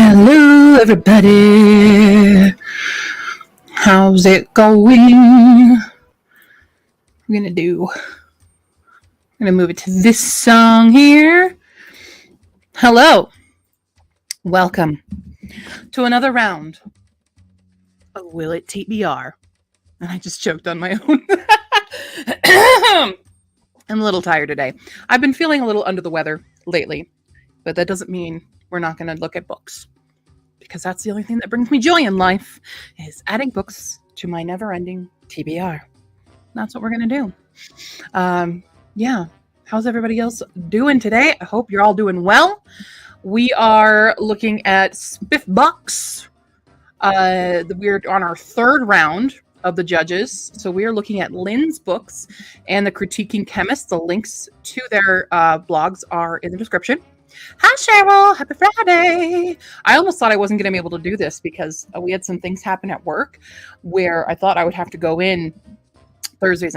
Hello, everybody. How's it going? I'm gonna move it to this song here. Hello. Welcome to another round of Will It TBR. And I just choked on my own. I'm a little tired today. I've been feeling a little under the weather lately, but that doesn't mean we're not going to look at books, because that's the only thing that brings me joy in life, is adding books to my never-ending TBR. That's what we're going to do. Yeah. How's everybody else doing today? I hope you're all doing well. We are looking at SPFBOX. We're on our third round of the judges. So we are looking at Lynn's books and the Critiquing Chemist. The links to their blogs are in the description. Hi, Cheryl. Happy Friday. I almost thought I wasn't going to be able to do this because we had some things happen at work where I thought I would have to go in Thursday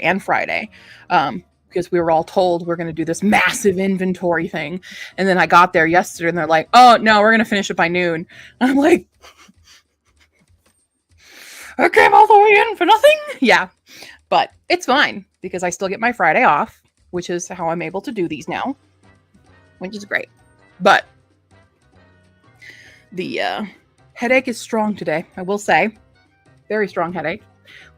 and Friday because we were all told we're going to do this massive inventory thing. And then I got there yesterday and they're like, oh, no, we're going to finish it by noon. And I'm like, I came all the way in for nothing. Yeah, but it's fine because I still get my Friday off, which is how I'm able to do these now, which is great. But the headache is strong today, I will say. Very strong headache.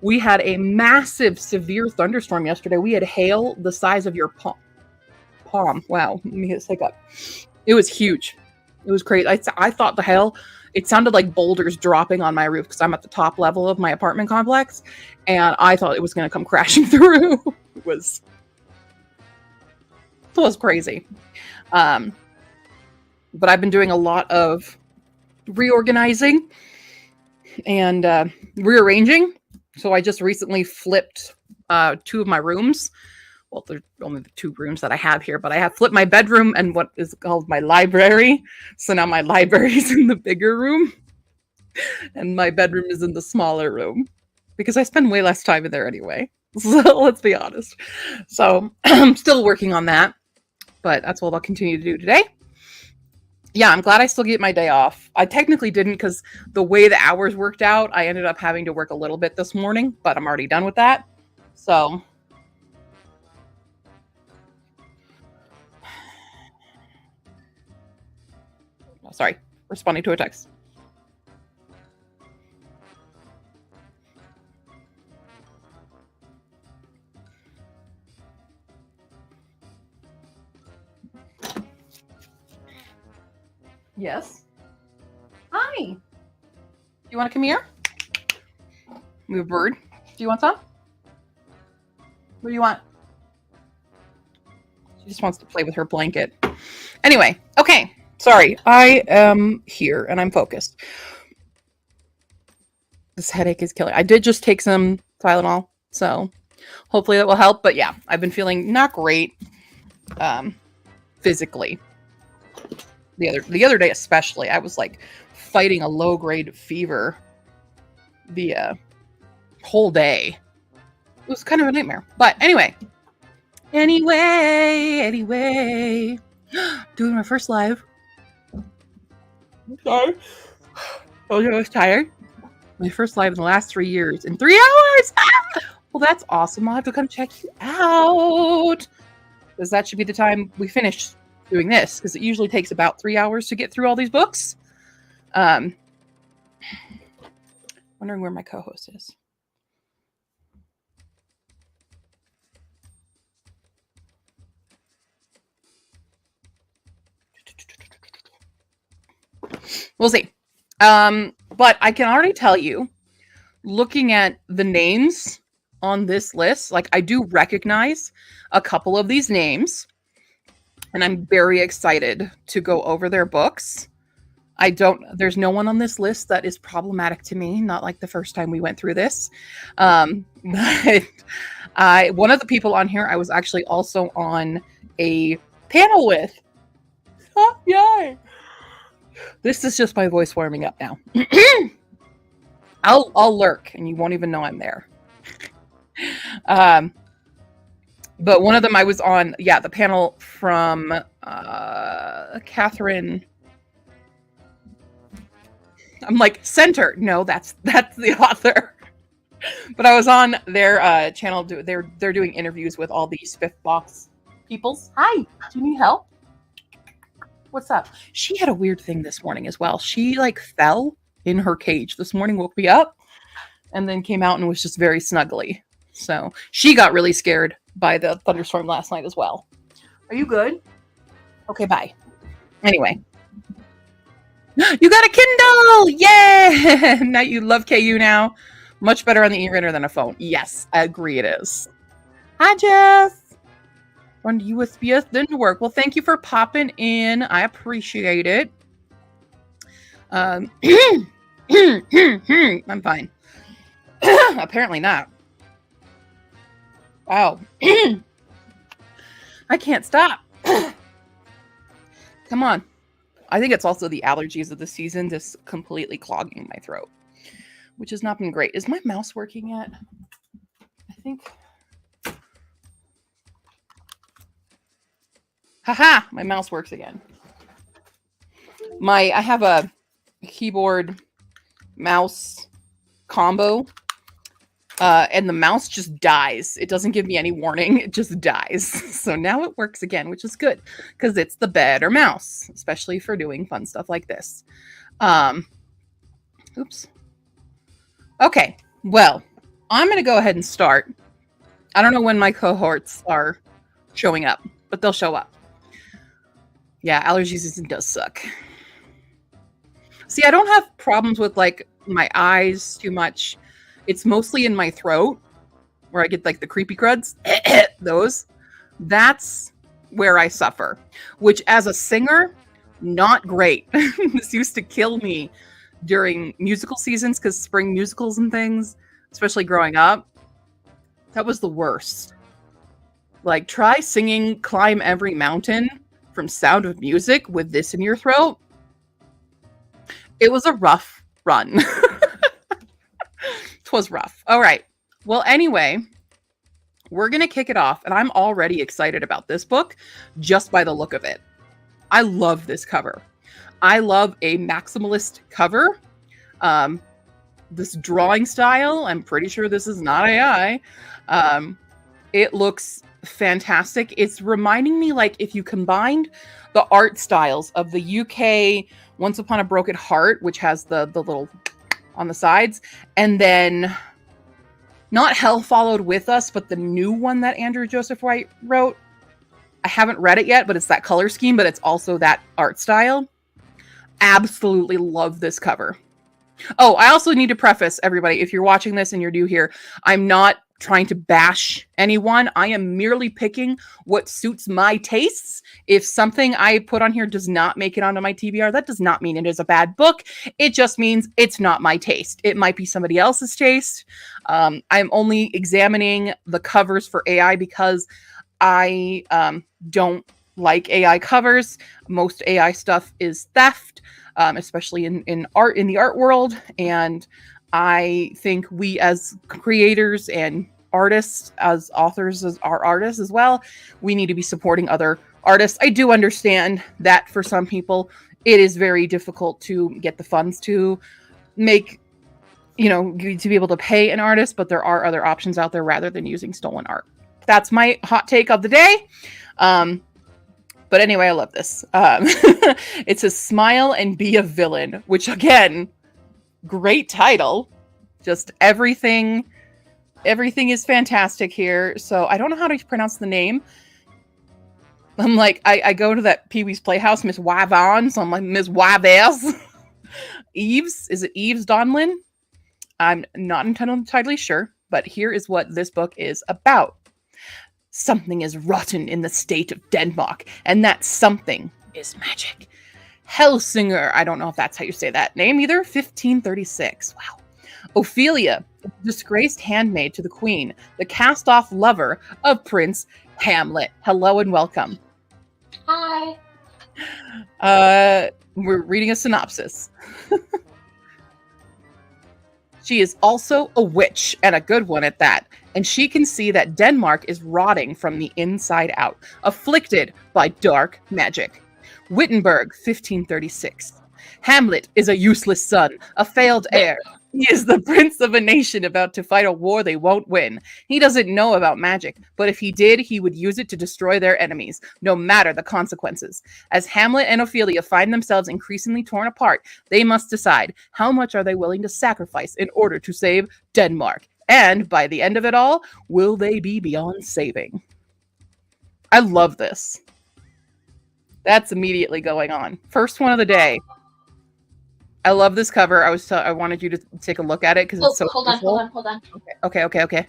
We had a massive, severe thunderstorm yesterday. We had hail the size of your palm. Wow, let me get a hiccup. It was huge. It was crazy. I thought the hail, it sounded like boulders dropping on my roof because I'm at the top level of my apartment complex, and I thought it was going to come crashing through. It was crazy. But I've been doing a lot of reorganizing and rearranging. So I just recently flipped two of my rooms. Well, there's only the two rooms that I have here, but I have flipped my bedroom and what is called my library. So now my library is in the bigger room and my bedroom is in the smaller room because I spend way less time in there anyway. So let's be honest. So I'm still working on that, but that's what I'll continue to do today. Yeah, I'm glad I still get my day off. I technically didn't because the way the hours worked out, I ended up having to work a little bit this morning, but I'm already done with that. So sorry, responding to a text. Yes. Hi. Do you want to come here? Move bird. Do you want some? What do you want? She just wants to play with her blanket. Anyway, okay. Sorry, I am here and I'm focused. This headache is killing. I did just take some Tylenol, so hopefully that will help. But yeah, I've been feeling not great physically. The other day especially, I was like fighting a low-grade fever the whole day. It was kind of a nightmare. But anyway. Doing my first live. I'm sorry. I was tired. My first live in the last 3 years. In 3 hours! Ah! Well, that's awesome. I'll have to come check you out. Because that should be the time we finish doing this. Because it usually takes about 3 hours to get through all these books. Wondering where my co-host is. We'll see. But I can already tell you, looking at the names on this list, like I do recognize a couple of these names, and I'm very excited to go over their books. There's no one on this list that is problematic to me, not like the first time we went through this. But one of the people on here, I was actually also on a panel with. Oh, yay! This is just my voice warming up now. I'll lurk and you won't even know I'm there. But one of them I was on, the panel from Catherine I'm like, center. No, that's the author. But I was on their channel. They're doing interviews with all the SPFBOX peoples. Hi, do you need help? What's up? She had a weird thing this morning as well. She like fell in her cage this morning, woke me up, and then came out and was just very snuggly. So she got really scared by the thunderstorm last night as well. Are you good? Okay, bye. Anyway. You got a Kindle! Yeah! Now you love KU now. Much better on the e-reader than a phone. Yes, I agree it is. Hi, Jess. One USBS didn't work. Well, thank you for popping in. I appreciate it. I'm fine. Apparently not. Wow. I can't stop. Come on. I think it's also the allergies of the season just completely clogging my throat, which has not been great. Is my mouse working yet? I think. Haha, my mouse works again. I have a keyboard mouse combo, and the mouse just dies. It doesn't give me any warning. It just dies. So now it works again, which is good because it's the better mouse, especially for doing fun stuff like this. Oops. Okay, well, I'm going to go ahead and start. I don't know when my cohorts are showing up, but they'll show up. Yeah, allergy season does suck. See, I don't have problems with like my eyes too much. It's mostly in my throat where I get like the creepy cruds. Those. That's where I suffer, which as a singer, not great. This used to kill me during musical seasons because spring musicals and things, especially growing up, that was the worst. Like try singing Climb Every Mountain from Sound of Music with this in your throat. It was a rough run. It was rough. All right. Well, anyway, we're going to kick it off. And I'm already excited about this book just by the look of it. I love this cover. I love a maximalist cover. This drawing style, I'm pretty sure this is not AI. It looks fantastic. It's reminding me like if you combined the art styles of the UK Once Upon a Broken Heart, which has the little on the sides, and then not Hell Followed With Us, but the new one that Andrew Joseph White wrote. I haven't read it yet, but it's that color scheme, but it's also that art style. Absolutely love this cover. Oh, I also need to preface everybody, if you're watching this and you're new here, I'm not trying to bash anyone. I am merely picking what suits my tastes. If something I put on here does not make it onto my TBR, that does not mean it is a bad book. It just means it's not my taste. It might be somebody else's taste. I'm only examining the covers for AI because I don't like AI covers. Most AI stuff is theft, especially in art, in the art world. And I think we as creators and artists, as authors, as our artists as well, we need to be supporting other artists. I do understand that for some people, it is very difficult to get the funds to make, to be able to pay an artist, but there are other options out there rather than using stolen art. That's my hot take of the day. But anyway, I love this. It says Smile and Be a Villain, which again, great title. Just everything is fantastic here. So I don't know how to pronounce the name. I'm like, I go to that Pee-wee's Playhouse, Miss Wyvon, so I'm like, Miss Wyvez. Eves, is it Eves Donlin? I'm not entirely sure, but here is what this book is about. Something is rotten in the state of Denmark, and that something is magic. Hellsinger, I don't know if that's how you say that name either, 1536. Wow. Ophelia, disgraced handmaid to the queen, the cast-off lover of Prince Hamlet. Hello and welcome. Hi. We're reading a synopsis. She is also a witch, and a good one at that. And she can see that Denmark is rotting from the inside out, afflicted by dark magic. Wittenberg, 1536. Hamlet is a useless son, a failed heir. He is the prince of a nation about to fight a war they won't win. He doesn't know about magic, but if he did, he would use it to destroy their enemies, no matter the consequences. As Hamlet and Ophelia find themselves increasingly torn apart, they must decide how much are they willing to sacrifice in order to save Denmark. And by the end of it all, will they be beyond saving? I love this. That's immediately going on. First one of the day. I love this cover. I wanted you to take a look at it because it's so beautiful. Hold on. Okay.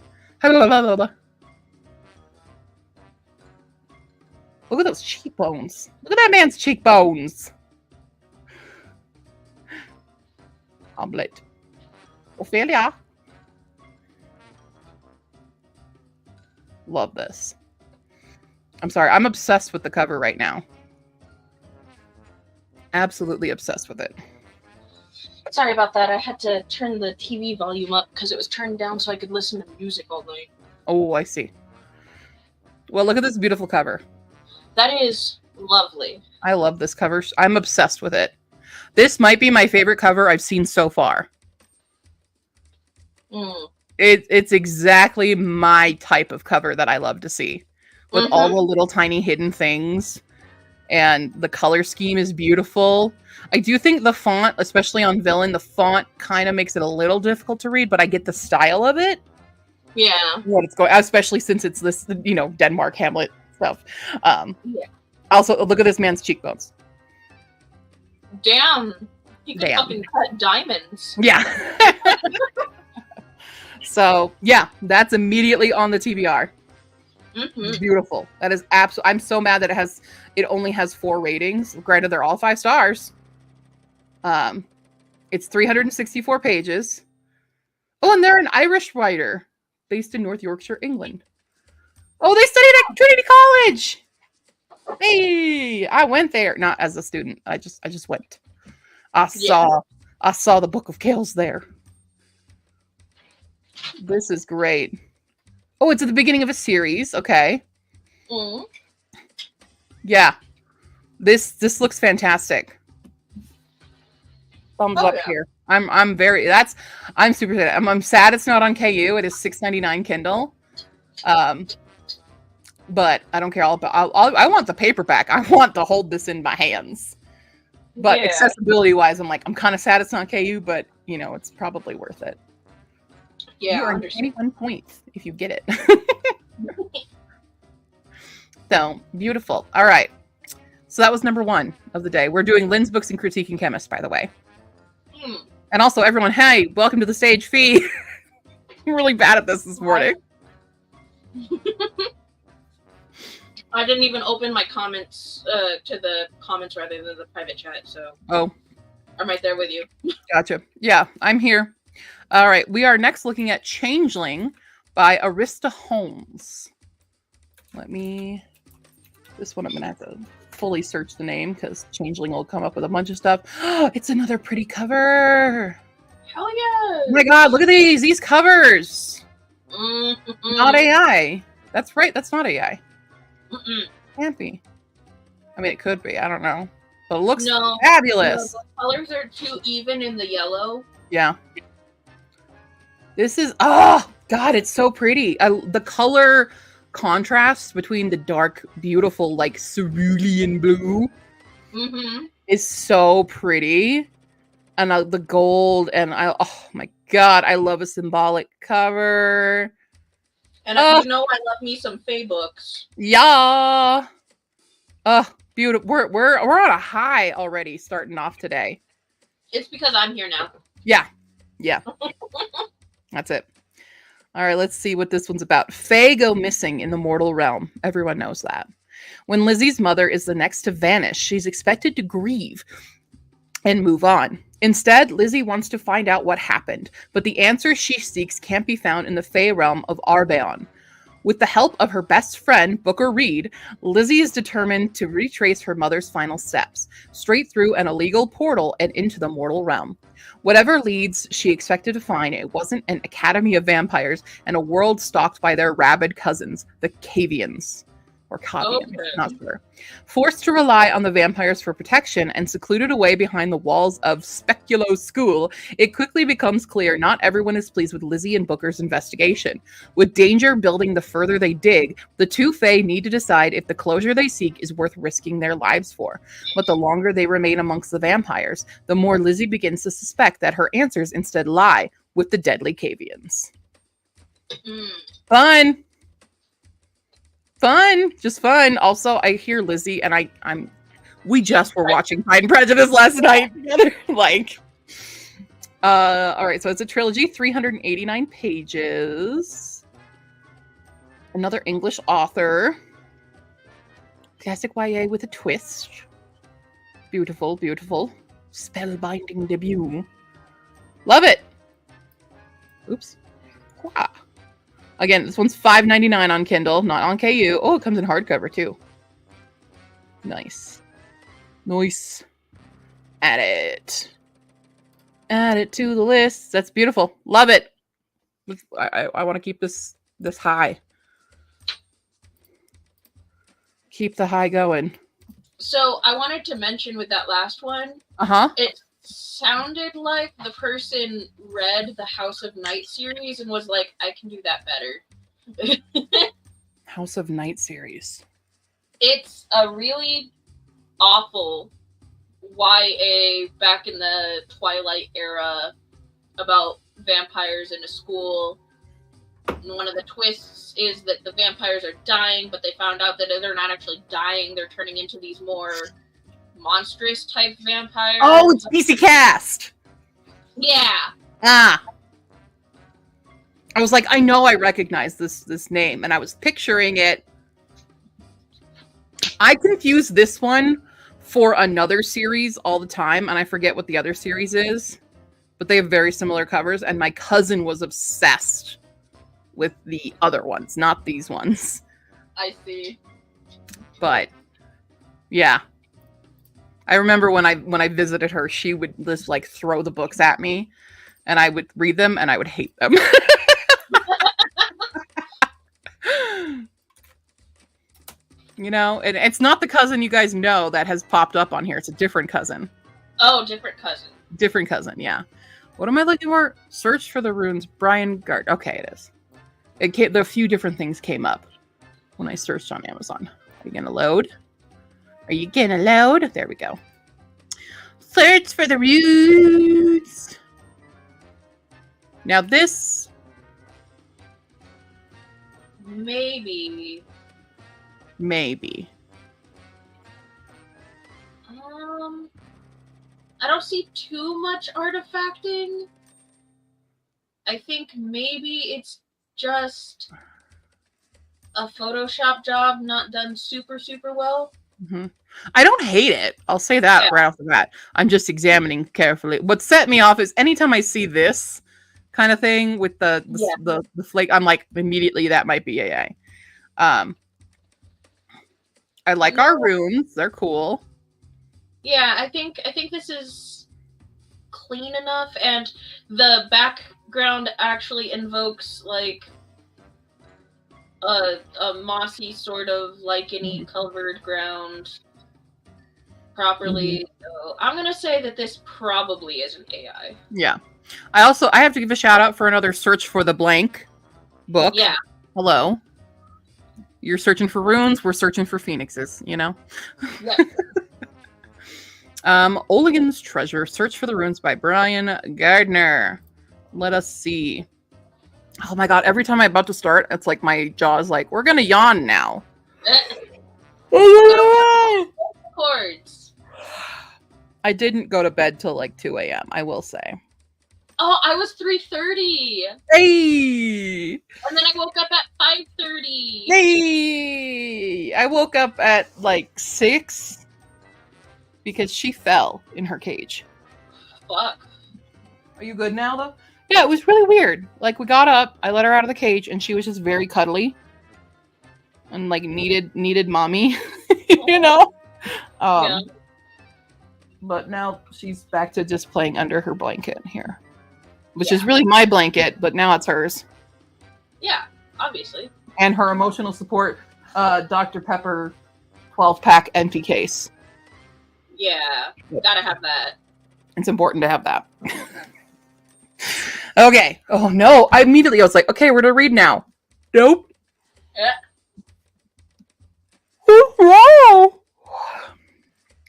Look at those cheekbones. Look at that man's cheekbones. Hamlet. Ophelia. Love this. I'm sorry. I'm obsessed with the cover right now. Absolutely obsessed with it. Sorry about that. I had to turn the TV volume up because it was turned down so I could listen to music all night. Oh, I see. Well, look at this beautiful cover. That is lovely. I love this cover. I'm obsessed with it. This might be my favorite cover I've seen so far. It's exactly my type of cover that I love to see. With all the little tiny hidden things. And the color scheme is beautiful. I do think the font, especially on Villain, the font kind of makes it a little difficult to read, but I get the style of it. Yeah. What it's going, especially since it's this, Denmark Hamlet stuff. Yeah. Also, look at this man's cheekbones. Damn. He could fucking cut diamonds. Yeah. So, yeah, that's immediately on the TBR. Beautiful. That is absolutely. I'm so mad that it only has 4 ratings. Granted, they're all 5 stars. It's 364 pages. Oh, and they're an Irish writer based in North Yorkshire, England. Oh, they studied at Trinity College. Hey, I went there, not as a student. I just went. I saw the Book of Kells there. This is great. Oh, it's at the beginning of a series. Okay. Yeah. This looks fantastic. Thumbs up here. I'm super sad. I'm sad it's not on KU. It is $6.99 Kindle. But I don't care all about. I want the paperback. I want to hold this in my hands. But accessibility wise, I'm kind of sad it's not KU, but it's probably worth it. Yeah, you earn 21 points if you get it. So beautiful. All right. So that was number 1 of the day. We're doing Lynn's books and critiquing Chemist, by the way. And also, everyone, hey, welcome to the stage, Fee. I'm really bad at this morning. I didn't even open my comments to the comments rather than the private chat, so. Oh. I'm right there with you. Gotcha. Yeah, I'm here. All right, we are next looking at Changeling by Arista Holmes. This one I'm going to have to fully search the name because Changeling will come up with a bunch of stuff. It's another pretty cover. Hell yeah. Oh my God, look at these covers. Not AI. That's right, that's not AI. Can't be. I mean, it could be, I don't know. But it looks fabulous. No, the colors are too even in the yellow. Yeah. This is, oh, God, it's so pretty. The color contrast between the dark, beautiful, like cerulean blue is so pretty. And the gold, and oh my God, I love a symbolic cover. And I love me some Fae books. Yeah. Beautiful. We're on a high already starting off today. It's because I'm here now. Yeah. That's it. All right, let's see what this one's about. Fae go missing in the mortal realm. Everyone knows that. When Lizzie's mother is the next to vanish, she's expected to grieve and move on. Instead, Lizzie wants to find out what happened, but the answers she seeks can't be found in the Fae realm of Arbeon. With the help of her best friend, Booker Reed, Lizzie is determined to retrace her mother's final steps, straight through an illegal portal and into the mortal realm. Whatever leads she expected to find, it wasn't an academy of vampires and a world stalked by their rabid cousins, the Cavians. or copy. Okay. I'm not sure. Forced to rely on the vampires for protection and secluded away behind the walls of Speculo's school, it quickly becomes clear not everyone is pleased with Lizzie and Booker's investigation. With danger building the further they dig, the two Fae need to decide if the closure they seek is worth risking their lives for. But the longer they remain amongst the vampires, the more Lizzie begins to suspect that her answers instead lie with the deadly Cavians. Fun! Fun, just fun. Also, I hear Lizzie and we just were watching Pride and Prejudice last night together. All right, so it's a trilogy, 389 pages. Another English author. Classic YA with a twist. Beautiful, beautiful. Spellbinding debut. Love it. Oops. Wow. Again, this one's $5.99 on Kindle, not on KU. Oh, it comes in hardcover, too. Nice. Nice. Add it. Add it to the list. That's beautiful. Love it. I want to keep this high. Keep the high going. So, I wanted to mention with that last one, it sounded like the person read the House of Night series and was like, I can do that better. House of Night series. It's a really awful YA back in the Twilight era about vampires in a school. And one of the twists is that the vampires are dying, but they found out that they're not actually dying. They're turning into these more monstrous type vampires. Oh, it's PC Cast. Yeah. I was like, I know I recognize this name, and I was picturing it. I confuse this one for another series all the time, and I forget what the other series is, but they have very similar covers, and my cousin was obsessed with the other ones, not these ones. I see. But yeah. I remember when I visited her, she would just like throw the books at me, and I would read them, and I would hate them. You know, and it's not the cousin you guys know that has popped up on here. It's a different cousin. Oh, different cousin. Different cousin, yeah. What am I looking for? Search for the runes. Brian Gart. Okay, it is. A few different things came up when I searched on Amazon. Are you gonna load? Are you gonna load? There we go. Search for the runes. Now this... Maybe. I don't see too much artifacting. I think maybe it's just a Photoshop job not done super, super well. Mm-hmm. I don't hate it. I'll say that right off the bat. I'm just examining carefully. What set me off is anytime I see this kind of thing with the flake, I'm like, immediately that might be AA. I like our runes. They're cool. Yeah, I think this is clean enough, and the background actually invokes like a mossy sort of licheny covered ground properly. So I'm gonna say that this probably isn't AI. Yeah. I have to give a shout out for another Search for the Blank book. Yeah. Hello. You're searching for runes, we're searching for phoenixes, you know? Yeah. Oligan's Treasure, Search for the Runes by Brian Gardner. Let us see. Oh my god, every time I'm about to start, it's like my jaw is like, we're gonna yawn now. Chords. I didn't go to bed till like 2 a.m., I will say. Oh, I was 3:30. Hey! And then I woke up at 5:30. Hey! I woke up at like 6 because she fell in her cage. Fuck. Are you good now, though? Yeah, it was really weird. Like, we got up, I let her out of the cage, and she was just very cuddly. And, like, needed mommy, you know? Yeah. But now she's back to just playing under her blanket here. Which is really my blanket, but now it's hers. Yeah, obviously. And her emotional support Dr. Pepper 12-pack empty case. Yeah, gotta have that. It's important to have that. Okay. Oh no! I was like, okay, we're gonna read now. Nope. Yeah.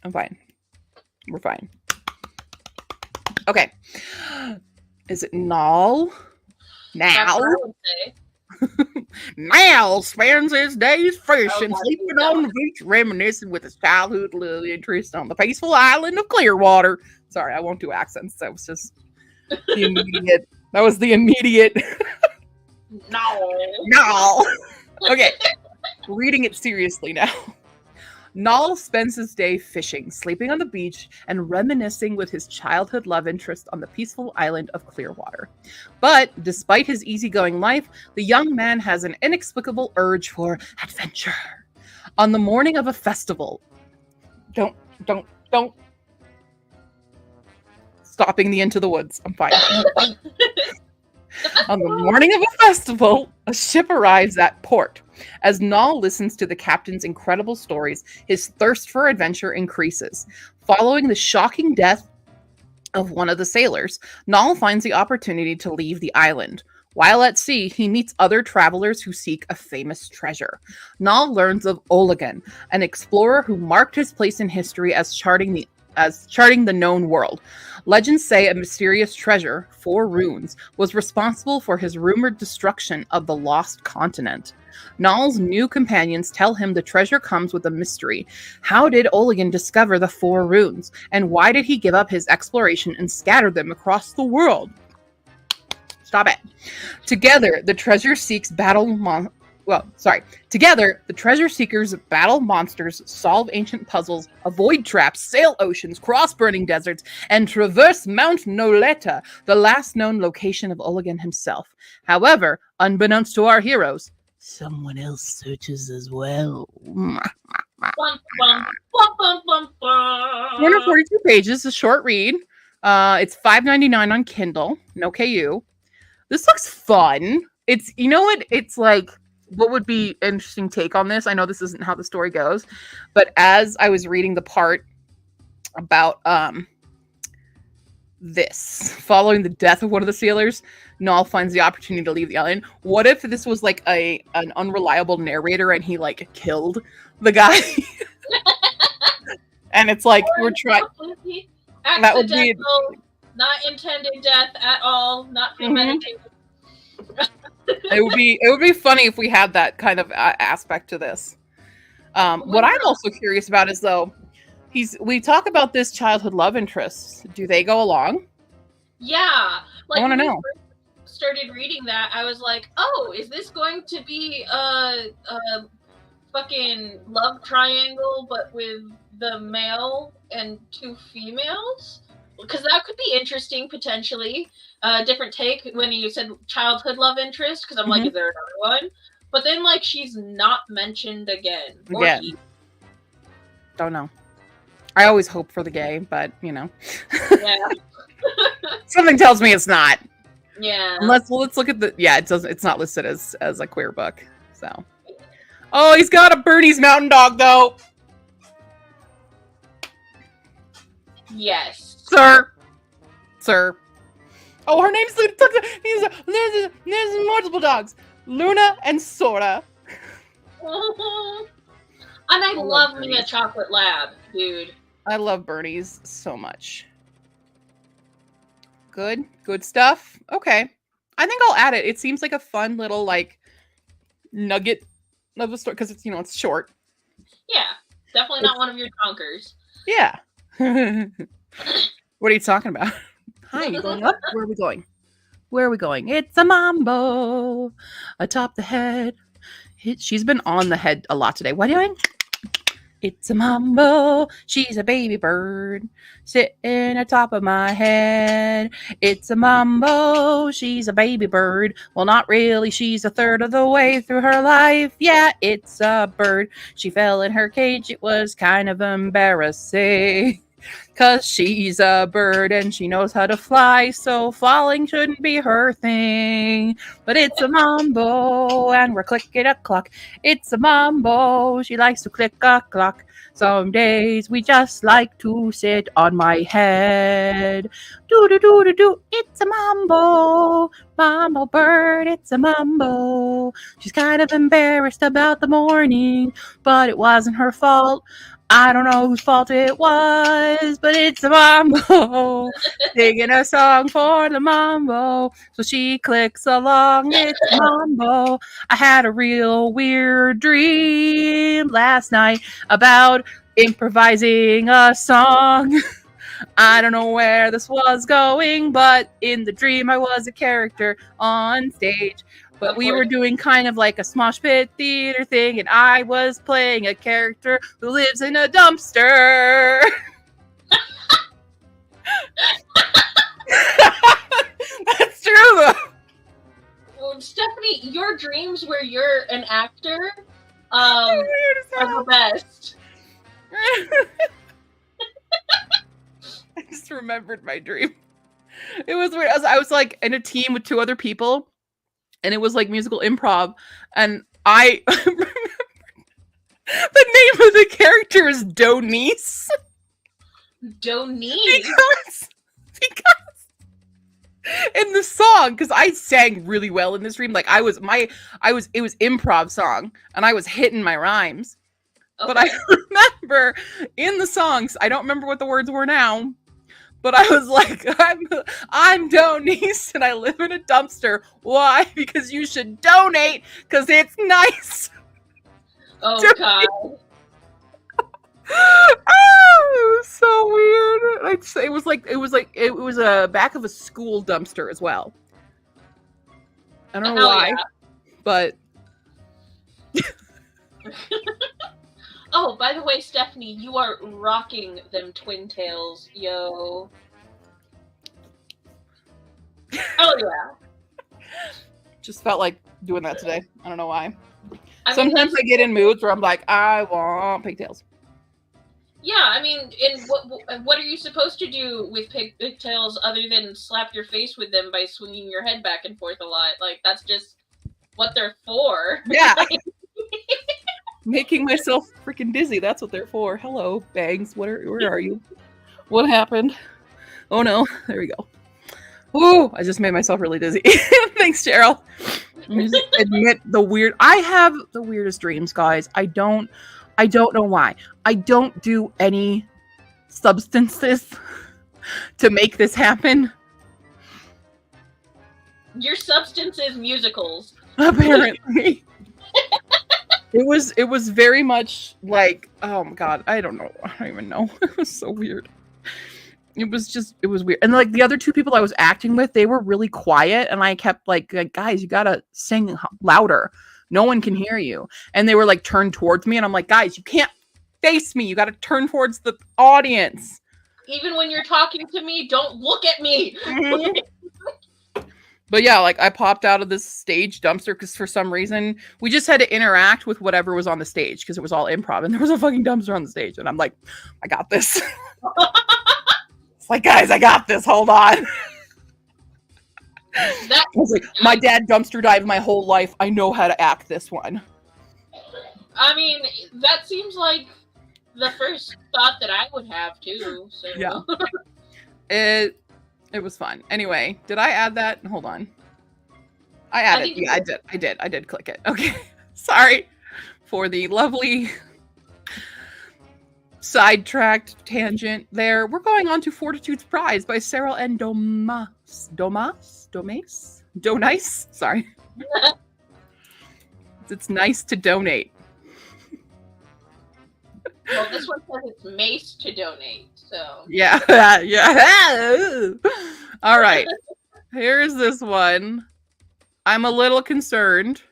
I'm fine. We're fine. Okay. Is it Null? Now? Mal spends his days fishing, sleeping on the beach, reminiscing with his childhood love interest on the peaceful island of Clearwater. Sorry, I won't do accents. That was just the immediate. That was the immediate. No. Okay, reading it seriously now. Noll spends his day fishing, sleeping on the beach, and reminiscing with his childhood love interest on the peaceful island of Clearwater. But despite his easygoing life, the young man has an inexplicable urge for adventure. On the morning of a festival, don't. Stopping the Into the Woods. I'm fine. On the morning of a festival, a ship arrives at port. As Noll listens to the captain's incredible stories, his thirst for adventure increases. Following the shocking death of one of the sailors, Noll finds the opportunity to leave the island. While at sea, he meets other travelers who seek a famous treasure. Noll learns of Oligan, an explorer who marked his place in history as charting the known world. Legends say a mysterious treasure, 4 runes, was responsible for his rumored destruction of the lost continent. Noll's new companions tell him the treasure comes with a mystery. How did Oligan discover the 4 runes? And why did he give up his exploration and scatter them across the world? Stop it. Together, the treasure seekers battle monsters, solve ancient puzzles, avoid traps, sail oceans, cross burning deserts, and traverse Mount Noleta, the last known location of Oligan himself. However, unbeknownst to our heroes, someone else searches as well. 242 pages, a short read. It's $5.99 on Kindle, no KU. This looks fun. It's, you know what? It's like, what would be an interesting take on this? I know this isn't how the story goes, but as I was reading the part about this, following the death of one of the sailors, Noll finds the opportunity to leave the island. What if this was like an unreliable narrator and he like killed the guy? And it's like, we're trying. That would be not intended death at all, not premeditated. It would be funny if we had that kind of aspect to this. What I'm also curious about is, though, we talk about this childhood love interest. Do they go along? Yeah, like, I want to know. Started reading that, I was like, oh, is this going to be a fucking love triangle, but with the male and 2 females? Because that could be interesting, potentially. Different take when you said childhood love interest, because I'm like, is there another one? But then, like, she's not mentioned again. Don't know. I always hope for the gay, but, you know. Yeah. Something tells me it's not. Yeah. Let's look at the... Yeah, it's not listed as a queer book, so. Oh, he's got a Bernese Mountain Dog, though. Yes. Sir. Oh, her name's Luna. There's multiple dogs. Luna and Sora. And I love me a chocolate lab, dude. I love Bernie's so much. Good stuff. Okay. I think I'll add it. It seems like a fun little, like, nugget of a story, because it's, it's short. Yeah. Definitely not one of your chonkers. Yeah. What are you talking about? Hi, you going up? Where are we going? It's a mambo atop the head. She's been on the head a lot today. What are you doing? It's a mambo. She's a baby bird sitting atop of my head. It's a mambo. She's a baby bird. Well, not really. She's a third of the way through her life. Yeah, it's a bird. She fell in her cage. It was kind of embarrassing. 'Cause she's a bird and she knows how to fly, so falling shouldn't be her thing. But it's a mambo and we're click-it-a-clock. It's a mambo, she likes to click-a-clock. Some days we just like to sit on my head. Do-do-do-do-do, it's a mambo. Mambo bird, it's a mambo. She's kind of embarrassed about the morning, but it wasn't her fault. I don't know whose fault it was, but it's a mambo. Singing a song for the mambo. So she clicks along, it's a mambo. I had a real weird dream last night about improvising a song. I don't know where this was going, but in the dream I was a character on stage. But we were doing kind of like a smosh pit theater thing, and I was playing a character who lives in a dumpster. That's true, though. Well, Stephanie, your dreams where you're an actor are the best. I just remembered my dream. It was weird. I was like in a team with 2 other people. And it was like musical improv. And I remember the name of the character is Donice. Donice? Because in the song, because I sang really well in this dream. Like it was improv song and I was hitting my rhymes. Okay. But I remember in the songs, I don't remember what the words were now. But I was like, I'm Donice and I live in a dumpster. Why? Because you should donate because it's nice. Oh, God. Oh, it was so weird. It was a back of a school dumpster as well. I don't know why, but. Oh, by the way, Stephanie, you are rocking them twin tails, yo. Oh, yeah. Just felt like doing that today. I don't know why. Sometimes I get in moods where I'm like, I want pigtails. Yeah, I mean, what are you supposed to do with pigtails other than slap your face with them by swinging your head back and forth a lot? Like, that's just what they're for. Yeah. Making myself freaking dizzy. That's what they're for. Hello, Bangs. Where are you? What happened? Oh no. There we go. Ooh, I just made myself really dizzy. Thanks, Cheryl. Just admit I have the weirdest dreams, guys. I don't know why. I don't do any substances to make this happen. Your substance is musicals. Apparently. It was very much like, oh my God, I don't even know. It was so weird. It was weird. And like the other 2 people I was acting with, they were really quiet. And I kept like guys, you got to sing louder. No one can hear you. And they were like turned towards me. And I'm like, guys, you can't face me. You got to turn towards the audience. Even when you're talking to me, don't look at me. Mm-hmm. But yeah, like I popped out of this stage dumpster because for some reason we just had to interact with whatever was on the stage because it was all improv and there was a fucking dumpster on the stage. And I'm like, I got this. It's like, guys, I got this. Hold on. I was like, my dad dumpster dived my whole life. I know how to act this one. I mean, that seems like the first thought that I would have too. So. Yeah. It was fun. Anyway, did I add that? Hold on. I added. Yeah, I did. I did click it. Okay. Sorry for the lovely sidetracked tangent there. We're going on to Fortitude's Prize by Sarah and Donice. Sorry. It's nice to donate. Well, this one says it's mace to donate, so. Yeah. All right. Here's this one. I'm a little concerned.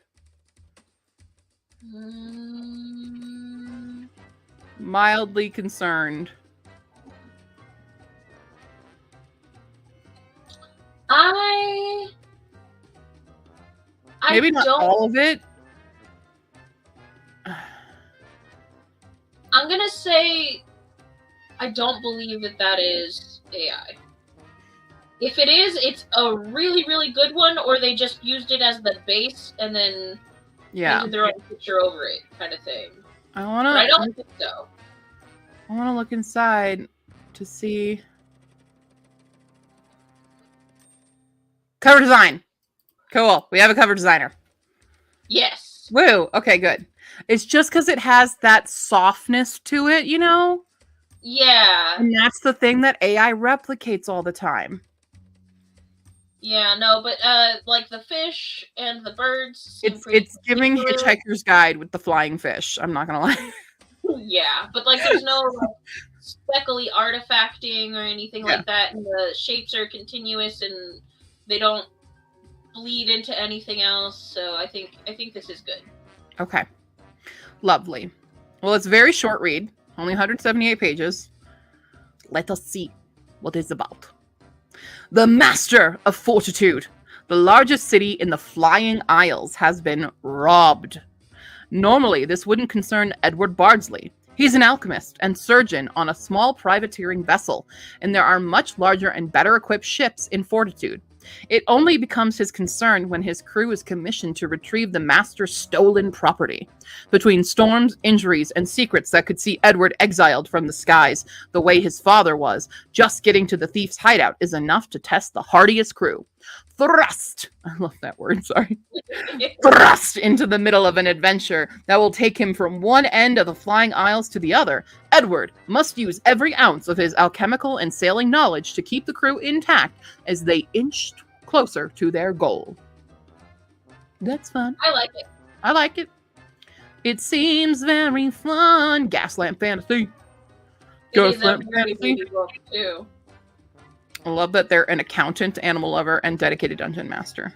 Mildly concerned. Maybe not all of it. I'm gonna say I don't believe that is AI. If it is, it's a really, really good one, or they just used it as the base and then painted their own picture over it, kind of thing. I don't think so. I want to look inside to see. Cover design. Cool. We have a cover designer. Yes. Woo. Okay, good. It's just because it has that softness to it, you know? Yeah. And that's the thing that AI replicates all the time. Yeah, no, but like the fish and the birds. It's giving Hitchhiker's Guide with the flying fish. I'm not gonna lie. Yeah, but like there's no like, speckly artifacting or anything like that, and the shapes are continuous and they don't bleed into anything else. So I think this is good. Okay, lovely. Well, it's a very short read, only 178 pages. Let us see what it's about. The Master of Fortitude, the largest city in the Flying Isles, has been robbed. Normally, this wouldn't concern Edward Bardsley. He's an alchemist and surgeon on a small privateering vessel, and there are much larger and better equipped ships in Fortitude. It only becomes his concern when his crew is commissioned to retrieve the master's stolen property. Between storms, injuries, and secrets that could see Edward exiled from the skies, the way his father was, just getting to the thief's hideout is enough to test the hardiest crew. Thrust! I love that word, sorry. Thrust into the middle of an adventure that will take him from one end of the Flying Isles to the other. Edward must use every ounce of his alchemical and sailing knowledge to keep the crew intact as they inch closer to their goal. That's fun. I like it. I like it. It seems very fun. Gaslamp Fantasy. Gaslamp Fantasy. Too. I love that they're an accountant, animal lover, and dedicated dungeon master.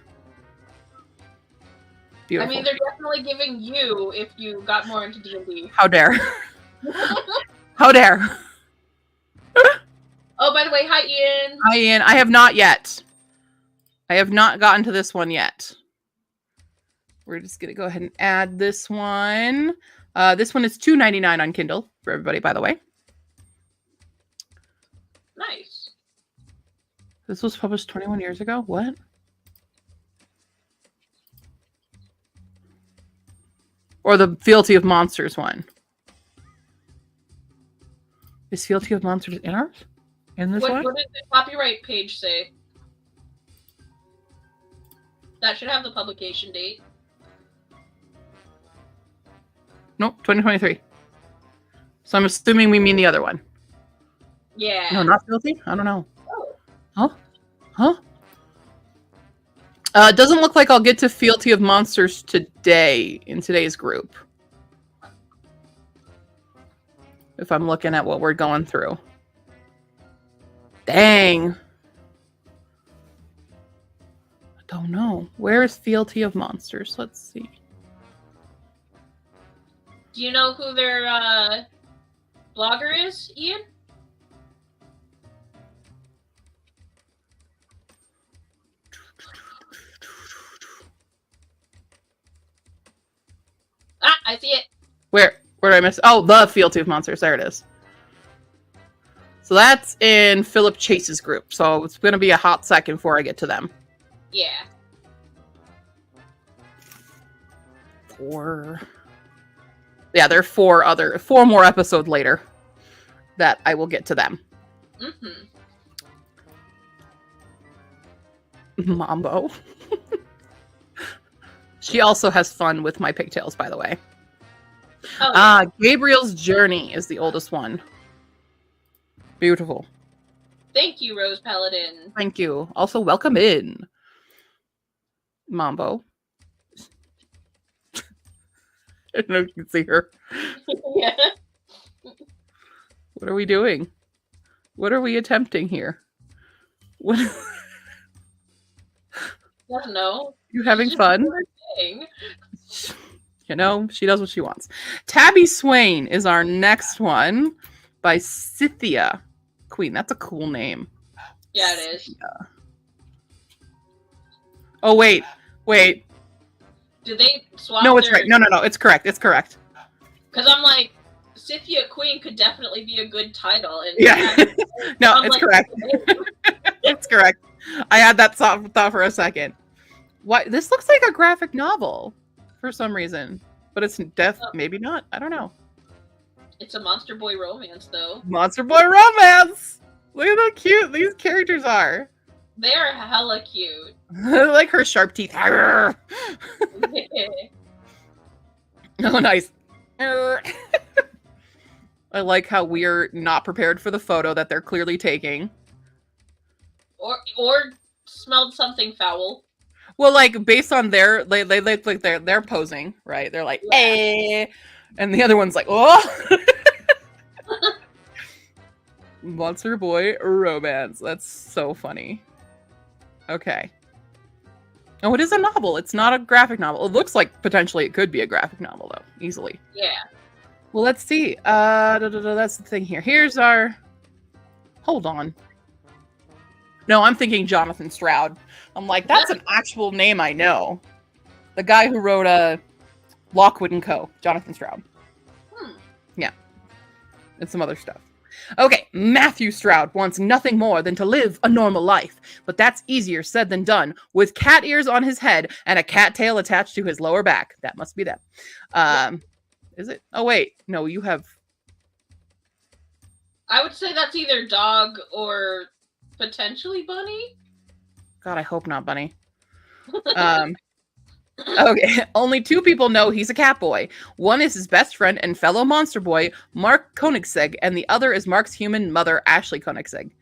Beautiful. I mean, they're definitely giving you if you got more into D&D. How dare. How dare. Oh, by the way, hi, Ian. Hi, Ian. I have not yet. I have not gotten to this one yet. We're just going to go ahead and add this one. This one is $2.99 on Kindle for everybody, by the way. Nice. This was published 21 years ago? What? Or the Fealty of Monsters one? Is Fealty of Monsters in ours? In this one? What does the copyright page say? That should have the publication date. Nope, 2023. So I'm assuming we mean the other one. Yeah. No, not Fealty? I don't know. Oh. Huh? It doesn't look like I'll get to Fealty of Monsters today in today's group. If I'm looking at what we're going through. Dang. I don't know. Where is Fealty of Monsters? Let's see. Do you know who their blogger is, Ian? Ah, I see it. Where did I miss? Oh, the Fealty of Monsters. There it is. So that's in Philip Chase's group. So it's going to be a hot second before I get to them. Yeah. Yeah, there are four more episodes later that I will get to them. Mm-hmm. Mambo. She also has fun with my pigtails, by the way. Oh, yeah. Gabriel's Journey is the oldest one. Beautiful. Thank you, Rose Paladin. Thank you. Also, welcome in, Mambo. I don't know if you can see her. Yeah. What are we doing? What are we attempting here? What? I don't know. You having fun? Thing. You know, she does what she wants. Tabby Swain is our next one by Scythia Queen. That's a cool name. Yeah, it is. Scythia. Oh, wait. Did they swap? No, it's right. No. It's correct. It's correct. Because I'm like, Scythia Queen could definitely be a good title. And Yeah. No, it's correct. It's correct. I had that thought for a second. Why this looks like a graphic novel for some reason, but it's maybe not. I don't know. It's a Monster Boy romance, though. Monster Boy romance. Look at how cute these characters are. They are hella cute. Like her sharp teeth. Oh, nice. I like how we're not prepared for the photo that they're clearly taking. Or smelled something foul. Well, like based on their they look like they're posing, right? They're like, eh, and the other one's like, oh. Monster Boy romance. That's so funny. Okay. Oh, it is a novel. It's not a graphic novel. It looks like potentially it could be a graphic novel, though, easily. Yeah. Well, let's see. That's the thing here. Here's our... Hold on. No, I'm thinking Jonathan Stroud. I'm like, that's an actual name I know. The guy who wrote Lockwood & Co. Jonathan Stroud. Yeah. And some other stuff. Okay, Matthew Stroud wants nothing more than to live a normal life, but that's easier said than done. With cat ears on his head and a cat tail attached to his lower back. That must be them. Is it? Oh, wait. No, you have... I would say that's either dog or potentially bunny. God, I hope not bunny. Okay, only 2 people know he's a cat boy. One is his best friend and fellow monster boy, Mark Koenigsegg, and the other is Mark's human mother, Ashley Koenigsegg.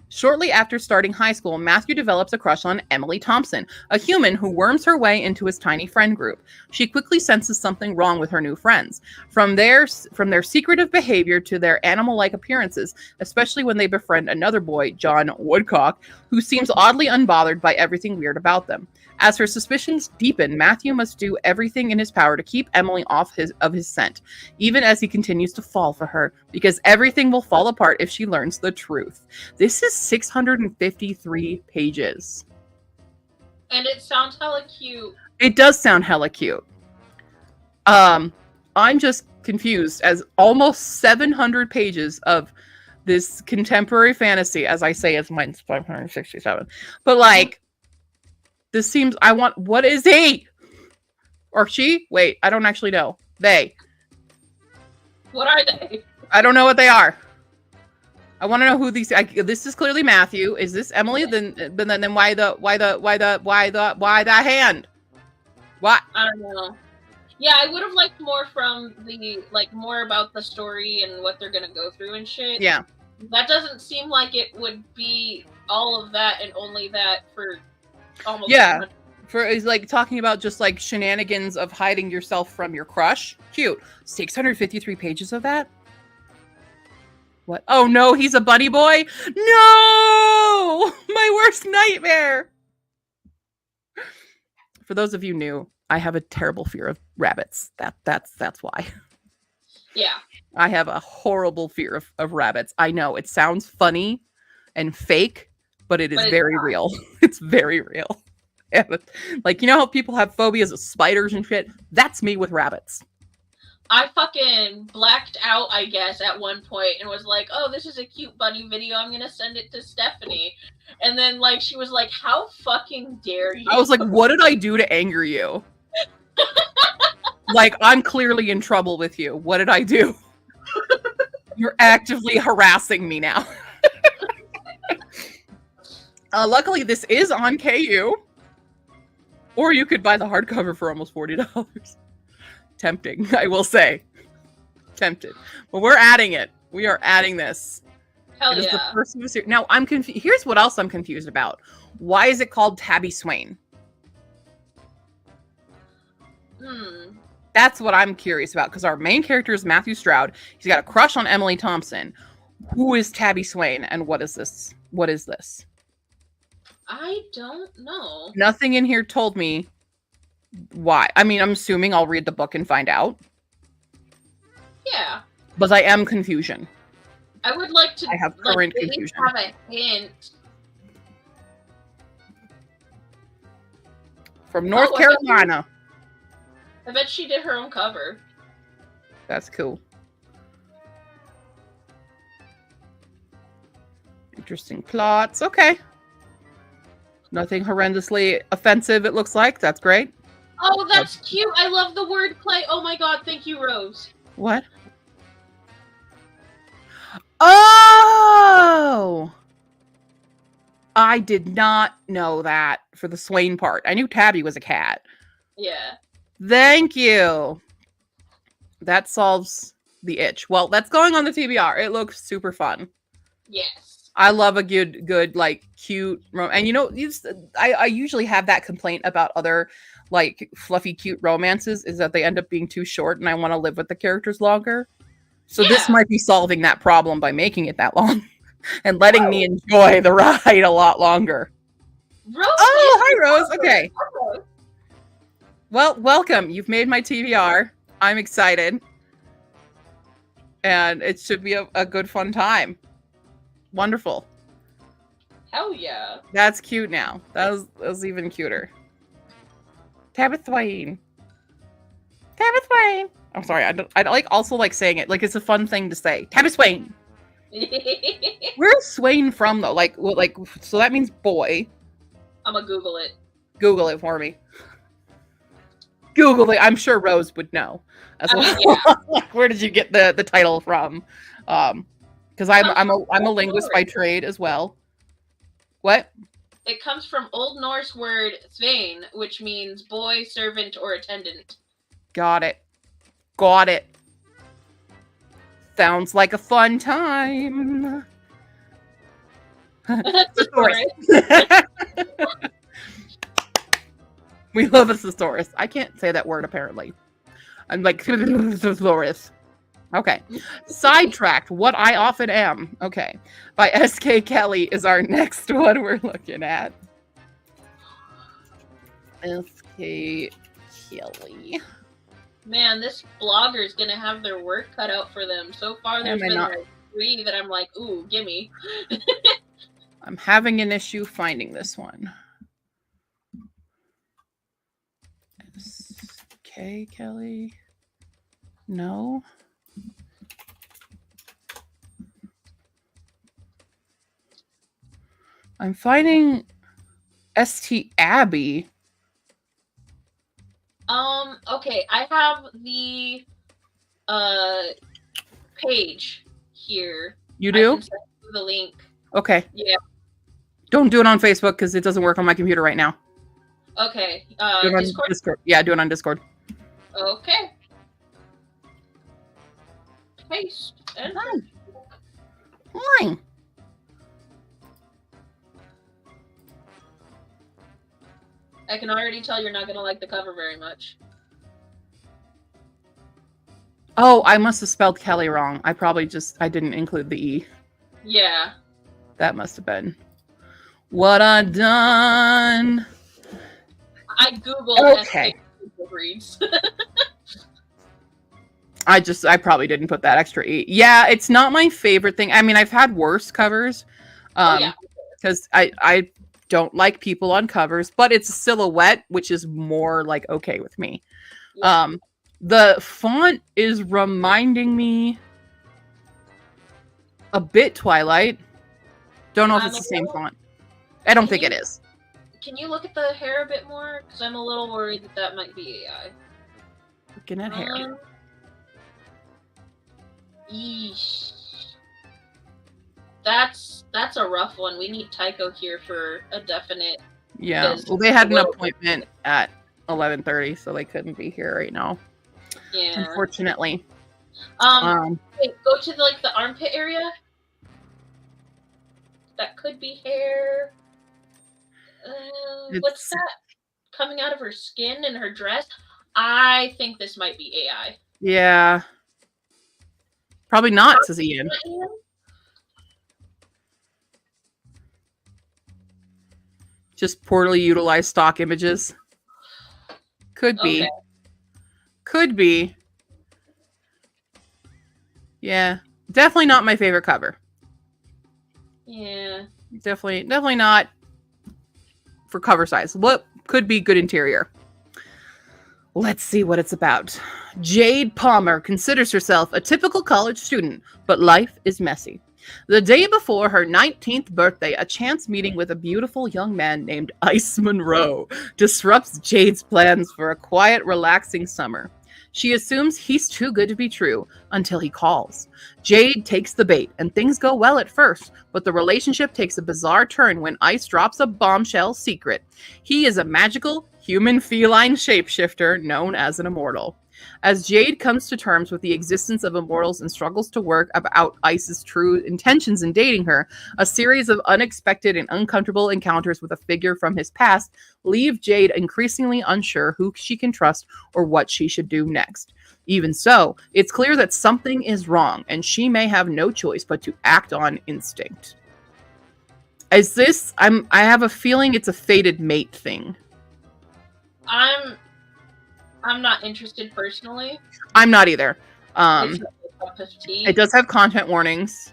Shortly after starting high school, Matthew develops a crush on Emily Thompson, a human who worms her way into his tiny friend group. She quickly senses something wrong with her new friends. From their secretive behavior to their animal-like appearances, especially when they befriend another boy, John Woodcock, who seems oddly unbothered by everything weird about them. As her suspicions deepen, Matthew must do everything in his power to keep Emily off of his scent, even as he continues to fall for her, because everything will fall apart if she learns the truth. This is 653 pages. And it sounds hella cute. It does sound hella cute. I'm just confused, as almost 700 pages of this contemporary fantasy, as I say, as mine's 567. But like, this seems, what is he? Or she? Wait, I don't actually know. They. What are they? I don't know what they are. I want to know who these, this is clearly Matthew. Is this Emily? Then why the hand? What? I don't know. Yeah, I would have liked more from more about the story and what they're gonna go through and shit. Yeah. That doesn't seem like it would be all of that and only that for almost. Yeah. He's like talking about just like shenanigans of hiding yourself from your crush. Cute. 653 pages of that? What? Oh no, he's a bunny boy? No! My worst nightmare! For those of you new, I have a terrible fear of rabbits. That's why. Yeah. I have a horrible fear of rabbits. I know, it sounds funny and fake, but it is very real. It's very real. Like, you know how people have phobias of spiders and shit? That's me with rabbits. I fucking blacked out, I guess, at one point and was like, oh, this is a cute bunny video. I'm going to send it to Stephanie. And then, like, she was like, how fucking dare you? I was like, what did I do to anger you? Like, I'm clearly in trouble with you. What did I do? You're actively harassing me now. Luckily, this is on KU. Or you could buy the hardcover for almost $40. Tempting, I will say. Tempted. But we're adding it. We are adding this. Hell it is yeah. the first of the series. Now, I'm confused. Here's what else I'm confused about. Why is it called Tabby Swain? That's what I'm curious about, because our main character is Matthew Stroud. He's got a crush on Emily Thompson. Who is Tabby Swain, and what is this? What is this? I don't know. Nothing in here told me why. I mean, I'm assuming I'll read the book and find out. Yeah. But I am confusion. I would like to. I have current confusion. Have a hint. From North Carolina. I bet she did her own cover. That's cool. Interesting plots. Okay. Nothing horrendously offensive, it looks like. That's great. Oh, that's cute. I love the wordplay. Oh my god, thank you, Rose. What? Oh! I did not know that for the Swain part. I knew Tabby was a cat. Yeah. Thank you. That solves the itch. Well, that's going on the TBR. It looks super fun. Yes. I love a good like cute and you know, I usually have that complaint about other like fluffy cute romances is that they end up being too short and I want to live with the characters longer. So this might be solving that problem by making it that long and letting me enjoy the ride a lot longer. Rose, hi Rose. Okay. Well, welcome. You've made my TBR. I'm excited. And it should be a good fun time. Wonderful. Hell yeah. That's cute now. That was even cuter. Tabitha Swain. Tabitha Swain. I'm sorry. I like also like saying it. Like it's a fun thing to say. Tabitha Swain. Where's Swain from though? Like so that means boy. I'm gonna Google it. Google it for me. Google it. I'm sure Rose would know as well. Yeah. Where did you get the title from? Because I'm a linguist by trade as well. What? It comes from Old Norse word "svein," which means boy, servant, or attendant. Got it. Got it. Sounds like a fun time. Thesaurus. We love a thesaurus. I can't say that word apparently. I'm like thesaurus. Okay. Sidetracked, What I Often Am. Okay. By S.K. Kelly is our next one we're looking at. S.K. Kelly. Man, this blogger is going to have their work cut out for them. So far, there's been like 3 that I'm like, ooh, gimme. I'm having an issue finding this one. S.K. Kelly. No. I'm finding St. Abby. Okay, I have the page here. You do? I can send you the link. Okay. Yeah. Don't do it on Facebook because it doesn't work on my computer right now. Okay. Do it on Discord. Yeah, do it on Discord. Okay. Paste. Fine. I can already tell you're not going to like the cover very much. Oh, I must have spelled Kelly wrong. I didn't include the E. Yeah. That must have been what I done. I Googled okay. Reads. I probably didn't put that extra E. Yeah, it's not my favorite thing. I mean, I've had worse covers. Because I don't like people on covers, but it's a silhouette, which is more like okay with me. Yeah. The font is reminding me a bit Twilight. Don't know if it's the same font. I don't think it is. Can you look at the hair a bit more? Because I'm a little worried that might be AI. Looking at hair. Yeesh. That's a rough one. We need Tycho here for a definite. Yeah. Well, they had an appointment at 11:30, so they couldn't be here right now. Yeah. Unfortunately. Wait, go to the armpit area. That could be hair. What's that coming out of her skin and her dress? I think this might be AI. Yeah. Probably not, says Ian. Just poorly utilized stock images. Could be. Okay. Could be. Yeah. Definitely not my favorite cover. Yeah. Definitely not for cover size. What could be good interior? Let's see what it's about. Jade Palmer considers herself a typical college student, but life is messy. The day before her 19th birthday, a chance meeting with a beautiful young man named Ice Monroe disrupts Jade's plans for a quiet, relaxing summer. She assumes he's too good to be true until he calls. Jade takes the bait, and things go well at first, but the relationship takes a bizarre turn when Ice drops a bombshell secret. He is a magical, human feline shapeshifter known as an immortal. As Jade comes to terms with the existence of immortals and struggles to work out Ice's true intentions in dating her, a series of unexpected and uncomfortable encounters with a figure from his past leave Jade increasingly unsure who she can trust or what she should do next. Even so, it's clear that something is wrong, and she may have no choice but to act on instinct. Is this... I have a feeling it's a fated mate thing. I'm not interested personally. I'm not either. It It does have content warnings.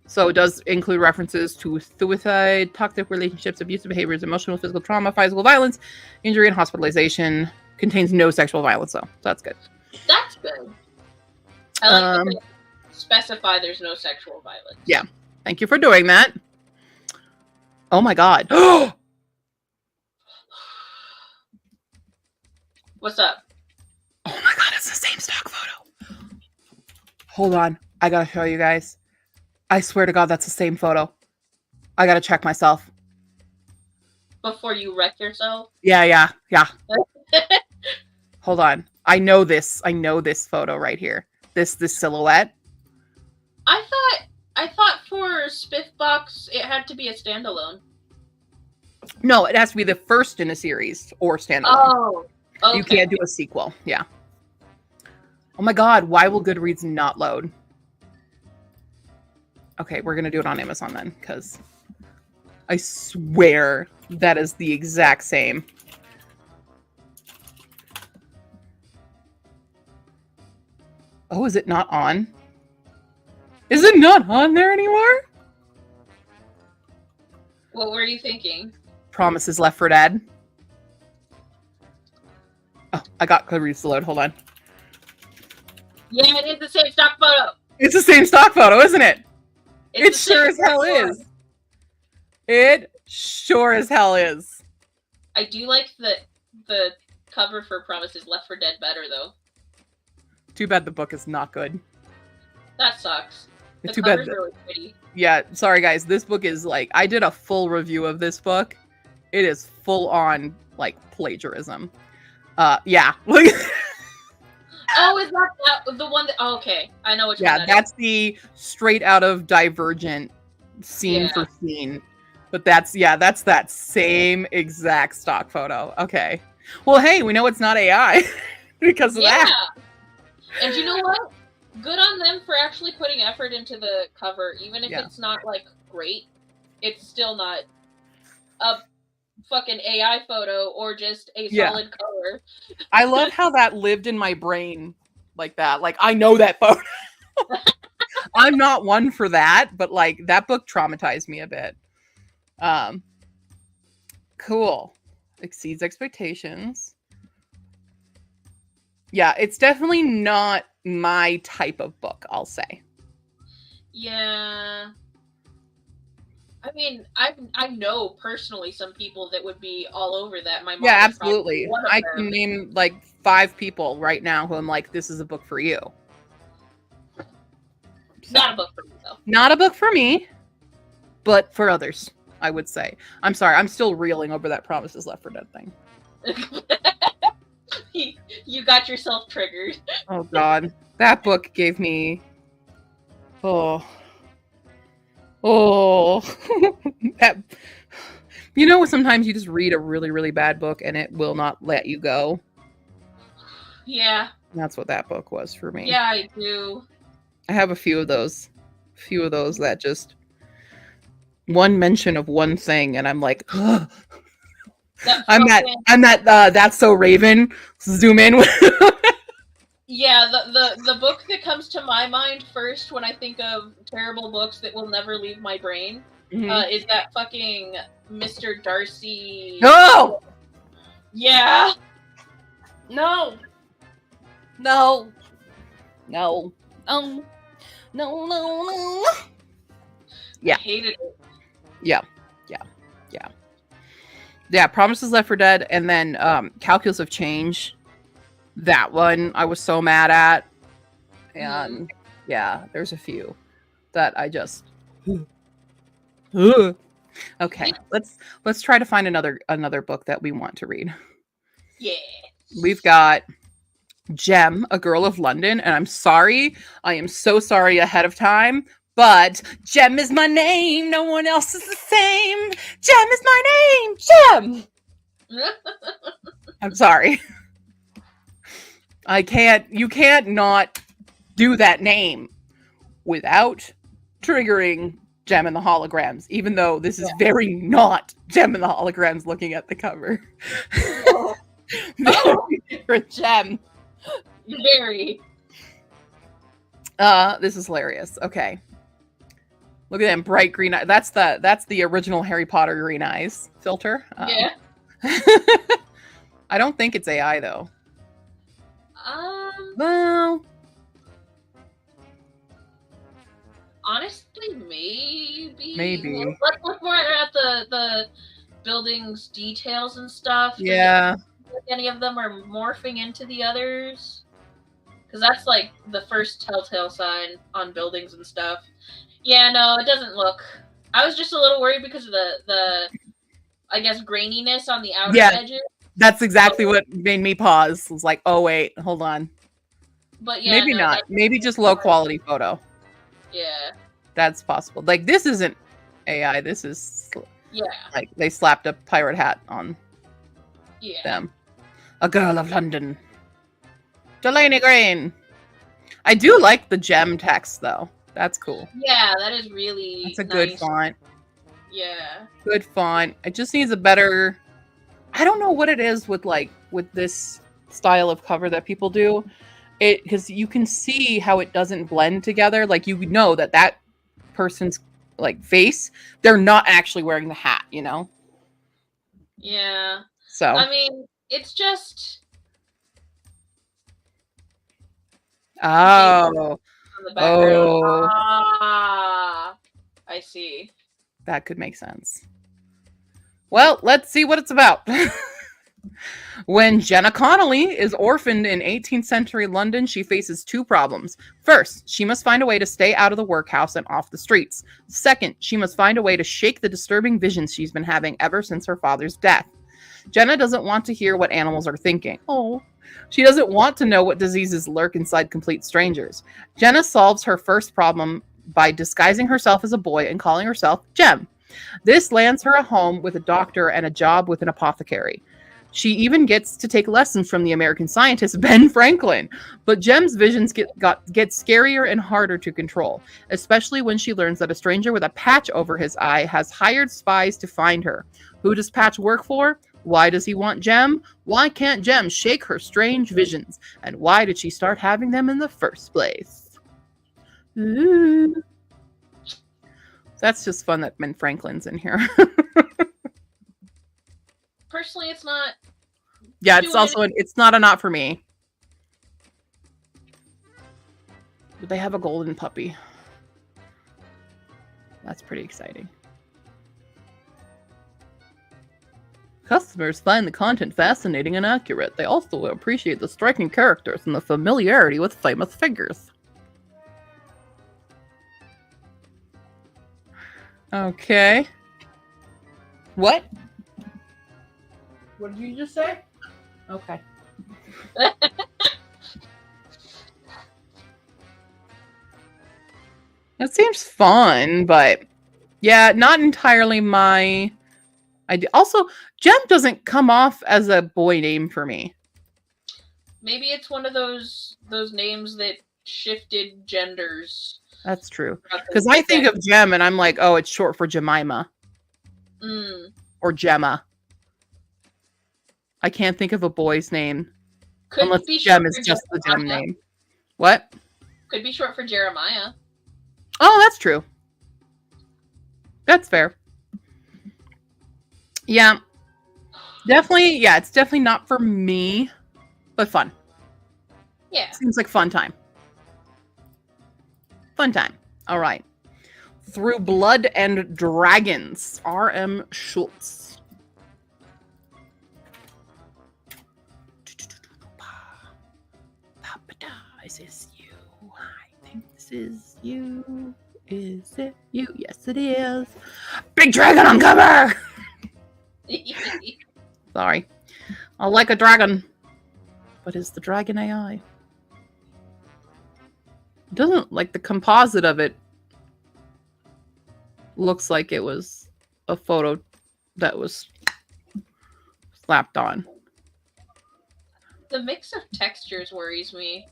So it does include references to suicide, toxic relationships, abusive behaviors, emotional, physical trauma, physical violence, injury, and hospitalization. Contains no sexual violence, though. So that's good. That's good. I like that they specify there's no sexual violence. Yeah. Thank you for doing that. Oh my god. What's up? Oh my god, it's the same stock photo. Hold on. I gotta show you guys. I swear to god, that's the same photo. I gotta check myself. Before you wreck yourself? Yeah. Hold on. I know this photo right here. This silhouette. I thought for SPFBOX it had to be a standalone. No, it has to be the first in a series or standalone. Oh. Okay. You can't do a sequel. Yeah. Oh my god, why will Goodreads not load? Okay, we're going to do it on Amazon then, because I swear that is the exact same. Oh, is it not on? Is it not on there anymore? What were you thinking? Promises Left for Dead. Oh, I got Goodreads to load. Hold on. Yeah, it is the same stock photo. It's the same stock photo, isn't it? It It's sure as hell is. It sure as hell is. I do like the cover for Promises Left for Dead better, though. Too bad the book is not good. That sucks. The Too bad. cover's really pretty. Yeah, sorry guys. This book is like, I did a full review of this book. It is full on like plagiarism. Yeah. Oh, is that the one that? Oh, okay, I know which one. Yeah, that's the straight out of Divergent scene for scene. But that's that same exact stock photo. Okay. Well, hey, we know it's not AI because of that. And you know what? Good on them for actually putting effort into the cover, even if it's not like great. It's still not a fucking AI photo or just a solid color. I love how that lived in my brain like that. Like, I know that photo. I'm not one for that, but like that book traumatized me a bit. Cool. Exceeds expectations. Yeah, it's definitely not my type of book, I'll say. Yeah. I mean, I know personally some people that would be all over that. My mom absolutely. I can name like 5 people right now who I'm like, this is a book for you. Not a book for me, though. Not a book for me, but for others, I would say. I'm sorry, I'm still reeling over that Promises Left for Dead thing. You got yourself triggered. Oh god, that book gave me that, you know, sometimes you just read a really, really bad book and it will not let you go. Yeah. That's what that book was for me. Yeah, I do. I have a few of those that just one mention of one thing and I'm like, ugh. I'm that That's So Raven. Zoom in. Yeah, the book that comes to my mind first when I think of terrible books that will never leave my brain is that fucking Mr. Darcy. No! Yeah. No. No. No. No. No. No. No. Yeah. I hated it. Yeah. Promises Left for Dead, and then Calculus of Change. That one I was so mad at. And yeah, there's a few that I just okay. Let's try to find another book that we want to read. Yeah. We've got Gem, A Girl of London, and I'm sorry. I am so sorry ahead of time, but Gem is my name. No one else is the same. Gem is my name. Gem. I'm sorry. You can't not do that name without triggering Gem and the Holograms, even though this is very not Gem and the Holograms looking at the cover. Oh. Very different Gem. Very. This is hilarious. Okay. Look at them bright green eyes. That's the original Harry Potter green eyes filter. Yeah. I don't think it's AI though. Well, honestly, maybe. Maybe. Let's look more at the building's details and stuff. Yeah. Any of them are morphing into the others? Because that's like the first telltale sign on buildings and stuff. Yeah, no, it doesn't look. I was just a little worried because of the I guess graininess on the outer edges. That's exactly what made me pause. I was like, oh wait, hold on. But yeah, maybe not. Maybe just low quality photo. Yeah. That's possible. Like this isn't AI. This is like they slapped a pirate hat on them. A Girl of London. Delaney Green. I do like the gem text though. That's cool. Yeah, that is really That's a good font. Yeah. Good font. It just needs a better I don't know what it is with this style of cover that people do. It because you can see how it doesn't blend together. Like you know that person's like face, they're not actually wearing the hat, you know? Yeah. So I mean, it's just Oh. I see. That could make sense. Well, let's see what it's about. When Jenna Connolly is orphaned in 18th century London, she faces two problems. First, she must find a way to stay out of the workhouse and off the streets. Second, she must find a way to shake the disturbing visions she's been having ever since her father's death. Jenna doesn't want to hear what animals are thinking. Oh. She doesn't want to know what diseases lurk inside complete strangers. Jenna solves her first problem by disguising herself as a boy and calling herself Jem. This lands her a home with a doctor and a job with an apothecary. She even gets to take lessons from the American scientist Ben Franklin. But Jem's visions get scarier and harder to control, especially when she learns that a stranger with a patch over his eye has hired spies to find her. Who does Patch work for? Why does he want Jem? Why can't Jem shake her strange visions? And why did she start having them in the first place? Ooh. That's just fun that Ben Franklin's in here. Personally, it's not. Yeah, it's also it's not a not for me. But they have a golden puppy. That's pretty exciting. Customers find the content fascinating and accurate. They also appreciate the striking characters and the familiarity with famous figures. Okay. What? What did you just say? Okay. That seems fun, but yeah, not entirely my idea. Also, Jem doesn't come off as a boy name for me. Maybe it's one of those names that shifted genders. That's true. Because I think of Jem and I'm like, oh, it's short for Jemima. Or Gemma. I can't think of a boy's name. Unless Jem is just the Jem name. What? Could be short for Jeremiah. Oh, that's true. That's fair. Yeah. Definitely, yeah, it's definitely not for me, but fun. Yeah. Seems like fun time. Fun time. All right. Through Blood and Dragons. R.M. Schultz. Is this you? I think this is you. Is it you? Yes, it is. Big dragon on cover! Sorry. I like a dragon. But is the dragon AI? It doesn't, like, the composite of it looks like it was a photo that was slapped on. The mix of textures worries me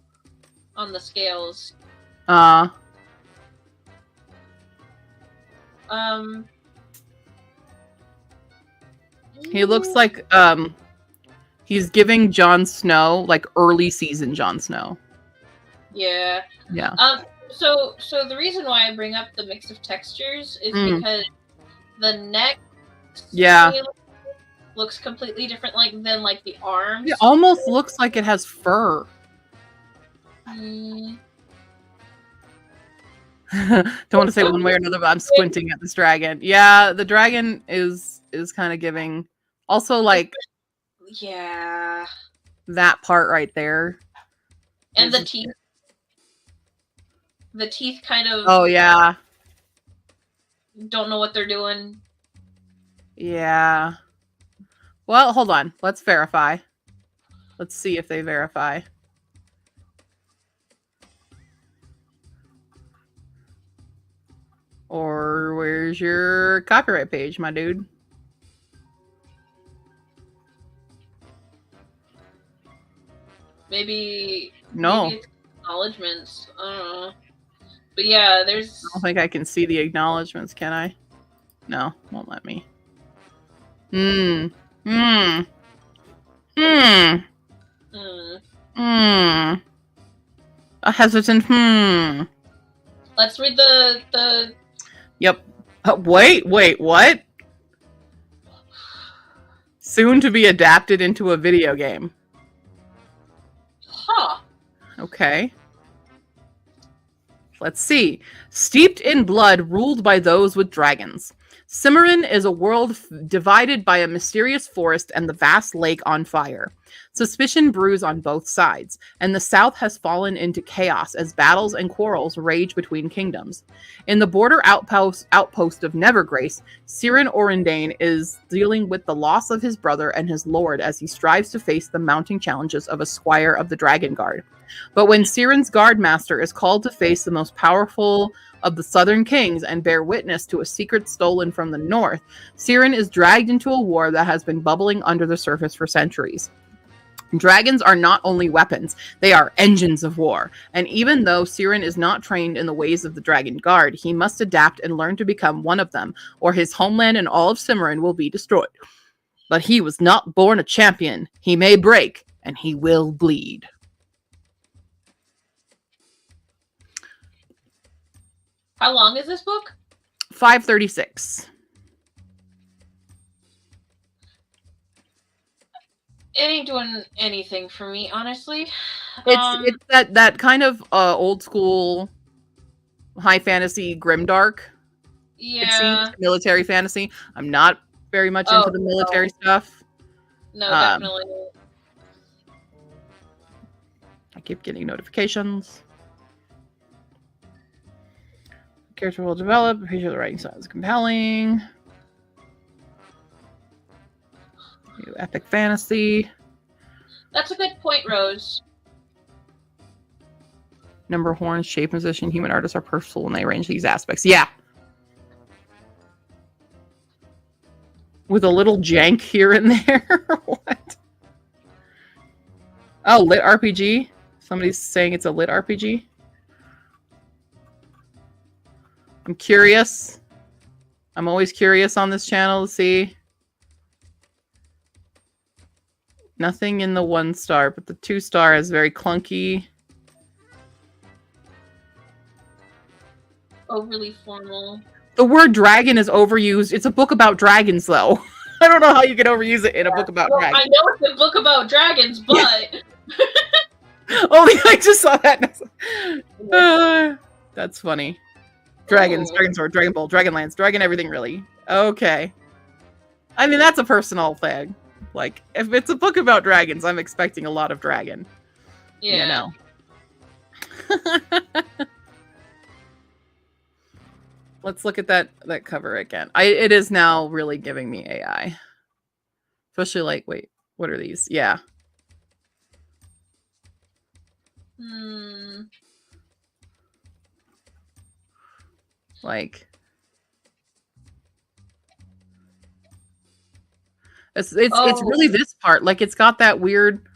on the scales. He looks like he's giving Jon Snow, like, early season Jon Snow. Yeah. Yeah. So the reason why I bring up the mix of textures is because the neck looks completely different than the arms. It almost looks like it has fur. Don't want to say one way or another, but I'm squinting at this dragon. Yeah, the dragon is kind of giving. Also, like, yeah, that part right there, and the teeth. The teeth kind of. Oh yeah. Don't know what they're doing. Yeah. Well, hold on. Let's verify. Let's see if they verify. Or where's your copyright page, my dude? Maybe. No. Maybe it's acknowledgements. I don't know. But yeah, there's. I don't think I can see the acknowledgements, can I? No, won't let me. A hesitant Let's read the. Yep. Wait, what? Soon to be adapted into a video game. Huh. Okay. Let's see. Steeped in blood, ruled by those with dragons. Cimarron is a world divided by a mysterious forest and the vast lake on fire. Suspicion brews on both sides, and the south has fallen into chaos as battles and quarrels rage between kingdoms. In the border outpost of Nevergrace, Ciarán Orindane is dealing with the loss of his brother and his lord as he strives to face the mounting challenges of a squire of the Dragon Guard. But when Ciarán's guardmaster is called to face the most powerful of the southern kings and bear witness to a secret stolen from the north, Ciarán is dragged into a war that has been bubbling under the surface for centuries. Dragons are not only weapons, they are engines of war. And even though Ciarán is not trained in the ways of the Dragon Guard, he must adapt and learn to become one of them, or his homeland and all of Cimarron will be destroyed. But he was not born a champion. He may break, and he will bleed. How long is this book? 536. It ain't doing anything for me, honestly. It's that kind of old school high fantasy grimdark. Yeah. It seems military fantasy. I'm not very much into the military stuff. No, definitely. I keep getting notifications. Character will develop. Appreciate the writing style is compelling. Epic fantasy. That's a good point, Rose. Number, horns, shape, position. Human artists are purposeful when they arrange these aspects. Yeah. With a little jank here and there. What? Oh, lit RPG? Somebody's saying it's a lit RPG? I'm curious. I'm always curious on this channel to see. Nothing in the 1-star, but the 2-star is very clunky. Overly formal. The word dragon is overused. It's a book about dragons, though. I don't know how you can overuse it in a book about dragons. I know it's a book about dragons, but... Oh, I just saw that. That's funny. Dragons, Ooh. Dragon Sword, Dragon Bolt, Dragonlance, Dragon everything, really. Okay. I mean, that's a personal thing. Like, if it's a book about dragons, I'm expecting a lot of dragon. Yeah. You know. Let's look at that cover again. It is now really giving me AI. Especially like, wait, what are these? Yeah. Like, it's really this part. Like, it's got that weird,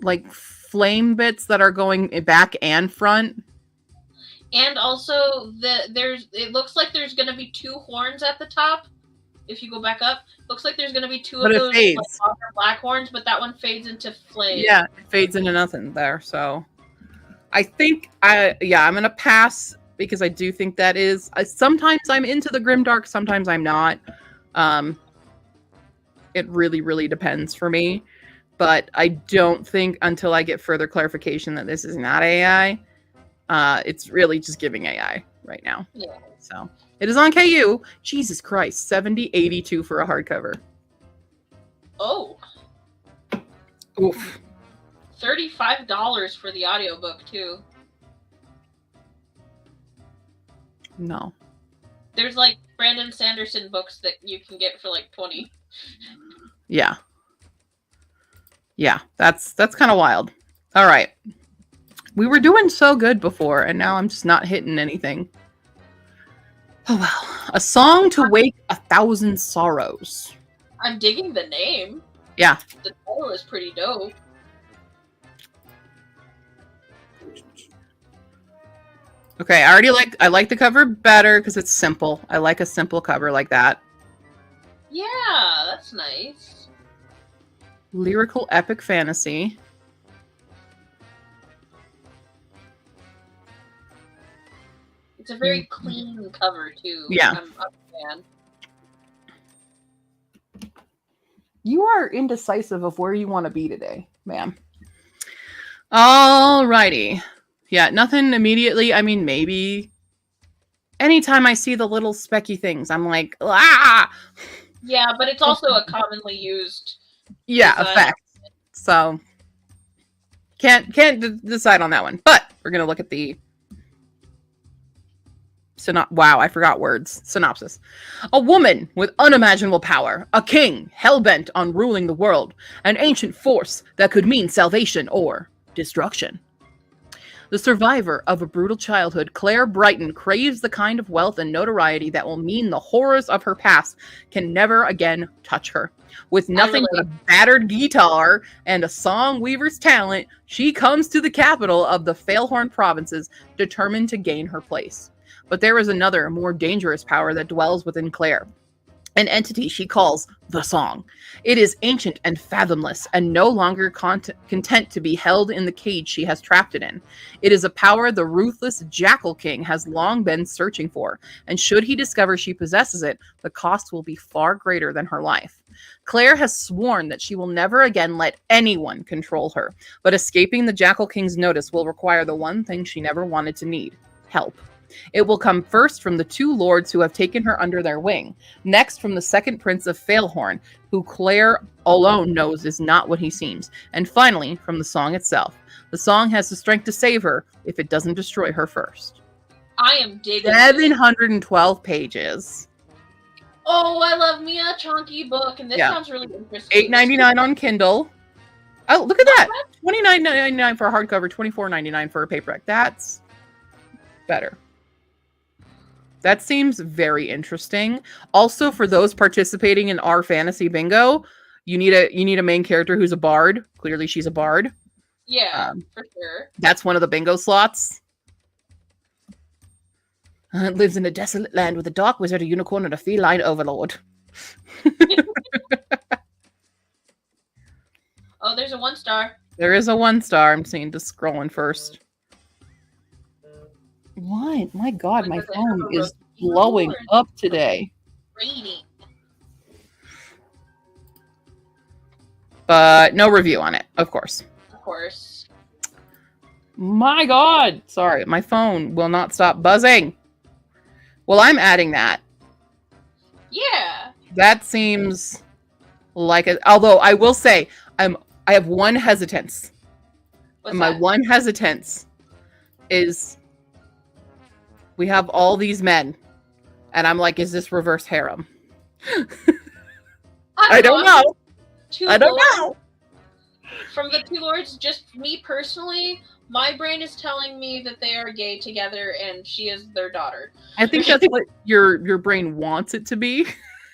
like, flame bits that are going back and front. And also, it looks like there's going to be 2 horns at the top. If you go back up, looks like there's going to be 2 of those like, black horns, but that one fades into flame. Yeah, it fades into nothing there. So I think I'm going to pass because I do think that is. Sometimes I'm into the grimdark, sometimes I'm not. It really, really depends for me. But I don't think until I get further clarification that this is not AI, it's really just giving AI right now. Yeah. So it is on KU. Jesus Christ, $70.82 for a hardcover. Oh. Oof. $35 for the audiobook too. No. There's like Brandon Sanderson books that you can get for like $20. Yeah. Yeah, that's kind of wild. All right. We were doing so good before, and now I'm just not hitting anything. Oh, well. A Song to Wake 1,000 Sorrows. I'm digging the name. Yeah. The title is pretty dope. Okay, I like the cover better because it's simple. I like a simple cover like that. Yeah, that's nice. Lyrical epic fantasy. It's a very clean cover too. Yeah. I'm a fan. You are indecisive of where you want to be today, ma'am. Alrighty. Yeah, nothing immediately. I mean, maybe. Anytime I see the little specky things, I'm like, ah! Yeah, but it's also a commonly used effect. So can't decide on that one. But we're gonna look at the wow, I forgot words. Synopsis. A woman with unimaginable power, a king hell-bent on ruling the world, an ancient force that could mean salvation or destruction. The survivor of a brutal childhood, Claire Brighton craves the kind of wealth and notoriety that will mean the horrors of her past can never again touch her. With nothing but a battered guitar and a song weaver's talent, she comes to the capital of the Failhorn provinces, determined to gain her place. But there is another, more dangerous power that dwells within Claire. An entity she calls the Song. It is ancient and fathomless, and no longer content to be held in the cage she has trapped it in. It is a power the ruthless Jackal King has long been searching for, and should he discover she possesses it, the cost will be far greater than her life. Claire has sworn that she will never again let anyone control her, but escaping the Jackal King's notice will require the one thing she never wanted to need: help. It will come first from the 2 lords who have taken her under their wing, next from the second prince of Failhorn, who Claire alone knows is not what he seems, and finally from the song itself. The song has the strength to save her if it doesn't destroy her first. I am digging 712 pages. Oh, I love me a chunky book, and this sounds really interesting. $8.99 on Kindle. Oh, look at that! $29.99 for a hardcover, $24.99 for a paperback. That's better. That seems very interesting. Also, for those participating in our fantasy bingo, you need a main character who's a bard. Clearly, she's a bard. Yeah, for sure. That's one of the bingo slots. Lives in a desolate land with a dark wizard, a unicorn, and a feline overlord. Oh, there's a 1-star. There is a 1-star. I'm seeing just scrolling first. What? My God, my phone is blowing up today. Rating. But no review on it, of course. Of course. My God. Sorry, my phone will not stop buzzing. Well, I'm adding that. Yeah. That seems like it. Although I will say, I have one hesitance. What's And my that? one hesitance is we have all these men, and I'm like, is this reverse harem? I don't know. I don't know. From the two lords, just me personally, my brain is telling me that they are gay together and she is their daughter. I think that's what your brain wants it to be.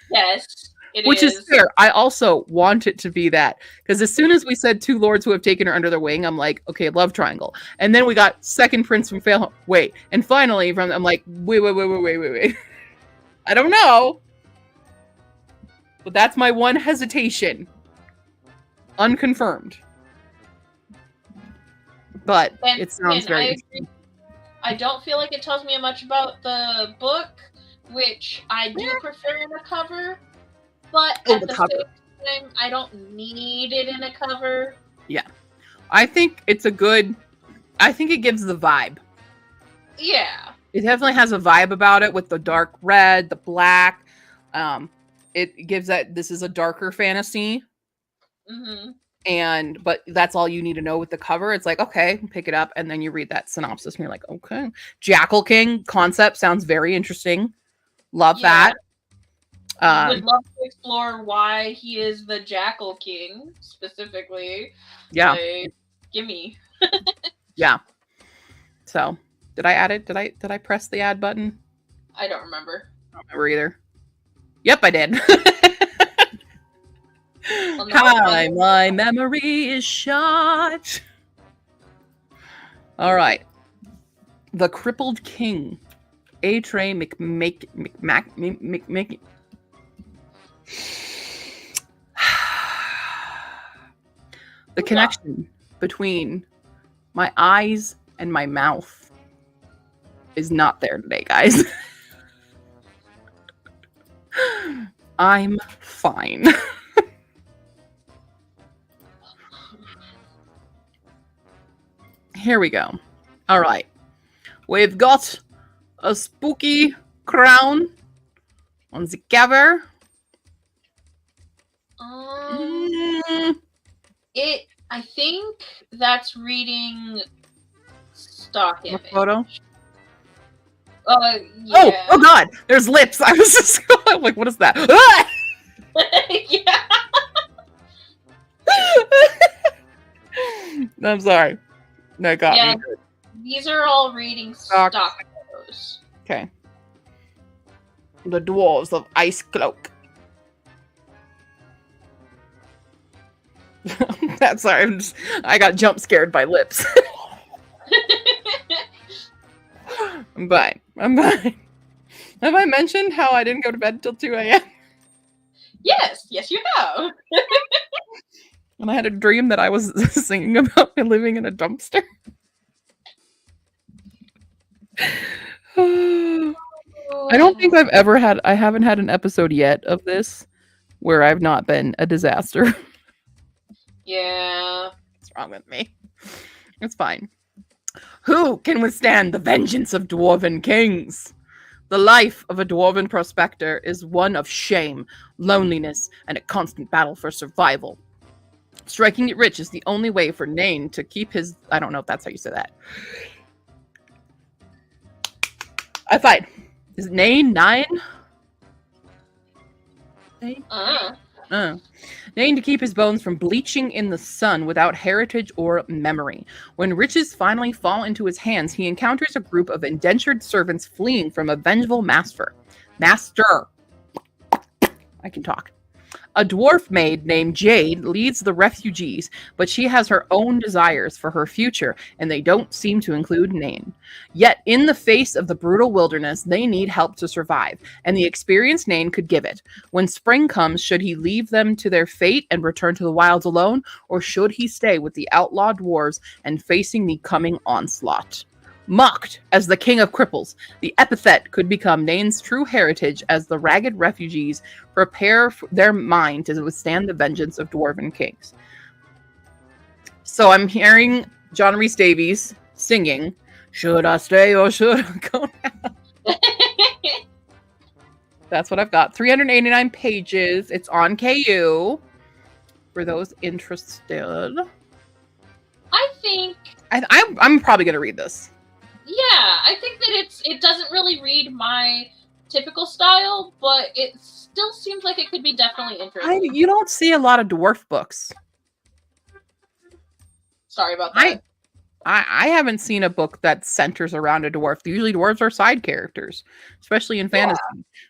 Yes, Which is fair. I also want it to be that. Because as soon as we said two lords who have taken her under their wing, I'm like, okay, love triangle. And then we got second prince from Fail. Wait. And finally, I'm like, wait. I don't know. But that's my one hesitation. Unconfirmed. But it sounds very interesting. I don't feel like it tells me much about the book, which I do prefer in a cover, but at the same time, I don't need it in a cover. Yeah. I think it's I think it gives the vibe. Yeah. It definitely has a vibe about it with the dark red, the black. It gives that this is a darker fantasy. Mm-hmm. But that's all you need to know with the cover. It's like, okay, pick it up, and then you read that synopsis, and you're like, okay. Jackal King concept sounds very interesting. Love that. Would love to explore why he is the Jackal King specifically. Yeah. Like, gimme. Yeah. So, did I add it? Did I press the add button? I don't remember. I don't remember either. Yep, I did. Well, Hi, my memory is shot. All right. The Crippled King. A-Tray McMake. The connection between my eyes and my mouth is not there today, guys. I'm fine. Here we go. All right. We've got a spooky crown on the cover. I think that's reading stock image. Photo? Yeah. Oh God! There's lips. I was just like, what is that? Yeah. I'm sorry. That got me. These are all reading stock photos. Okay. The Dwarves of Ice Cloak. That's sorry. I got jump scared by lips. I'm fine. Have I mentioned how I didn't go to bed until 2 a.m.? Yes, you have. And I had a dream that I was singing about me living in a dumpster. I don't think I haven't had an episode yet of this where I've not been a disaster. Yeah. What's wrong with me? It's fine. Who can withstand the vengeance of dwarven kings? The life of a dwarven prospector is one of shame, loneliness, and a constant battle for survival. Striking it rich is the only way for Nain to keep his... I don't know if that's how you say that. I fight. Is it Nain? Nain to keep his bones from bleaching in the sun without heritage or memory. When riches finally fall into his hands, he encounters a group of indentured servants fleeing from a vengeful master. I can talk. A dwarf maid named Jade leads the refugees, but she has her own desires for her future, and they don't seem to include Nain. Yet, in the face of the brutal wilderness, they need help to survive, and the experienced Nain could give it. When spring comes, should he leave them to their fate and return to the wilds alone, or should he stay with the outlaw dwarves and facing the coming onslaught? Mocked as the king of cripples, the epithet could become Nain's true heritage as the ragged refugees prepare their mind to withstand the vengeance of dwarven kings. So I'm hearing John Rhys Davies singing, "Should I stay or should I go now?" That's what I've got. 389 pages. It's on KU for those interested. I think, I'm probably going to read this. yeah, I think that it doesn't really read my typical style, but it still seems like it could be definitely interesting. You don't see a lot of dwarf books. Sorry about that. I haven't seen a book that centers around a dwarf. Usually dwarves are side characters, especially in fantasy.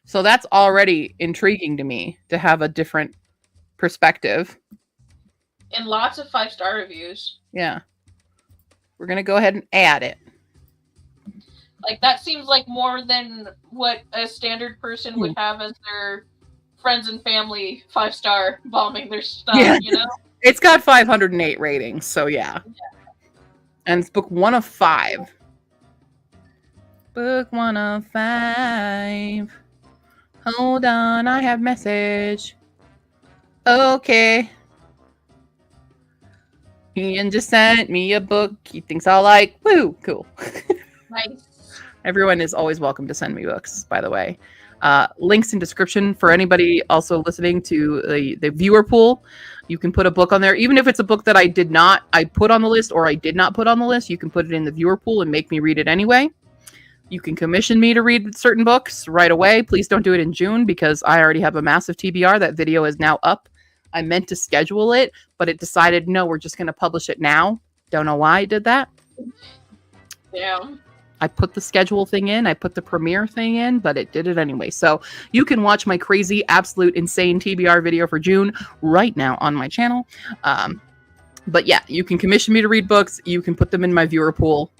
So that's already intriguing to me to have a different perspective. And lots of 5-star reviews. Yeah. We're going to go ahead and add it. Like, that seems like more than what a standard person would have as their friends and family 5-star bombing their stuff, you know? It's got 508 ratings, so yeah. And it's book 1 of 5. Book 1 of 5. Hold on, I have message. Okay. Ian just sent me a book he thinks I'll like. Woo, cool. Nice. Everyone is always welcome to send me books, by the way. Links in description for anybody also listening to the viewer pool. You can put a book on there. Even if it's a book that I put on the list or I did not put on the list, you can put it in the viewer pool and make me read it anyway. You can commission me to read certain books right away. Please don't do it in June because I already have a massive TBR. That video is now up. I meant to schedule it, but it decided, no, we're just going to publish it now. Don't know why I did that. Damn. I put the schedule thing in, I put the premiere thing in, but it did it anyway. So you can watch my crazy, absolute, insane TBR video for June right now on my channel. But yeah, you can commission me to read books. You can put them in my viewer pool.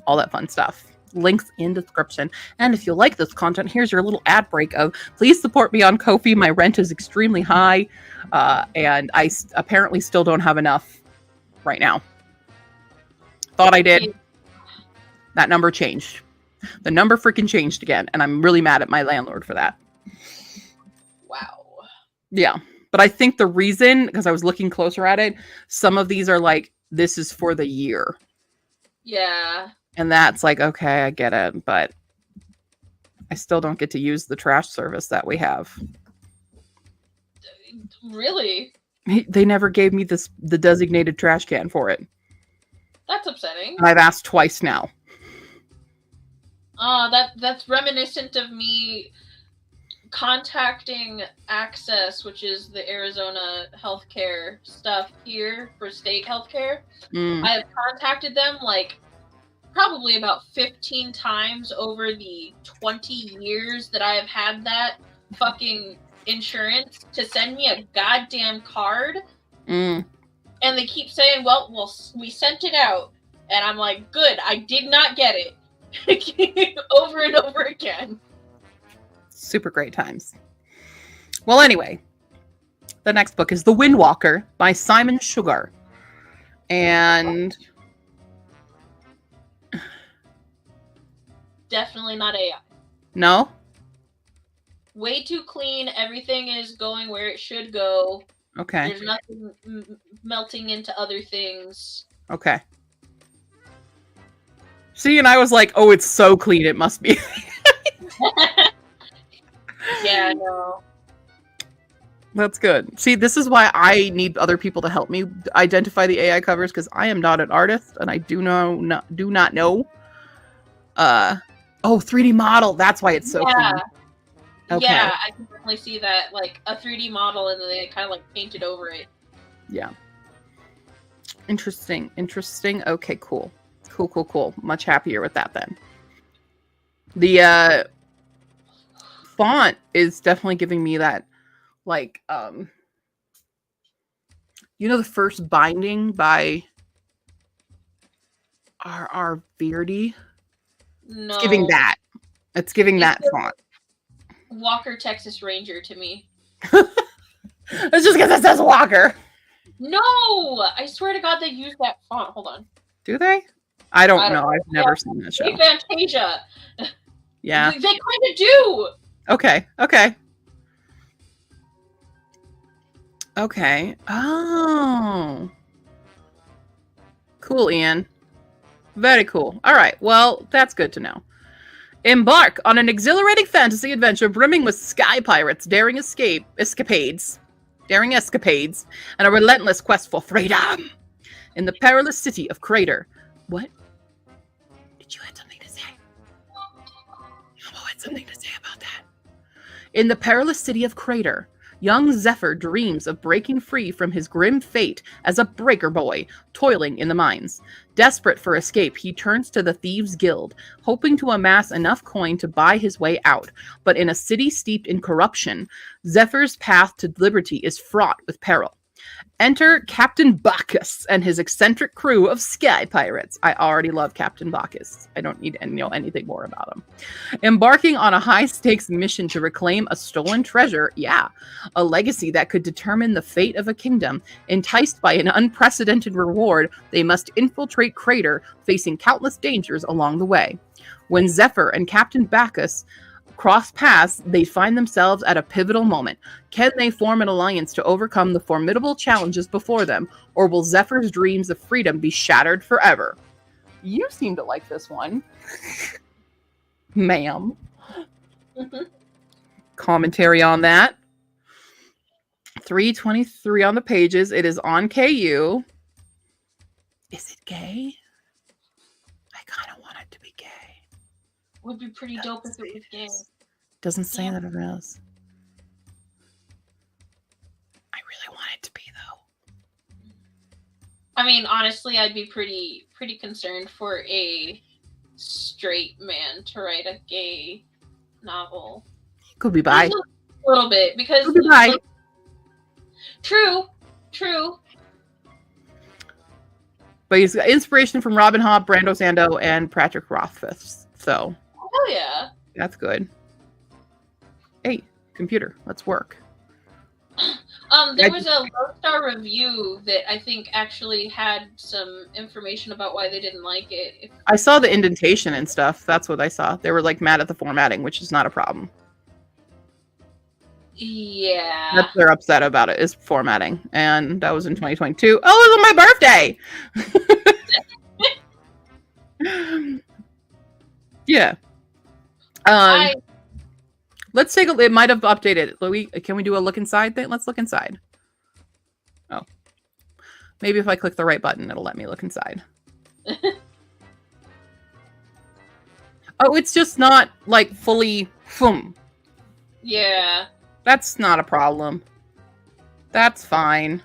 All that fun stuff. Links in description. And if you like this content, here's your little ad break of please support me on Ko-fi. My rent is extremely high. And I apparently still don't have enough right now. Thought I did. That number changed. The number freaking changed again. And I'm really mad at my landlord for that. Wow. Yeah. But I think the reason, because I was looking closer at it, some of these are like, this is for the year. Yeah. And that's like, okay, I get it. But I still don't get to use the trash service that we have. Really? They never gave me the designated trash can for it. That's upsetting. And I've asked twice now. That's reminiscent of me contacting Access, which is the Arizona healthcare stuff here for state healthcare. I have contacted them like probably about 15 times over the 20 years that I have had that fucking insurance to send me a goddamn card. And they keep saying, well, we sent it out. And I'm like, good, I did not get it. Over and over again. Super great times. Well, anyway, the next book is The Windwalker by Simon Sugar. And definitely not AI. No? Way too clean. Everything is going where it should go. Okay. There's nothing melting into other things. Okay. See, and I was like, oh, it's so clean, it must be. Yeah, no. That's good. See, this is why I need other people to help me identify the AI covers, because I am not an artist, and I do not know. Oh, 3D model. That's why it's so clean. Okay. Yeah, I can definitely see that, like, a 3D model, and then they kind of, like, painted over it. Yeah. Interesting. Okay, cool. Cool. Much happier with that then. The font is definitely giving me that, like, the first binding by R.R. Beardy? No. It's giving that. It's giving that font. Walker, Texas Ranger to me. It's just because it says Walker. No! I swear to God they use that font. Hold on. Do they? I don't know. I've never seen that show. Fantasia. Yeah. They kind of do. Okay. Oh. Cool, Ian. Very cool. All right. Well, that's good to know. Embark on an exhilarating fantasy adventure brimming with sky pirates, daring escapades, and a relentless quest for freedom in the perilous city of Crater. What? Did you have something to say? I had something to say about that. In the perilous city of Crater, young Zephyr dreams of breaking free from his grim fate as a breaker boy, toiling in the mines. Desperate for escape, he turns to the Thieves' Guild, hoping to amass enough coin to buy his way out. But in a city steeped in corruption, Zephyr's path to liberty is fraught with peril. Enter Captain Bacchus and his eccentric crew of sky pirates. I already love Captain Bacchus. I don't need to know anything more about him. Embarking on a high-stakes mission to reclaim a stolen treasure, a legacy that could determine the fate of a kingdom. Enticed by an unprecedented reward, they must infiltrate Crater, facing countless dangers along the way. When Zephyr and Captain Bacchus cross paths, they find themselves at a pivotal moment. Can they form an alliance to overcome the formidable challenges before them, or will Zephyr's dreams of freedom be shattered forever? You seem to like this one. Ma'am. Commentary on that. 323 on the pages. It is on KU. Is it gay? I kind of want it to be gay. Would be pretty dope if it was gay. Doesn't say that it is. I really want it to be, though. I mean, honestly, I'd be pretty concerned for a straight man to write a gay novel. Could be bi. A little bit, because could be bi. Like, true. But he's got inspiration from Robin Hobb, Brando Sando, and Patrick Rothfuss. So, oh yeah, that's good. Hey, computer, let's work. There was a low-star review that I think actually had some information about why they didn't like it. I saw the indentation and stuff. That's what I saw. They were like mad at the formatting, which is not a problem. Yeah. That's they're upset about it, is formatting. And that was in 2022. Oh, it was my birthday! Yeah. Let's take a... It might have updated. Louis, can we do a look inside thing? Let's look inside. Oh. Maybe if I click the right button, it'll let me look inside. Oh, it's just not, like, fully... Yeah. That's not a problem. That's fine.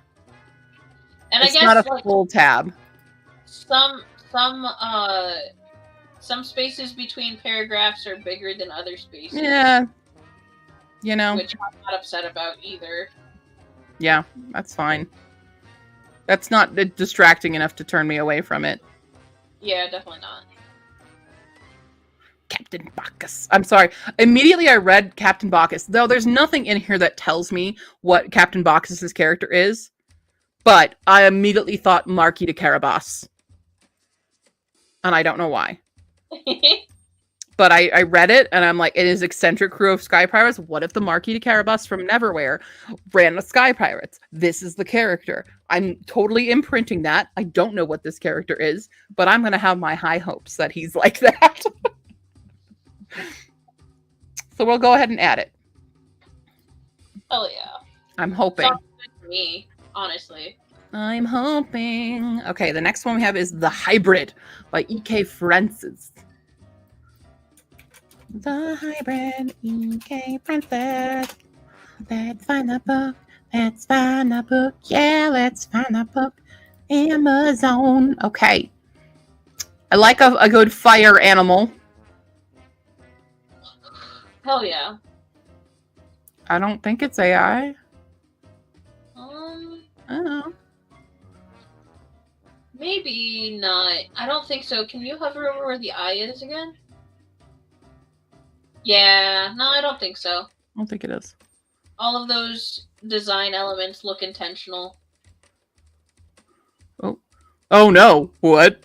And it's I guess not a like, full tab. Some spaces between paragraphs are bigger than other spaces. Yeah. You know. Which I'm not upset about either. Yeah, that's fine. That's not distracting enough to turn me away from it. Yeah, definitely not. Captain Bacchus. I'm sorry. Immediately I read Captain Bacchus, though there's nothing in here that tells me what Captain Bacchus's character is. But I immediately thought Marquis de Carabas. And I don't know why. But I read it, and I'm like, it is eccentric crew of Sky Pirates. What if the Marquis de Carabas from Neverwhere ran the Sky Pirates? This is the character. I'm totally imprinting that. I don't know what this character is, but I'm going to have my high hopes that he's like that. So we'll go ahead and add it. Oh, yeah. I'm hoping. Sounds good to me, honestly. I'm hoping. Okay, the next one we have is The Hybrid by E.K. Francis. The Hybrid, E.K. Francis. Let's find the book. Let's find the book. Yeah, let's find the book. Amazon. Okay. I like a good fire animal. Hell yeah. I don't think it's AI. I don't know. Maybe not. I don't think so. Can you hover over where the eye is again? Yeah. No, I don't think so. I don't think it is. All of those design elements look intentional. Oh no. What?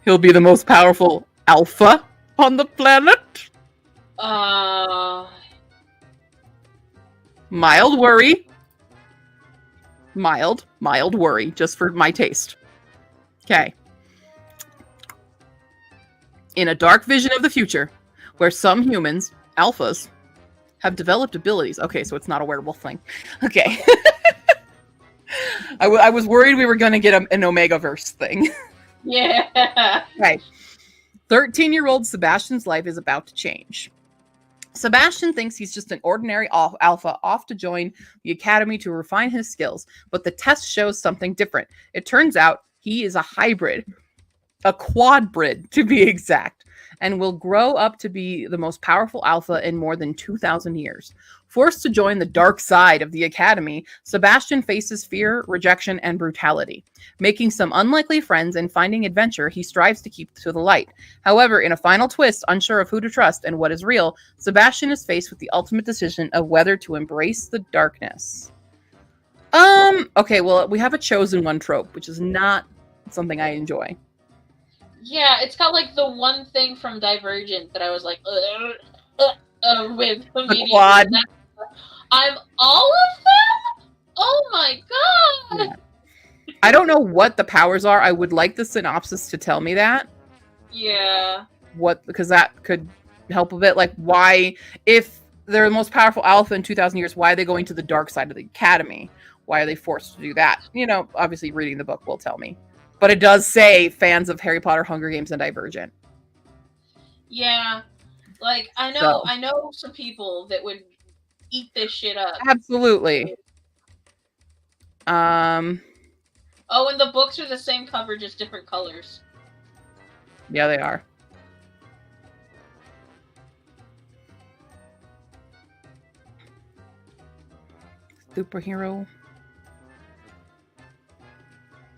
He'll be the most powerful alpha on the planet? Mild worry. Mild worry, just for my taste. Okay. In a dark vision of the future, where some humans, alphas, have developed abilities. Okay, so it's not a wearable thing. Okay. I was worried we were going to get an Omega-verse thing. Yeah. Right. 13-year-old Sebastian's life is about to change. Sebastian thinks he's just an ordinary alpha off to join the academy to refine his skills, but the test shows something different. It turns out he is a hybrid, a quadbrid to be exact, and will grow up to be the most powerful alpha in more than 2,000 years. Forced to join the dark side of the academy, Sebastian faces fear, rejection, and brutality. Making some unlikely friends and finding adventure, he strives to keep to the light. However, in a final twist, unsure of who to trust and what is real, Sebastian is faced with the ultimate decision of whether to embrace the darkness. Okay, well, we have a chosen one trope, which is not something I enjoy. Yeah, it's got like the one thing from Divergent that I was like, with the quad. I'm all of them? Oh my god! Yeah. I don't know what the powers are. I would like the synopsis to tell me that. Yeah. Because that could help a bit. Like, why, if they're the most powerful alpha in 2,000 years, why are they going to the dark side of the academy? Why are they forced to do that? You know, obviously reading the book will tell me. But it does say fans of Harry Potter, Hunger Games, and Divergent. Yeah. Like, I know some people that would eat this shit up. Absolutely. Oh, and the books are the same cover, just different colors. Yeah, they are. Superhero.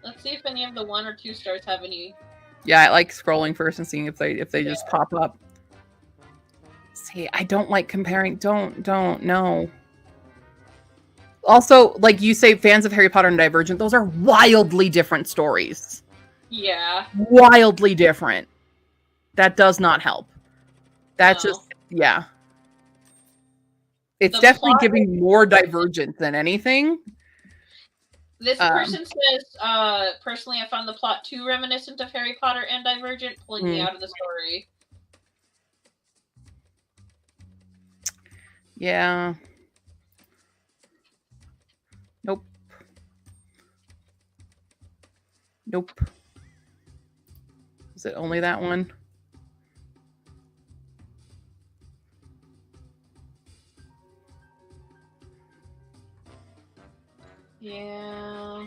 Let's see if any of the 1 or 2 stars have any. Yeah, I like scrolling first and seeing if they just pop up. See, I don't like comparing. Don't no. Also, like you say, fans of Harry Potter and Divergent, those are wildly different stories. Yeah. Wildly different. That does not help. That's just, yeah. It's definitely giving more Divergent than anything. This person says, personally, I found the plot too reminiscent of Harry Potter and Divergent, pulling me out of the story. Yeah. Nope. Is it only that one? Yeah.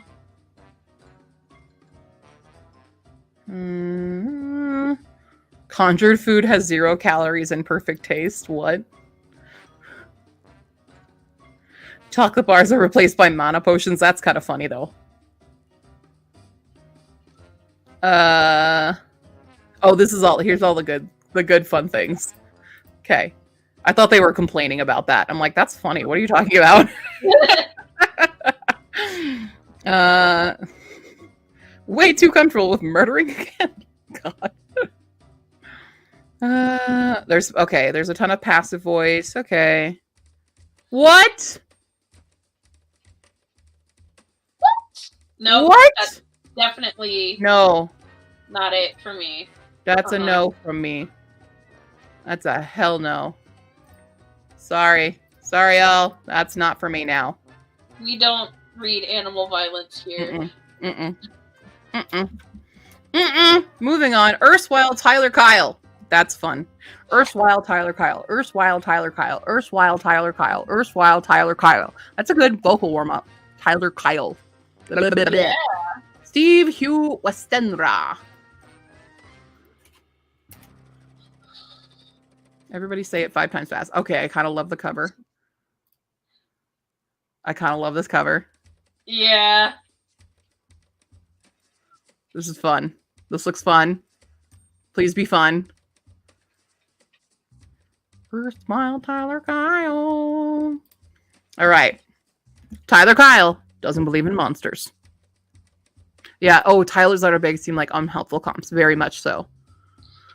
Conjured food has 0 calories and perfect taste. What? Chocolate bars are replaced by mana potions. That's kind of funny, though. Oh, this is all. Here's all the good fun things. Okay. I thought they were complaining about that. I'm like, that's funny. What are you talking about? Way too comfortable with murdering again. God. There's a ton of passive voice. Okay. What? No. What? That's definitely no. Not it for me. That's a no from me. That's a hell no. Sorry, y'all. That's not for me now. We don't read animal violence here. Moving on. Erstwhile Tyler Kyle. That's fun. Erstwhile Tyler Kyle. Erstwhile Tyler Kyle. Erstwhile Tyler Kyle. Erstwhile Tyler Kyle. That's a good vocal warm-up. Tyler Kyle. Yeah. Steve Hugh Westenra. Everybody say it 5 times fast. Okay, I kind of love the cover. I kind of love this cover. Yeah. This is fun. This looks fun. Please be fun. First smile, Tyler Kyle. All right. Tyler Kyle doesn't believe in monsters. Yeah. Oh, Tyler's letter bags seem like unhelpful comps. Very much so.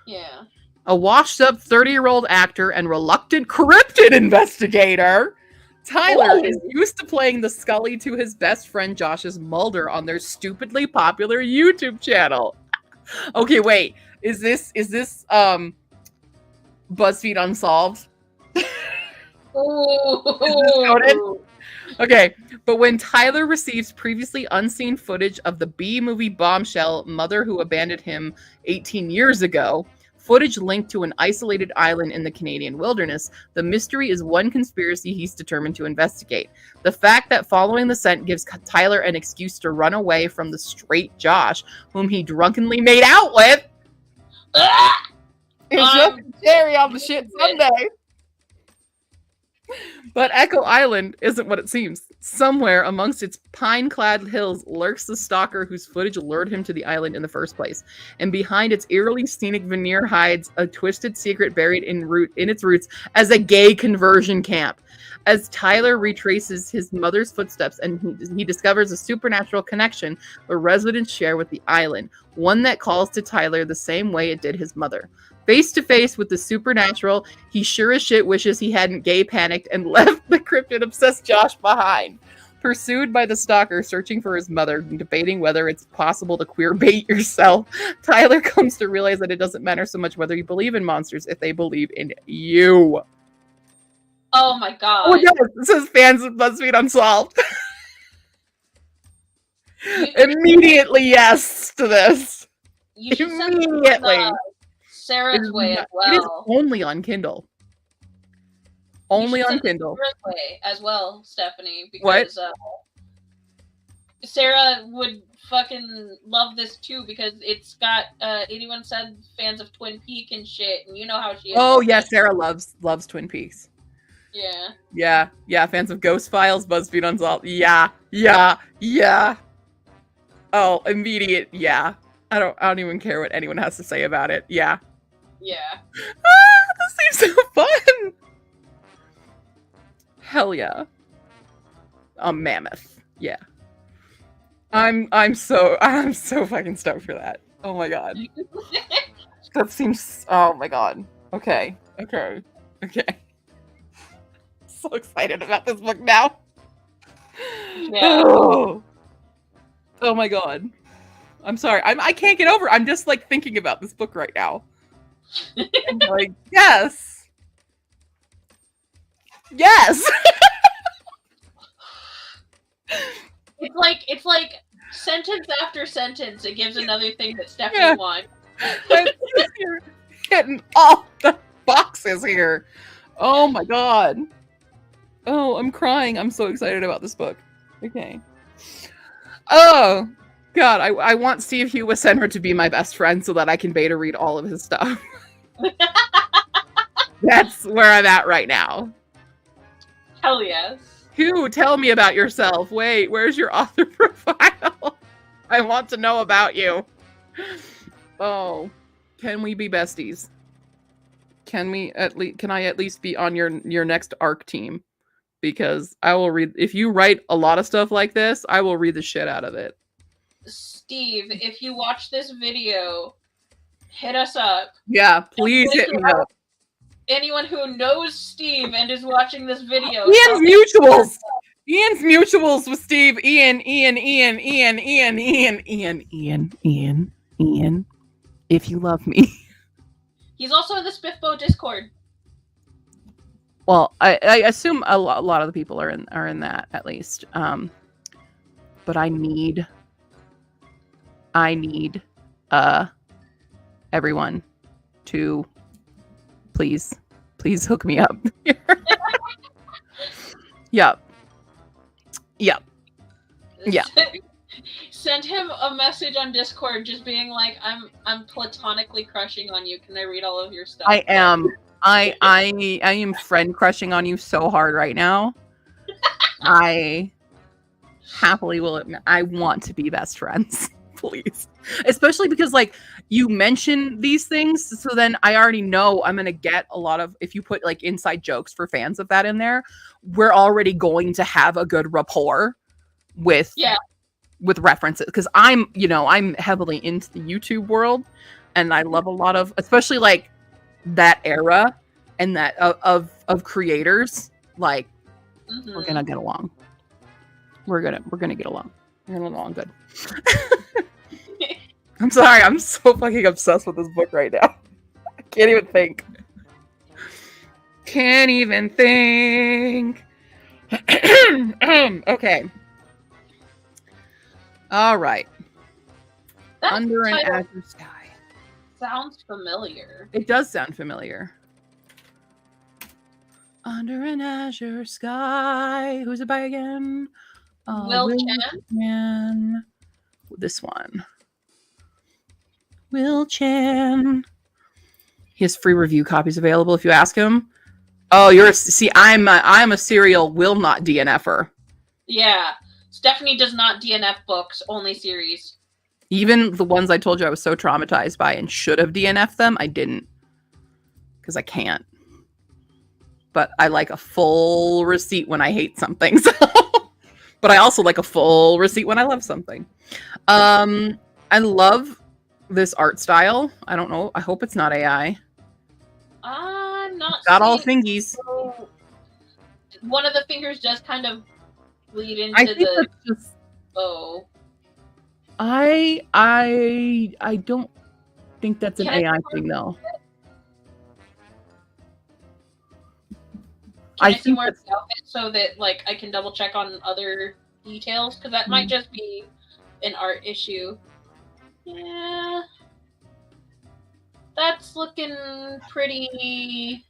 Yeah. A washed-up 30-year-old actor and reluctant cryptid investigator, Tyler is used to playing the Scully to his best friend Josh's Mulder on their stupidly popular YouTube channel. Okay, wait. Is this BuzzFeed Unsolved? Ooh. Okay, but when Tyler receives previously unseen footage of the B-movie bombshell mother who abandoned him 18 years ago, footage linked to an isolated island in the Canadian wilderness, the mystery is one conspiracy he's determined to investigate. The fact that following the scent gives Tyler an excuse to run away from the straight Josh, whom he drunkenly made out with, is just a cherry on the shit sundae. But Echo Island isn't what it seems. Somewhere amongst its pine-clad hills lurks the stalker whose footage lured him to the island in the first place. And behind its eerily scenic veneer hides a twisted secret buried in its roots as a gay conversion camp. As Tyler retraces his mother's footsteps and he discovers a supernatural connection the residents share with the island, one that calls to Tyler the same way it did his mother. Face to face with the supernatural, he sure as shit wishes he hadn't gay panicked and left the cryptid-obsessed Josh behind. Pursued by the stalker searching for his mother and debating whether it's possible to queer bait yourself, Tyler comes to realize that it doesn't matter so much whether you believe in monsters if they believe in you. Oh my god. Oh, yes. This is fans of BuzzFeed Unsolved. Immediately yes to this. You should send Immediately. Sarah's way as well. It is only on Kindle. Only on Kindle. Sarah's way as well, Stephanie. Because Sarah would fucking love this too because it's got 81 said fans of Twin Peaks and shit, and you know how she is. Oh yeah, Sarah loves Twin Peaks. Yeah. Yeah. Fans of Ghost Files, BuzzFeed Unsolved. Yeah. Oh, immediate. Yeah. I don't even care what anyone has to say about it. Yeah. This seems so fun. Hell yeah. A mammoth. Yeah. I'm so fucking stoked for that. Oh my god. That seems. Oh my god. Okay. So excited about this book now. Yeah. Oh my god. I'm sorry. I can't get over it. I'm just like thinking about this book right now. I'm like, yes. It's like sentence after sentence. It gives another thing that Stephanie wants. You're hitting all the boxes here. Oh my god. Oh, I'm crying. I'm so excited about this book. Okay. Oh god, I want Steve Hewitt-Senra to be my best friend so that I can beta read all of his stuff. That's where I'm at right now. Hell yes. Hugh, tell me about yourself. Wait, where's your author profile? I want to know about you. Oh, can we be besties? Can I at least be on your next ARC team? Because I will read, if you write a lot of stuff like this, I will read the shit out of it. Steve, if you watch this video, hit us up. Yeah, please hit me up. Anyone who knows Steve and is watching this video. Ian's mutuals with Steve. Ian. If you love me. He's also in the SPFBOX Discord. Well, I assume a lot of the people are in that at least. But I need everyone to please hook me up. Yep. Send him a message on Discord just being like, I'm platonically crushing on you. Can I read all of your stuff? I am friend crushing on you so hard right now. I happily will admit I want to be best friends. Please. Especially because like you mention these things, so then I already know I'm gonna get a lot of, if you put like inside jokes for fans of that in there, we're already going to have a good rapport with references, because I'm heavily into the YouTube world and I love a lot of, especially like that era and that of creators. Like we're gonna get along. We're gonna get along. We're gonna get along good. I'm sorry, I'm so fucking obsessed with this book right now. I can't even think. Can't even think. Okay. All right. That Under an title Azure Sky. sounds familiar. It does sound familiar. Under an Azure Sky. Who's it by again? Will Chan? Chan. This one. Will Chan. He has free review copies available if you ask him. Oh, I'm a serial will not DNFer. Yeah. Stephanie does not DNF books, only series. Even the ones I told you I was so traumatized by and should have DNF'd them, I didn't. Because I can't. But I like a full receipt when I hate something. So. But I also like a full receipt when I love something. I love this art style. I don't know. I hope it's not AI. I'm not Got all seeing- fingies. So, one of the fingers does kind of bleed into I think the that's just. bow. I don't think that's an Can I AI thing though. Can I see think more of that's- the outfit so that like I can double check on other details? Because that might just be an art issue. Yeah. That's looking pretty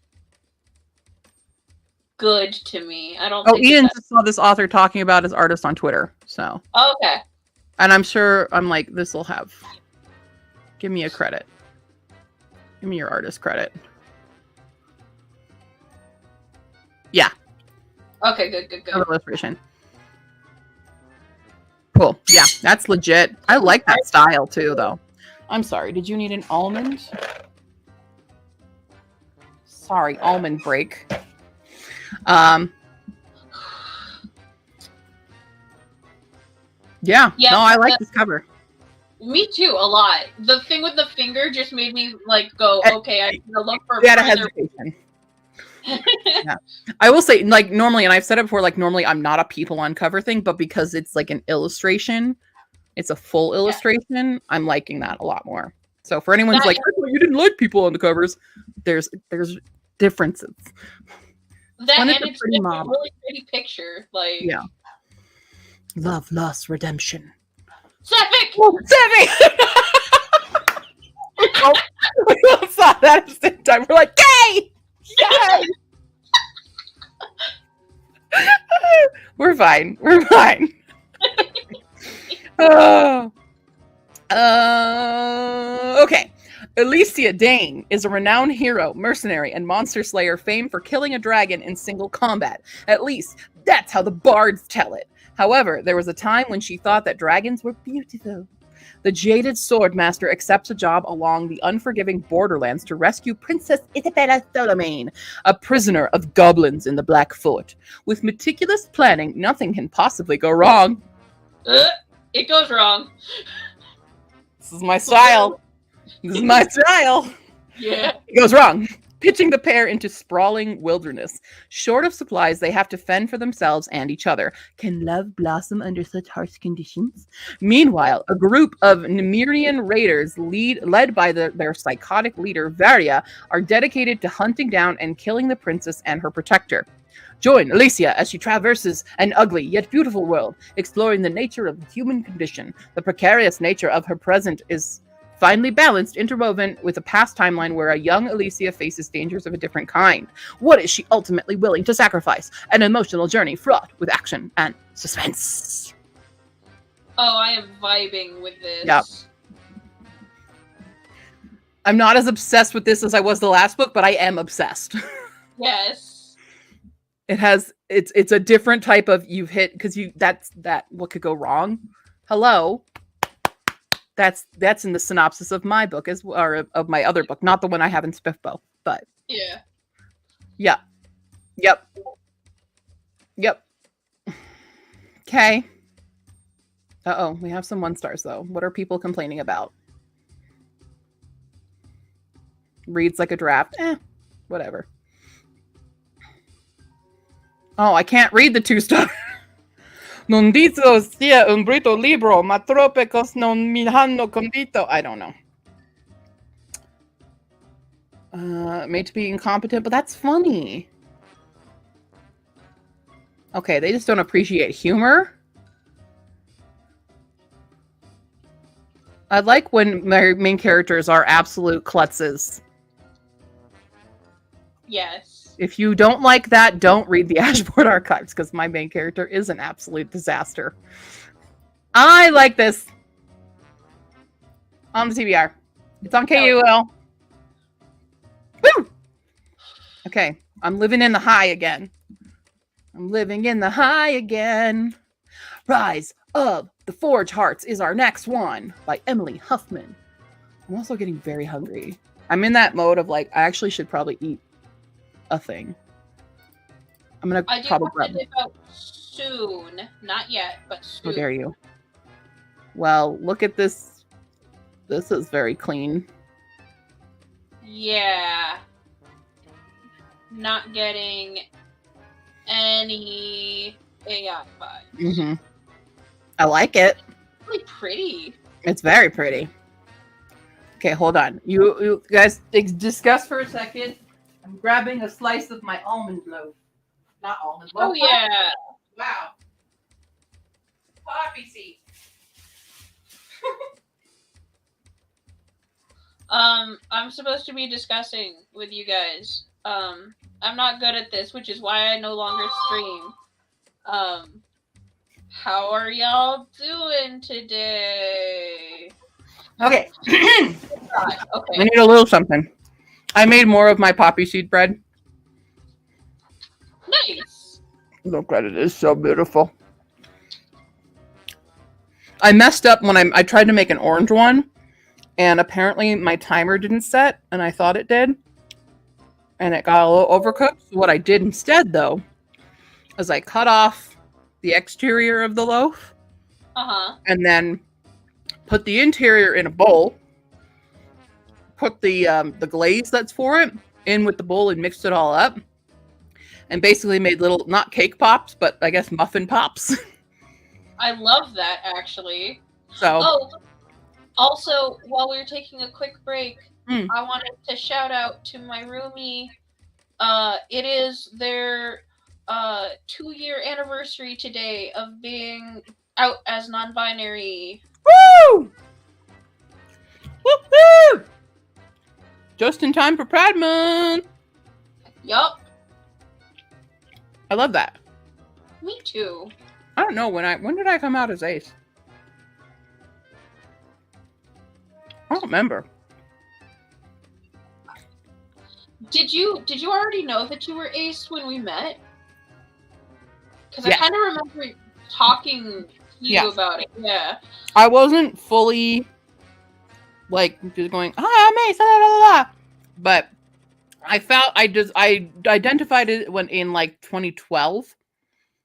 good to me. I don't Oh, think Ian that's... just saw this author talking about his artist on Twitter. So. Oh, okay. And I'm like, this will have. Give me a credit. Give me your artist credit. Yeah. Okay, good. Illustration. Cool. Yeah, that's legit. I like that style too, though. I'm sorry. Did you need an almond? Sorry, almond break. Yeah. No, I like this cover. Me too, a lot. The thing with the finger just made me like go, okay, I need to look for We had a hesitation. Yeah. I will say, like, normally, and I've said it before, like, normally I'm not a people on cover thing, but because it's like an illustration, it's a full illustration, I'm liking that a lot more. So for anyone who's like, oh, you didn't like people on the covers, there's differences. That When and it's a it's pretty just a model. really pretty picture. Like, Yeah. Love, loss, redemption. Sephic! Oh, Sephic! We all saw that at the same time. We're like, yay! Yay! We're fine. We're fine. Okay. Alicia Dane is a renowned hero, mercenary, and monster slayer famed for killing a dragon in single combat. At least, that's how the bards tell it. However, there was a time when she thought that dragons were beautiful. The jaded swordmaster accepts a job along the unforgiving borderlands to rescue Princess Isabella Solomane, a prisoner of goblins in the Black Fort. With meticulous planning, nothing can possibly go wrong. It goes wrong. This is my style. This is my style. Yeah. It goes wrong. Pitching the pair into sprawling wilderness. Short of supplies, they have to fend for themselves and each other. Can love blossom under such harsh conditions? Meanwhile, a group of Nemirian raiders led by their psychotic leader, Varia, are dedicated to hunting down and killing the princess and her protector. Join Alicia as she traverses an ugly yet beautiful world, exploring the nature of the human condition. The precarious nature of her present is finely balanced, interwoven with a past timeline where a young Alicia faces dangers of a different kind. What is she ultimately willing to sacrifice? An emotional journey fraught with action and suspense. Oh, I am vibing with this. Yep. I'm not as obsessed with this as I was the last book, but I am obsessed. Yes. It has it's a different type of you've hit because that's what could go wrong. Hello. That's in the synopsis of my book or of my other book, not the one I have in SPFBOX, but yeah. Yep. Okay. Uh-oh, we have some 1-stars though. What are people complaining about? Reads like a draft. Whatever. Oh, I can't read the 2-star. Non dico sia un brutto libro, ma troppe cose non mi hanno convinto. I don't know. Made to be incompetent, but that's funny. Okay, they just don't appreciate humor. I like when my main characters are absolute klutzes. Yes. If you don't like that, don't read the Ashboard Archives, because my main character is an absolute disaster. I like this. On the TBR. It's on KUL. Woo! Okay, I'm living in the high again. I'm living in the high again. Rise of the Forge Hearts is our next one by Emily Huffman. I'm also getting very hungry. I'm in that mode of like, I actually should probably eat a thing. I'm gonna probably grab it out soon. Not yet, but soon. How dare you? Well, look at this. This is very clean. Yeah. Not getting any AI vibes. Mm-hmm. I like it. It's really pretty. It's very pretty. Okay, hold on. You guys discuss for a second. I'm grabbing a slice of my almond loaf. Not almond loaf. Oh, yeah. Wow. Poppy seed. I'm supposed to be discussing with you guys. I'm not good at this, which is why I no longer stream. How are y'all doing today? Okay. Okay. I need a little something. I made more of my poppy seed bread. Nice. Look at it. It's so beautiful. I messed up when I tried to make an orange one, and apparently my timer didn't set, and I thought it did. And it got a little overcooked. So what I did instead, though, is I cut off the exterior of the loaf. Uh-huh. And then put the interior in a bowl. Put the glaze that's for it in with the bowl and mixed it all up. And basically made little, not cake pops, but I guess muffin pops. I love that, actually. So. Oh, also, while we were taking a quick break, I wanted to shout out to my roomie. It is their 2-year anniversary today of being out as non-binary. Woo! Woo-hoo! Just in time for Pride Month. Yup. I love that. Me too. I don't know when did I come out as ace? I don't remember. Did you already know that you were ace when we met? Because Yeah. I kind of remember talking to you about it. Yeah. I wasn't fully like just going, "Hi, I'm ace," blah, blah, blah. But I identified it when in like 2012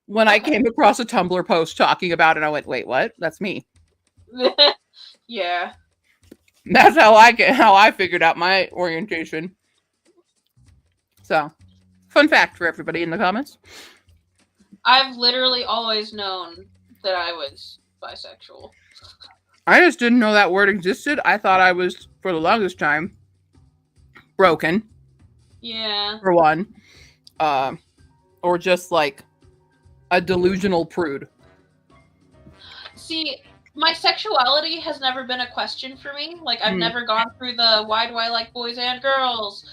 when I came across a Tumblr post talking about it. I went, "Wait, what? That's me." Yeah. That's how I figured out my orientation. So, fun fact for everybody in the comments. I've literally always known that I was bisexual. I just didn't know that word existed. I thought I was, for the longest time, broken. Yeah. For one. Or just like a delusional prude. See, my sexuality has never been a question for me. Like, I've never gone through the why do I like boys and girls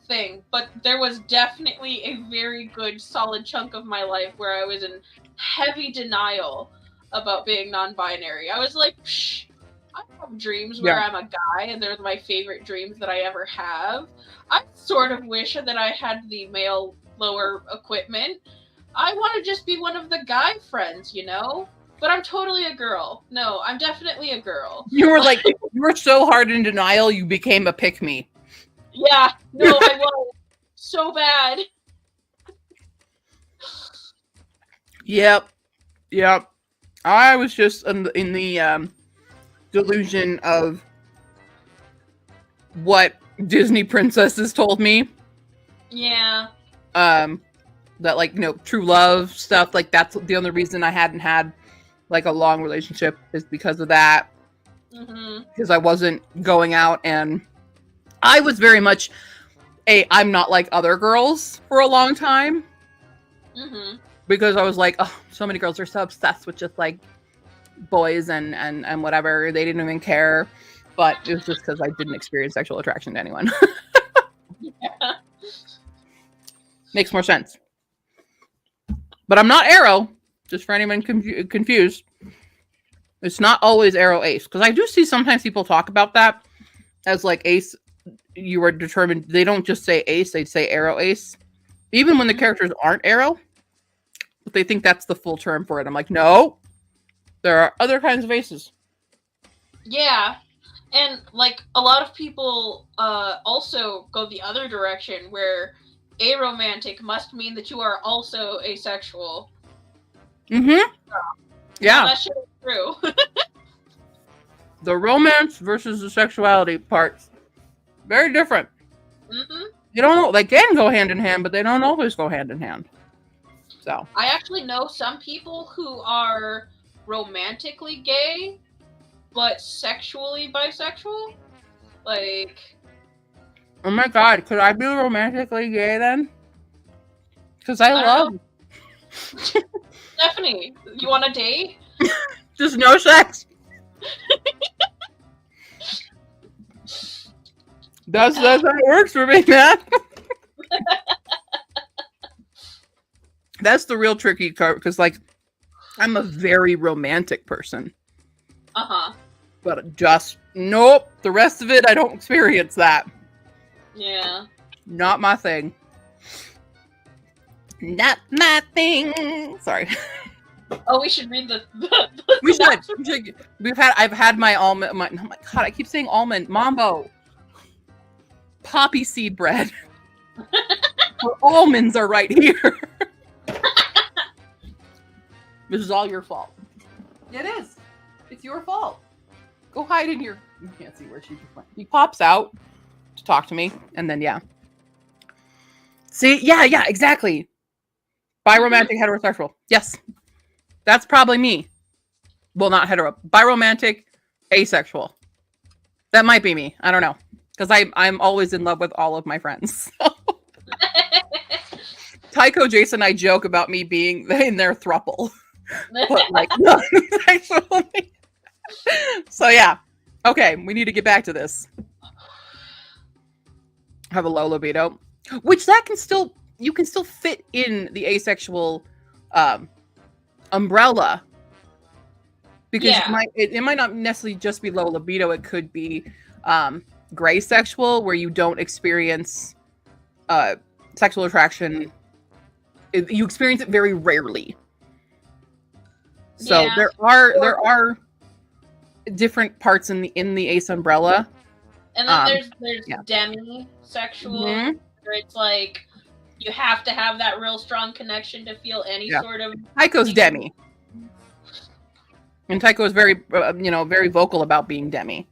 thing. But there was definitely a very good, solid chunk of my life where I was in heavy denial about being non-binary. I was like, psh, I have dreams where I'm a guy, and they're my favorite dreams that I ever have. I sort of wish that I had the male lower equipment. I want to just be one of the guy friends, you know? But I'm totally a girl. No, I'm definitely a girl. You were like, you were so hard in denial, you became a pick-me. Yeah, no, I was. So bad. Yep. I was just in the delusion of what Disney princesses told me. Yeah. that like, true love stuff. Like that's the only reason I hadn't had like a long relationship is because of that. Because I wasn't going out, and I was very much I'm not like other girls for a long time. Because I was like, oh, so many girls are so obsessed with just like boys and whatever. They didn't even care. But it was just because I didn't experience sexual attraction to anyone. Yeah. Makes more sense. But I'm not Arrow, just for anyone confused. It's not always Arrow Ace. Because I do see sometimes people talk about that as like Ace, you are determined. They don't just say Ace, they say Arrow Ace. Even when the characters aren't Arrow. But they think that's the full term for it. I'm like, no. There are other kinds of aces. Yeah. And like a lot of people also go the other direction where aromantic must mean that you are also asexual. Yeah. That shit is true. The romance versus the sexuality parts. Very different. You don't know. They can go hand in hand, but they don't always go hand in hand. So I actually know some people who are romantically gay, but sexually bisexual. Like, oh my god, could I be romantically gay then? Because I love. Stephanie, you want a date? Just no sex. That's how it works for me, man. That's the real tricky part, because like I'm a very romantic person. But just nope. The rest of it, I don't experience that. Yeah. Not my thing. Not my thing. Sorry. Oh, we should read the we should. I've had my almond. Oh my god, I keep saying almond. Mambo. Poppy seed bread. Her almonds are right here. This is all your fault. It is. It's your fault. Go hide in your... You can't see where she just went. He pops out to talk to me, and then, yeah. See? Yeah, exactly. Biromantic, heterosexual. Yes. That's probably me. Well, not hetero. Biromantic, asexual. That might be me. I don't know. Because I'm always in love with all of my friends. Tycho, Jason, I joke about me being in their throuple. But like, no, actually. So yeah. Okay, we need to get back to this. Have a low libido. Which you can still fit in the asexual umbrella. Because it might not necessarily just be low libido, it could be gray sexual, where you don't experience sexual attraction. You experience it very rarely. So there are different parts in the ace umbrella. And then there's demisexual, where it's like you have to have that real strong connection to feel any sort of... Tycho's demi. And Tycho is very very vocal about being demi.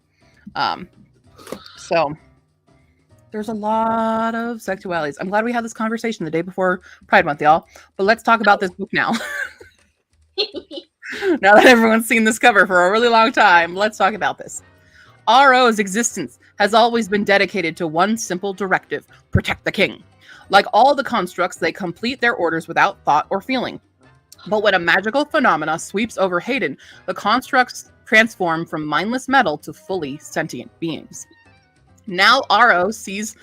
So there's a lot of sexualities. I'm glad we had this conversation the day before Pride Month, y'all. But let's talk about this book now. Now that everyone's seen this cover for a really long time, let's talk about this. RO's existence has always been dedicated to one simple directive: protect the king. Like all the constructs, they complete their orders without thought or feeling. But when a magical phenomena sweeps over Hayden, the constructs transform from mindless metal to fully sentient beings. Now RO sees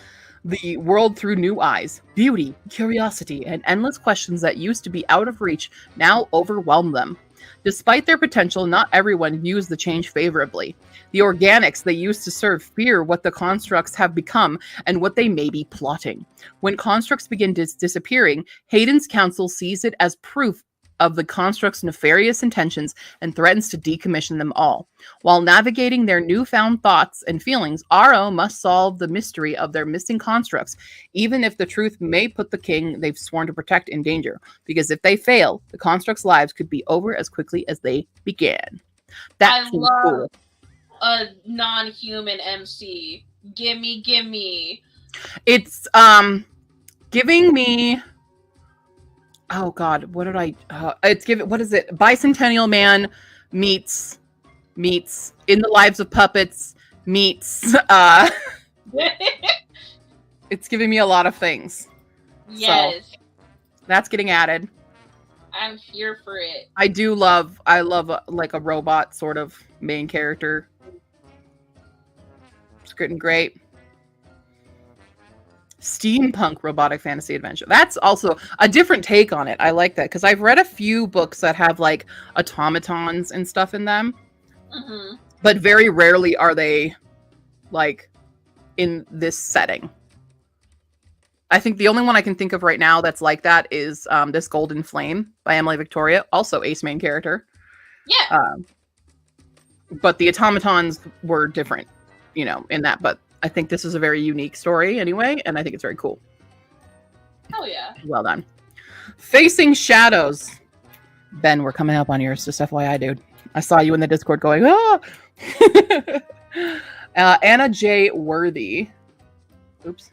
the world through new eyes. Beauty, curiosity, and endless questions that used to be out of reach now overwhelm them. Despite their potential, not everyone views the change favorably. The organics they used to serve fear what the constructs have become and what they may be plotting. When constructs begin disappearing, Hayden's council sees it as proof of the construct's nefarious intentions and threatens to decommission them all. While navigating their newfound thoughts and feelings, RO must solve the mystery of their missing constructs, even if the truth may put the king they've sworn to protect in danger. Because if they fail, the constructs' lives could be over as quickly as they began. That's cool. A non-human MC. Gimme. It's giving me Oh God, what did I? It's given. What is it? Bicentennial Man meets In the Lives of Puppets meets. It's giving me a lot of things. Yes. So that's getting added. I'm here for it. I love like a robot sort of main character. It's getting great. Steampunk robotic fantasy adventure. That's also a different take on it. I like that because I've read a few books that have like automatons and stuff in them, but very rarely are they like in this setting. I think the only one I can think of right now that's like that is this Golden Flame by Emily Victoria, also ace main character. Yeah. But the automatons were different, you know, in that. But I think this is a very unique story anyway, and I think it's very cool. Oh yeah. Well done. Facing Shadows. Ben, we're coming up on yours, just FYI, dude. I saw you in the Discord going, ah! Anna J. Worthy. Oops.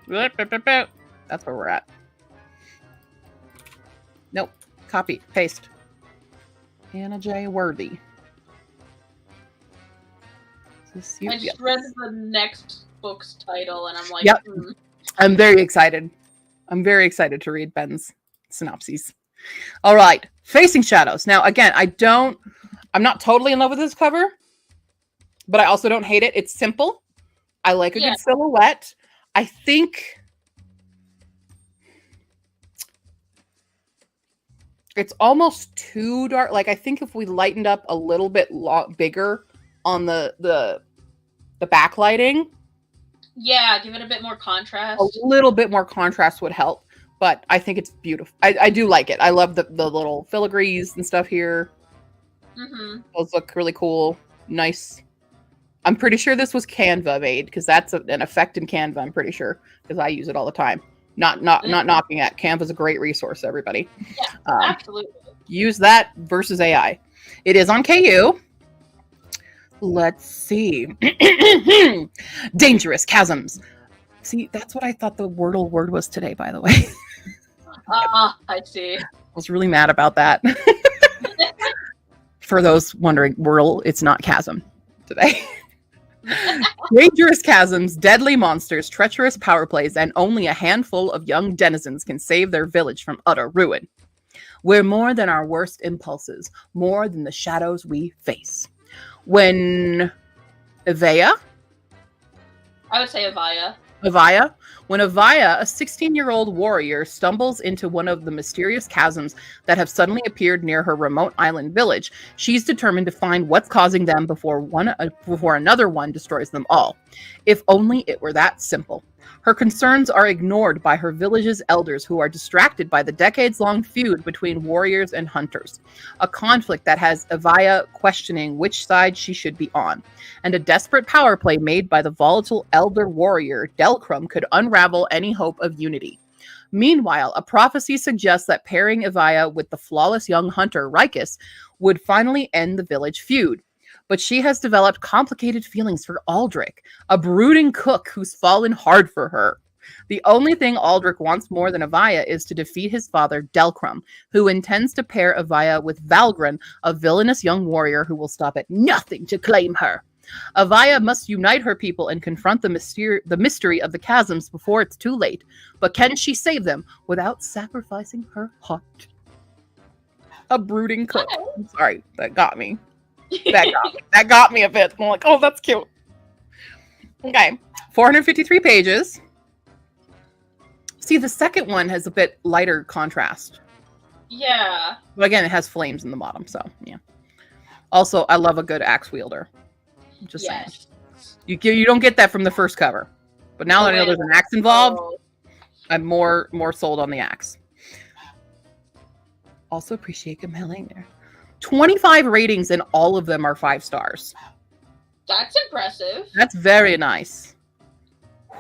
That's where we're at. Nope. Copy. Paste. Anna J. Worthy. I just read the next book's title and I'm like, yep. I'm very excited. I'm very excited to read Ben's synopses. All right. Facing Shadows. Now, again, I'm not totally in love with this cover, but I also don't hate it. It's simple. I like a good silhouette. I think it's almost too dark. Like, I think if we lightened up a little bit bigger on the backlighting. Yeah, give it a bit more contrast. A little bit more contrast would help, but I think it's beautiful. I do like it. I love the little filigrees and stuff here. Those look really cool. Nice. I'm pretty sure this was Canva made because that's an effect in Canva. I'm pretty sure because I use it all the time. Not knocking at Canva's a great resource, everybody. Yeah, absolutely. Use that versus AI. It is on KU. Let's see. Dangerous Chasms. See, that's what I thought the Wordle word was today, by the way. I see. I was really mad about that. For those wondering, Wordle, it's not chasm today. Dangerous chasms, deadly monsters, treacherous power plays, and only a handful of young denizens can save their village from utter ruin. We're more than our worst impulses, more than the shadows we face. When Avaya? I would say Avaya. Avaya? When Avaya, a 16-year-old warrior, stumbles into one of the mysterious chasms that have suddenly appeared near her remote island village, she's determined to find what's causing them before another one destroys them all. If only it were that simple. Her concerns are ignored by her village's elders, who are distracted by the decades-long feud between warriors and hunters, a conflict that has Avaya questioning which side she should be on, and a desperate power play made by the volatile elder warrior Delcrum could unravel any hope of unity. Meanwhile, a prophecy suggests that pairing Avaya with the flawless young hunter Rikus would finally end the village feud. But she has developed complicated feelings for Aldrich, a brooding cook who's fallen hard for her. The only thing Aldrich wants more than Avaya is to defeat his father, Delcrum, who intends to pair Avaya with Valgren, a villainous young warrior who will stop at nothing to claim her. Avaya must unite her people and confront the mystery of the chasms before it's too late. But can she save them without sacrificing her heart? A brooding cook. I'm sorry, that got me. That got me a bit. I'm like, oh, that's cute. Okay, 453 pages. See, the second one has a bit lighter contrast. Yeah. But again, it has flames in the bottom, so yeah. Also, I love a good axe wielder. Just saying. You don't get that from the first cover, but now that I know there's an axe involved, I'm more sold on the axe. Also appreciate compelling there. 25 ratings and all of them are 5 stars. That's impressive. That's very nice.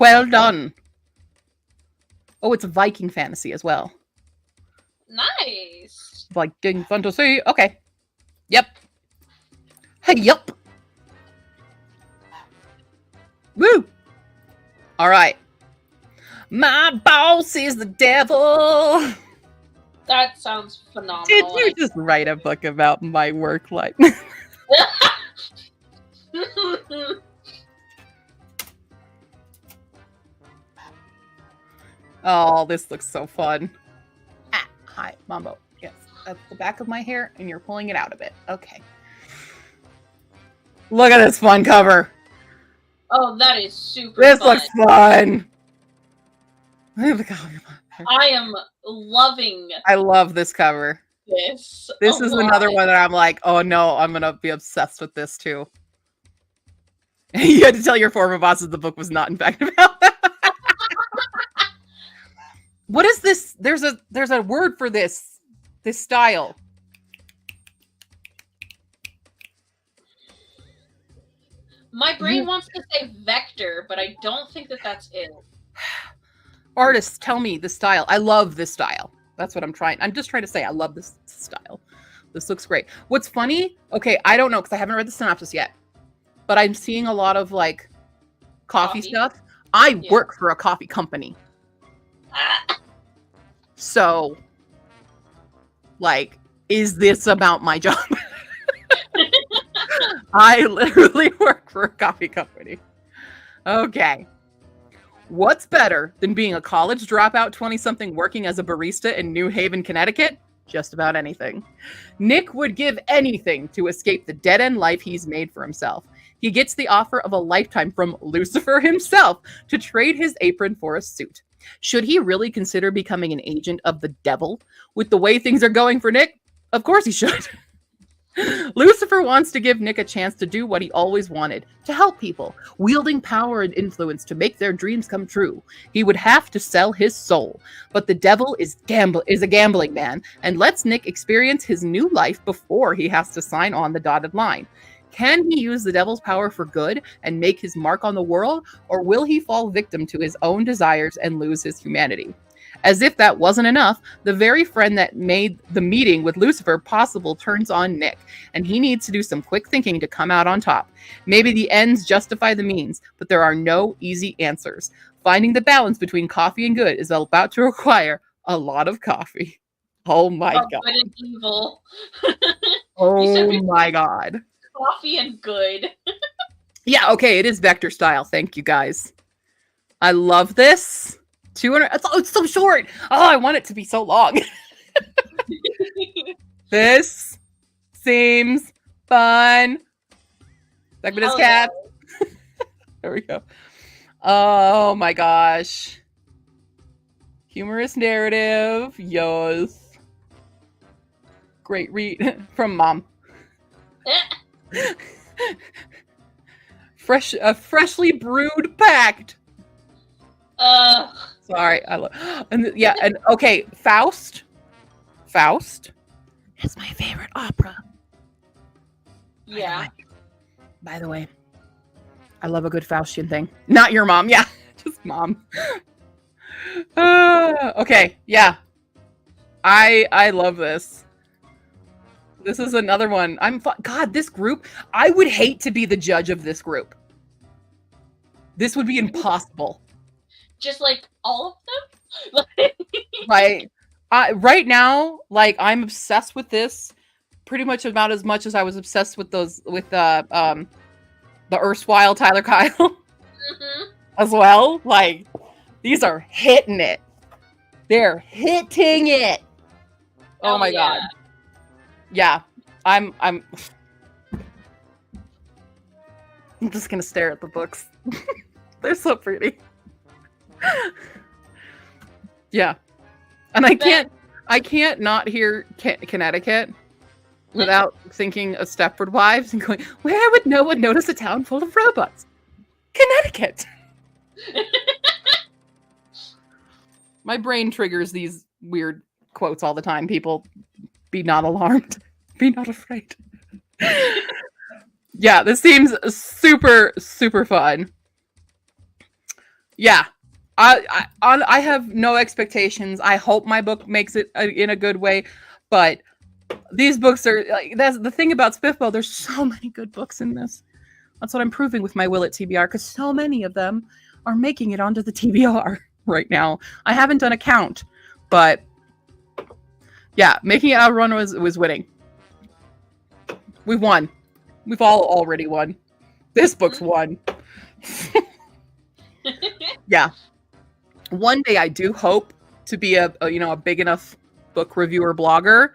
Well done. Oh, it's a Viking fantasy as well. Nice. Viking fantasy. Okay. Yep. Hey, yup. Woo. All right. My boss is the devil. That sounds Did phenomenal. you just write a book about my work life? Oh, this looks so fun. Hi, Mambo. Yes, that's the back of my hair, and you're pulling it out a bit. Okay. Look at this fun cover. Oh, that is super This fun. looks fun. I am loving I love this cover. this. This is another one that I'm like, oh no, I'm going to be obsessed with this too. You had to tell your former bosses the book was not in fact about that. What is this? There's a word for this style. My brain wants to say vector, but I don't think that that's it. Artists, tell me the style. I love this style. That's what I'm just trying to say. I love this style. This looks great. What's funny? Okay, I don't know because I haven't read the synopsis yet, but I'm seeing a lot of like coffee stuff. I work for a coffee company. So, like, is this about my job? I literally work for a coffee company. Okay. What's better than being a college dropout 20-something working as a barista in New Haven, Connecticut? Just about anything. Nick would give anything to escape the dead-end life he's made for himself. He gets the offer of a lifetime from Lucifer himself to trade his apron for a suit. Should he really consider becoming an agent of the devil? With the way things are going for Nick, of course he should. Lucifer wants to give Nick a chance to do what he always wanted, to help people, wielding power and influence to make their dreams come true. He would have to sell his soul, but the devil is a gambling man and lets Nick experience his new life before he has to sign on the dotted line. Can he use the devil's power for good and make his mark on the world, or will he fall victim to his own desires and lose his humanity? As if that wasn't enough, the very friend that made the meeting with Lucifer possible turns on Nick, and he needs to do some quick thinking to come out on top. Maybe the ends justify the means, but there are no easy answers. Finding the balance between coffee and good is about to require a lot of coffee. Oh my God. Good and evil. Oh my God. Coffee and good. Yeah, okay, it is vector style. Thank you, guys. I love this. 200. It's so short. Oh, I want it to be so long. This seems fun. Segment is cat. There we go. Oh my gosh. Humorous narrative. Yes. Great read from Mom. Freshly brewed packed. Sorry, I love. And okay, Faust is my favorite opera. Yeah. By the way, I love a good Faustian thing. Not your mom, yeah, just Mom. Okay, yeah, I love this. This is another one. God, this group. I would hate to be the judge of this group. This would be impossible. Just like all of them? Like, right now, like, I'm obsessed with this pretty much about as much as I was obsessed with the erstwhile Tyler Kyle as well. Like, these are hitting it. They're hitting it. Oh my God. Yeah. I'm just gonna stare at the books. They're so pretty. Yeah. And I can't not hear Connecticut without thinking of Stepford Wives and going, where would no one notice a town full of robots? Connecticut. My brain triggers these weird quotes all the time. People, be not alarmed. Be not afraid. Yeah, this seems super, super fun. Yeah. I have no expectations. I hope my book makes it in a good way, but these books are like, that's the thing about SPFBO. There's so many good books in this. That's what I'm proving with my will at TBR, because so many of them are making it onto the TBR right now. I haven't done a count, but Yeah, making it out of run was winning. We won. We've all already won. This book's won. Yeah. One day I do hope to be a big enough book reviewer blogger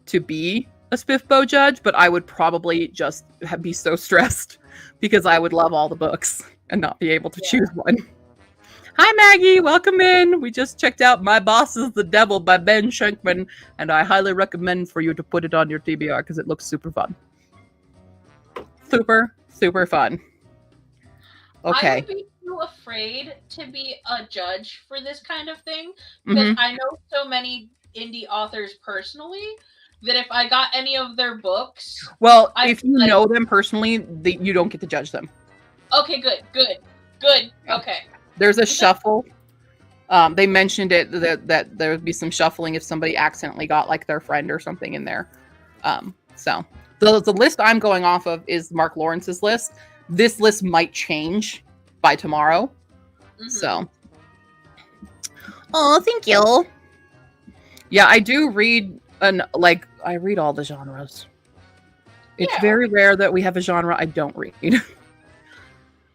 to be a SPFBO judge, but I would probably just be so stressed because I would love all the books and not be able to choose one. Hi Maggie, welcome in. We just checked out My Boss is the Devil by Ben Schenkman, and I highly recommend for you to put it on your TBR because it looks super fun. Super, super fun. Okay. I would be too afraid to be a judge for this kind of thing because I know so many indie authors personally that if I got any of their books... Well, if you know them personally, you don't get to judge them. Okay, good. Okay. There's a shuffle. They mentioned it that there would be some shuffling if somebody accidentally got like their friend or something in there. So the list I'm going off of is Mark Lawrence's list. This list might change by tomorrow. So. Oh, thank you. Yeah, I do read I read all the genres. It's very rare that we have a genre I don't read.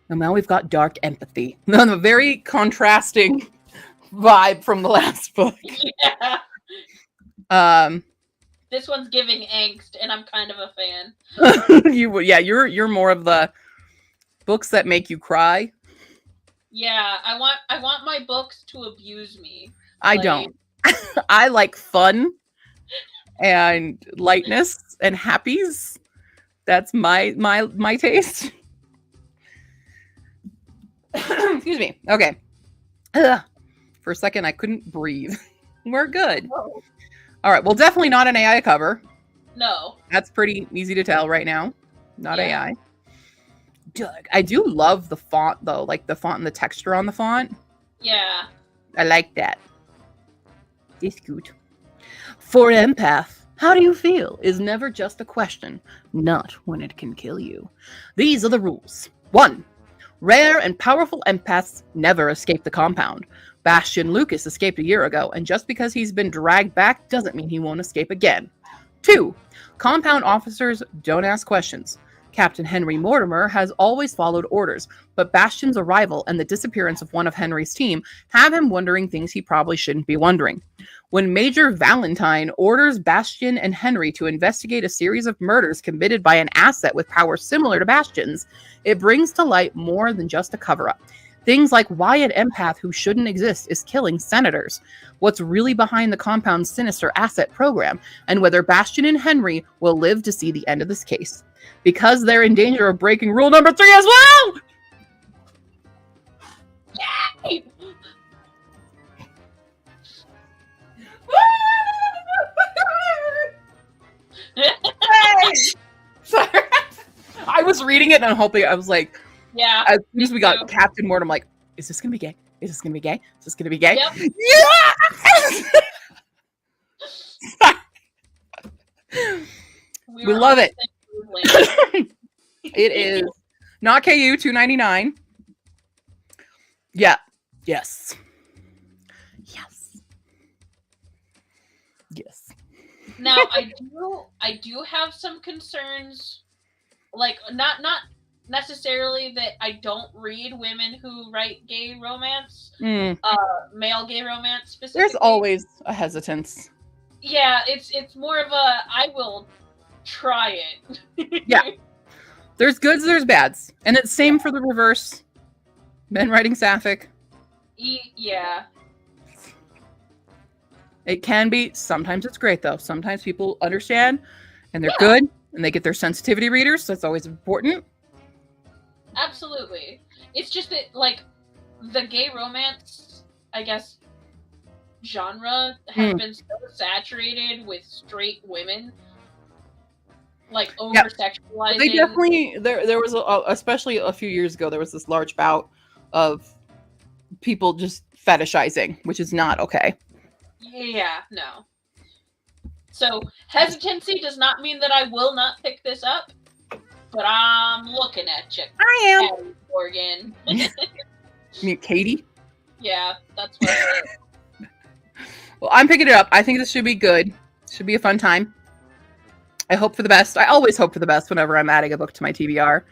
And now we've got dark empathy. A very contrasting vibe from the last book. Yeah. This one's giving angst, and I'm kind of a fan. You're more of the books that make you cry. Yeah, I want my books to abuse me. I don't. I like fun and lightness and happies. That's my taste. Excuse me. Okay. For a second, I couldn't breathe. We're good. Oh. All right. Well, definitely not an AI cover. No. That's pretty easy to tell right now. Not AI. I do love the font, though. Like the font and the texture on the font. Yeah. I like that. It's good. For empath, how do you feel is never just a question, not when it can kill you. These are the rules. 1. Rare and powerful empaths never escape the compound. Bastian Lucas escaped a year ago, and just because he's been dragged back doesn't mean he won't escape again. 2. Compound officers don't ask questions. Captain Henry Mortimer has always followed orders, but Bastian's arrival and the disappearance of one of Henry's team have him wondering things he probably shouldn't be wondering. When Major Valentine orders Bastian and Henry to investigate a series of murders committed by an asset with powers similar to Bastian's, it brings to light more than just a cover-up. Things like why an empath who shouldn't exist is killing senators, what's really behind the compound's sinister asset program, and whether Bastian and Henry will live to see the end of this case. Because they're in danger of breaking rule number 3 as well! Yay! Sorry. I was reading it and hoping, I was like, yeah. As soon as we got Captain Mortem, I'm like, is this gonna be gay? Is this gonna be gay? Is this gonna be gay? Yep. Yes! We love it. It is not KU $2.99. Yeah. Yes. Now I do have some concerns, like not necessarily that I don't read women who write gay romance, male gay romance specifically. There's always a hesitance. Yeah, it's more of a I will try it. Yeah. There's goods, there's bads. And it's same for the reverse. Men writing sapphic. Yeah. It can be. Sometimes it's great, though. Sometimes people understand, and they're good, and they get their sensitivity readers, so that's always important. Absolutely. It's just that, like, the gay romance, I guess, genre has been so saturated with straight women, like, over-sexualizing. They definitely, there was, especially a few years ago, there was this large bout of people just fetishizing, which is not okay. Yeah, no. So, hesitancy does not mean that I will not pick this up, but I'm looking at you. I am. Morgan. You mean Katie? Yeah, that's what it is. Well, I'm picking it up. I think this should be good. Should be a fun time. I hope for the best. I always hope for the best whenever I'm adding a book to my TBR.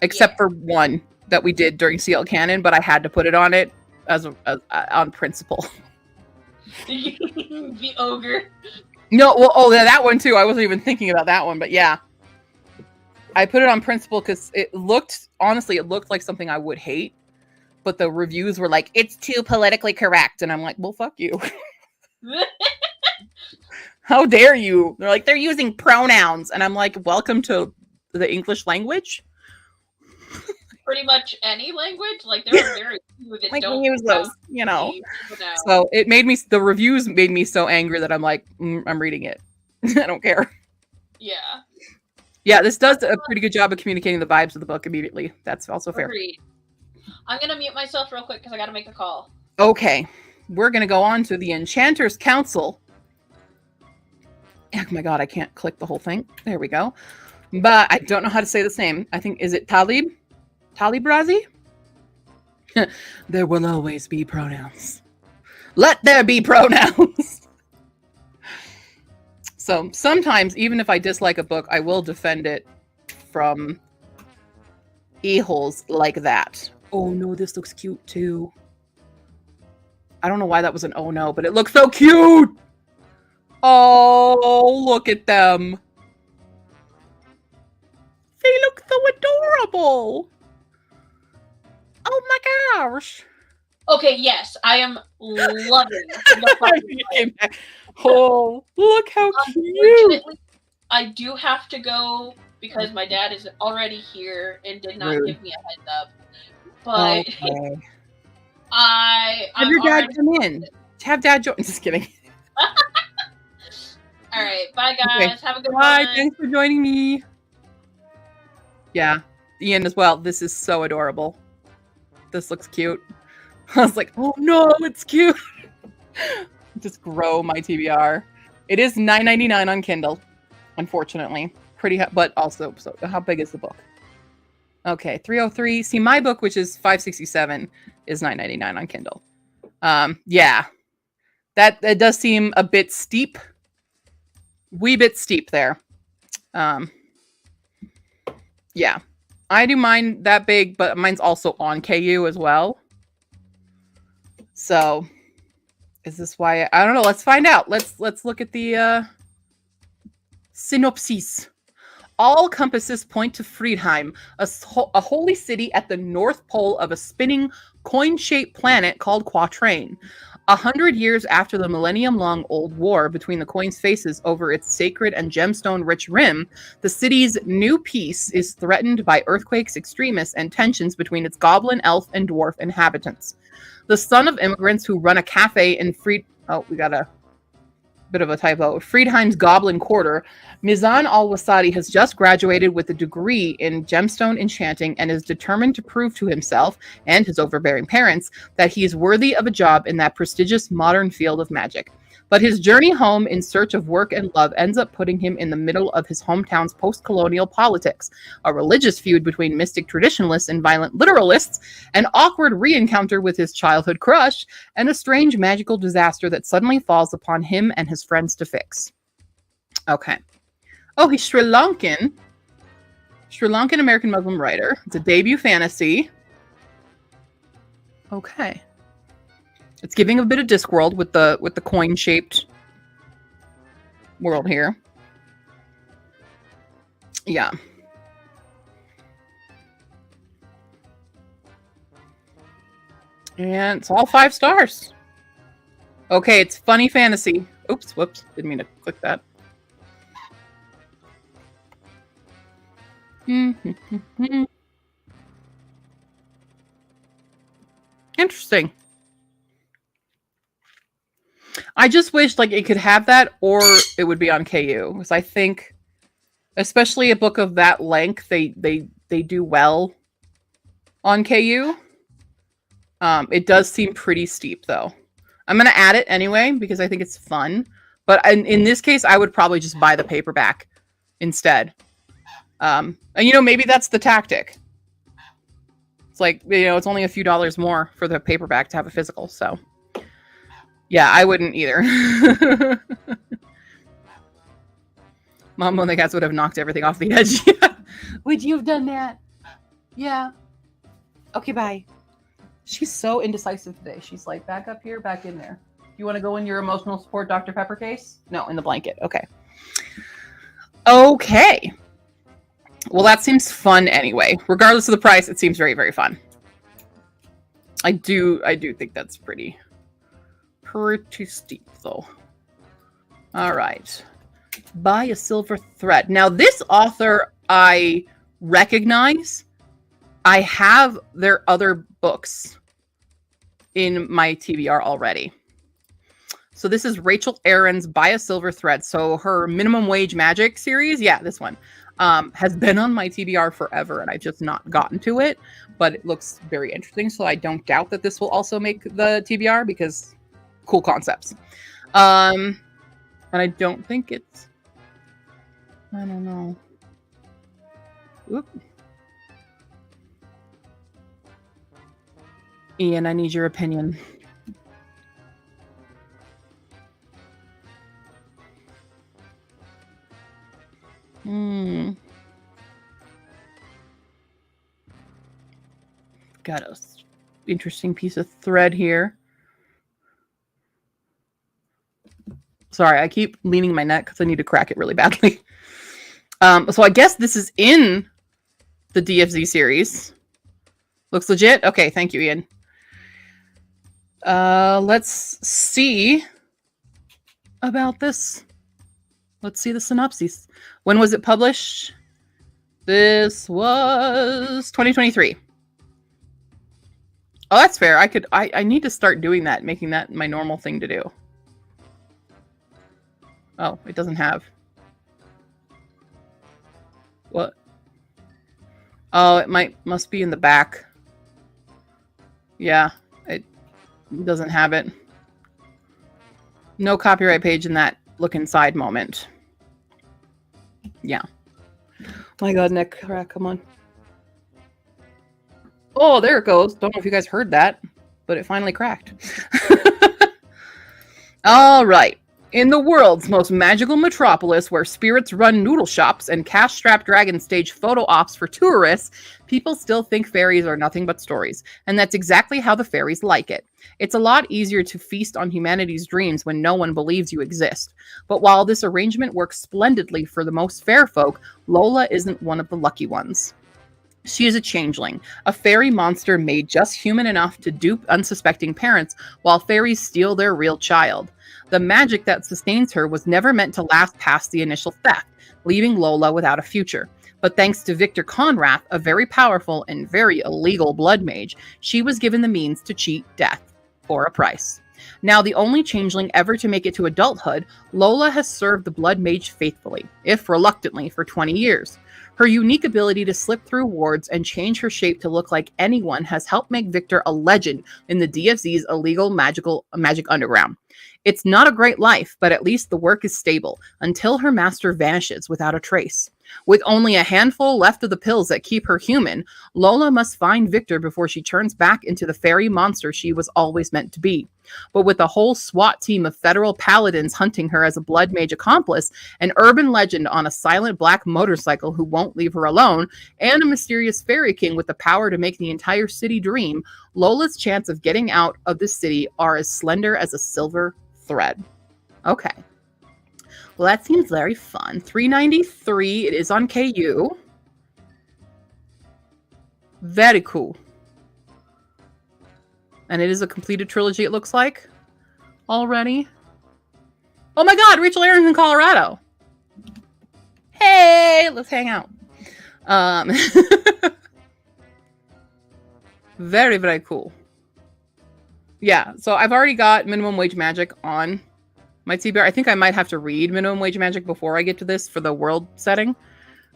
Except for one that we did during CL Canon, but I had to put it on it as on principle. The ogre. No, well, that one too. I wasn't even thinking about that one, but yeah. I put it on principle because it looked like something I would hate, but the reviews were like, it's too politically correct. And I'm like, well, fuck you. How dare you? They're like, they're using pronouns. And I'm like, welcome to the English language. Pretty much any language. Like, there are very few that don't use those, So it made me, the reviews made me so angry that I'm like, I'm reading it. I don't care. Yeah. Yeah, this does a pretty good job of communicating the vibes of the book immediately. That's also fair. Agreed. I'm going to mute myself real quick because I got to make a call. Okay. We're going to go on to the Enchanter's Council. Oh my god, I can't click the whole thing. There we go. But I don't know how to say this name. I think, is it Talib? Talibrazi? There will always be pronouns. Let there be pronouns! So sometimes, even if I dislike a book, I will defend it from a-holes like that. Oh no, this looks cute too. I don't know why that was an oh no, but it looks so cute! Oh, look at them. They look so adorable. Oh my gosh. Okay, yes, I am loving the Oh, look how cute. I do have to go because my dad is already here and did not give me a heads up. But okay. Have your dad come in. Have dad join. Just kidding. All right, bye guys. Okay. Have a good one. Bye. Thanks for joining me. Yeah, Ian as well. This is so adorable. This looks cute. I was like, oh no, it's cute. Just grow my TBR. It is $9.99 on Kindle, unfortunately. But also, so how big is the book? Okay, 303. See, my book, which is $5.67, is $9.99 on Kindle. Yeah, that does seem a bit steep. Wee bit steep there. Yeah, I do mine that big, but mine's also on KU as well. So, is this why? I don't know. Let's find out. Let's look at the synopsis. All compasses point to Friedheim, a holy city at the north pole of a spinning coin-shaped planet called Quatrain. 100 years after the millennium-long old war between the coin's faces over its sacred and gemstone-rich rim, the city's new peace is threatened by earthquakes, extremists, and tensions between its goblin, elf, and dwarf inhabitants. The son of immigrants who run a cafe in we got a bit of a typo. Friedheim's Goblin Quarter, Mizan al-Wasadi has just graduated with a degree in gemstone enchanting and is determined to prove to himself and his overbearing parents that he is worthy of a job in that prestigious modern field of magic. But his journey home in search of work and love ends up putting him in the middle of his hometown's post-colonial politics, a religious feud between mystic traditionalists and violent literalists, an awkward re-encounter with his childhood crush, and a strange magical disaster that suddenly falls upon him and his friends to fix. Okay. Oh, he's Sri Lankan. Sri Lankan American Muslim writer. It's a debut fantasy. Okay. It's giving a bit of Discworld with the coin-shaped world here. Yeah. And it's all 5 stars. Okay, it's funny fantasy. Oops, whoops. Didn't mean to click that. Interesting. I just wish like it could have that, or it would be on KU, because I think, especially a book of that length, they do well on KU. It does seem pretty steep, though. I'm gonna add it anyway because I think it's fun. But in this case, I would probably just buy the paperback instead. And maybe that's the tactic. It's like it's only a few dollars more for the paperback to have a physical, so. Yeah, I wouldn't either. Mom and the cats would have knocked everything off the edge. Would you have done that? Yeah. Okay, bye. She's so indecisive today. She's like, back up here, back in there. You want to go in your emotional support Dr. Pepper case? No, in the blanket. Okay. Okay. Well, that seems fun anyway. Regardless of the price, it seems very, very fun. I do think that's pretty steep, though. All right. Buy a silver thread. Now, this author I recognize. I have their other books in my TBR already. So this is Rachel Aaron's Buy a Silver Thread. So her Minimum Wage Magic series, yeah, this one, has been on my TBR forever, and I've just not gotten to it. But it looks very interesting, so I don't doubt that this will also make the TBR because cool concepts. And I don't think it's... I don't know. Oop. Ian, I need your opinion. Got a interesting piece of thread here. Sorry, I keep leaning my neck because I need to crack it really badly. So I guess this is in the DFZ series. Looks legit? Okay, thank you, Ian. Let's see about this. Let's see the synopsis. When was it published? This was 2023. Oh, that's fair. I need to start doing that, making that my normal thing to do. Oh, it doesn't have. What? Oh, it must be in the back. Yeah, it doesn't have it. No copyright page in that look inside moment. Yeah. Oh my god, neck crack, come on. Oh, there it goes. Don't know if you guys heard that, but it finally cracked. All right. In the world's most magical metropolis, where spirits run noodle shops and cash-strapped dragons stage photo ops for tourists, people still think fairies are nothing but stories. And that's exactly how the fairies like it. It's a lot easier to feast on humanity's dreams when no one believes you exist. But while this arrangement works splendidly for the most fair folk, Lola isn't one of the lucky ones. She is a changeling, a fairy monster made just human enough to dupe unsuspecting parents while fairies steal their real child. The magic that sustains her was never meant to last past the initial theft, leaving Lola without a future. But thanks to Victor Conrath, a very powerful and very illegal blood mage, she was given the means to cheat death for a price. Now the only changeling ever to make it to adulthood, Lola has served the blood mage faithfully, if reluctantly, for 20 years. Her unique ability to slip through wards and change her shape to look like anyone has helped make Victor a legend in the DFZ's illegal magic underground. It's not a great life, but at least the work is stable, until her master vanishes without a trace. With only a handful left of the pills that keep her human, Lola must find Victor before she turns back into the fairy monster she was always meant to be. But with a whole SWAT team of federal paladins hunting her as a blood mage accomplice, an urban legend on a silent black motorcycle who won't leave her alone, and a mysterious fairy king with the power to make the entire city dream, Lola's chance of getting out of this city are as slender as a silver thread. Okay. Well, that seems very fun. $3.93. It is on KU. Very cool. And it is a completed trilogy, it looks like, already. Oh my god, Rachel Aaron's in Colorado. Hey, let's hang out. Very, very cool. Yeah, so I've already got Minimum Wage Magic on my TBR. I think I might have to read Minimum Wage Magic before I get to this for the world setting,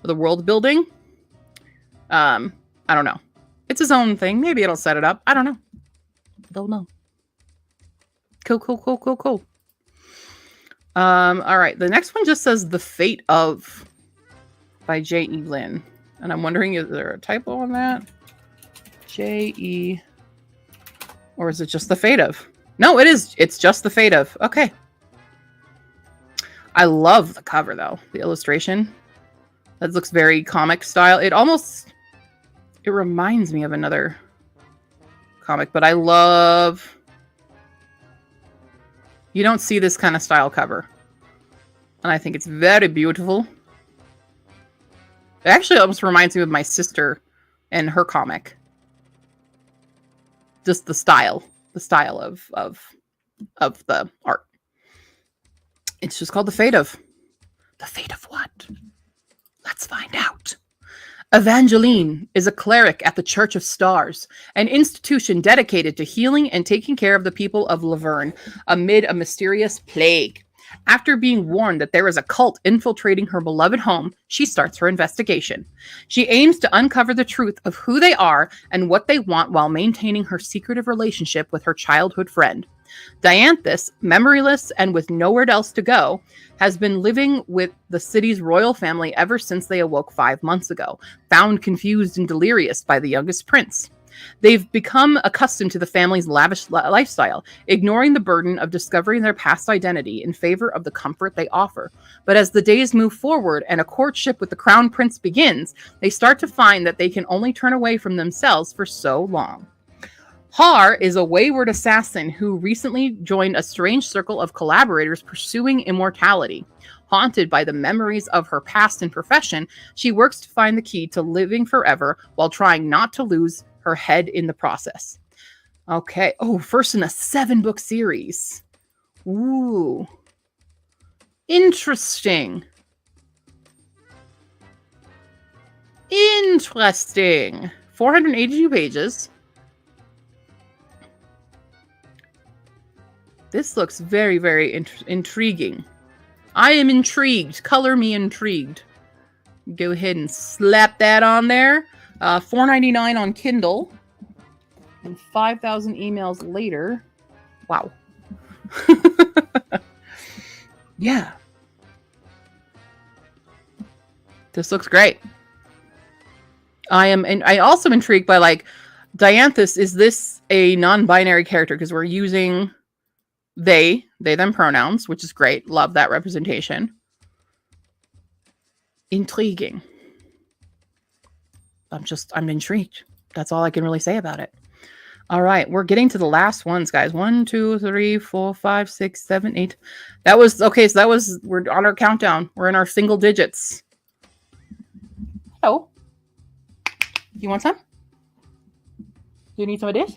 for the world building. I don't know. It's his own thing. Maybe it'll set it up. I don't know. Don't know. Cool. All right. The next one just says The Fate of by J.E. Lynn. And I'm wondering, is there a typo on that? J.E. Or is it just The Fate of? No, it is. It's just the fate of. Okay. I love the cover, though. The illustration. That looks very comic style. It reminds me of another comic, but I love... You don't see this kind of style cover. And I think it's very beautiful. It actually almost reminds me of my sister and her comic. Just the style of the art. It's just called The Fate of. The fate of what? Let's find out. Evangeline is a cleric at the Church of Stars, an institution dedicated to healing and taking care of the people of Laverne amid a mysterious plague. After being warned that there is a cult infiltrating her beloved home, she starts her investigation. She aims to uncover the truth of who they are and what they want while maintaining her secretive relationship with her childhood friend. Dianthus, memoryless and with nowhere else to go, has been living with the city's royal family ever since they awoke 5 months ago, found confused and delirious by the youngest prince. They've become accustomed to the family's lavish lifestyle, ignoring the burden of discovering their past identity in favor of the comfort they offer. But as the days move forward and a courtship with the crown prince begins, they start to find that they can only turn away from themselves for so long. Har is a wayward assassin who recently joined a strange circle of collaborators pursuing immortality. Haunted by the memories of her past and profession, she works to find the key to living forever while trying not to lose her head in the process. Okay. Oh, first in a 7-book series. Ooh. Interesting. Interesting. 482 pages. This looks very, very intriguing. I am intrigued. Color me intrigued. Go ahead and slap that on there. $4.99 on Kindle. And 5,000 emails later. Wow. Yeah. This looks great. I also intrigued by, like, Dianthus, is this a non-binary character? Because we're using they, them pronouns, which is great. Love that representation. Intriguing. I'm intrigued. That's all I can really say about it. All right, we're getting to the last ones, guys. 1, 2, 3, 4, 5, 6, 7, 8. That was okay. So we're on our countdown. We're in our single digits. Hello. You want some? Do you need some of this?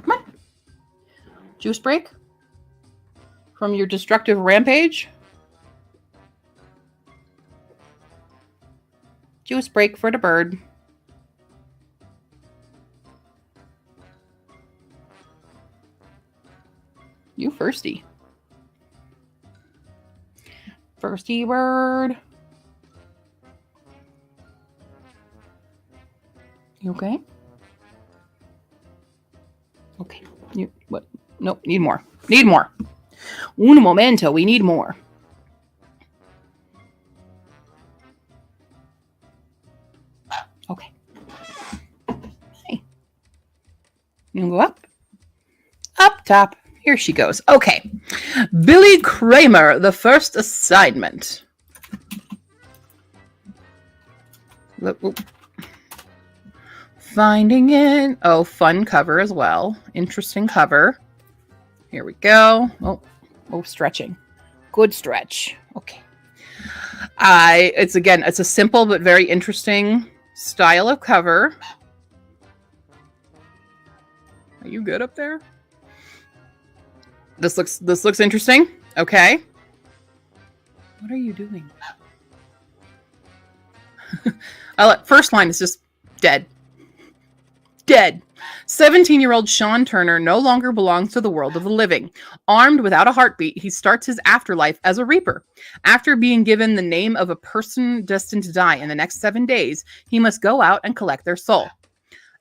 Come on. Juice break from your destructive rampage. Juice break for the bird. You firsty. Firsty bird. You okay? Okay. You what? Nope. Need more. Need more. Un momento. We need more. Okay. Hey. You can go up. Up top. Here she goes. Okay. Billy Kramer, the first assignment. Finding it. Oh, fun cover as well. Interesting cover. Here we go. Oh, stretching. Good stretch. Okay. It's a simple but very interesting style of cover. Are you good up there? This looks interesting. Okay. What are you doing? First line is just dead. Dead. 17-year-old Sean Turner no longer belongs to the world of the living. Armed without a heartbeat, he starts his afterlife as a reaper. After being given the name of a person destined to die in the next 7 days, he must go out and collect their soul.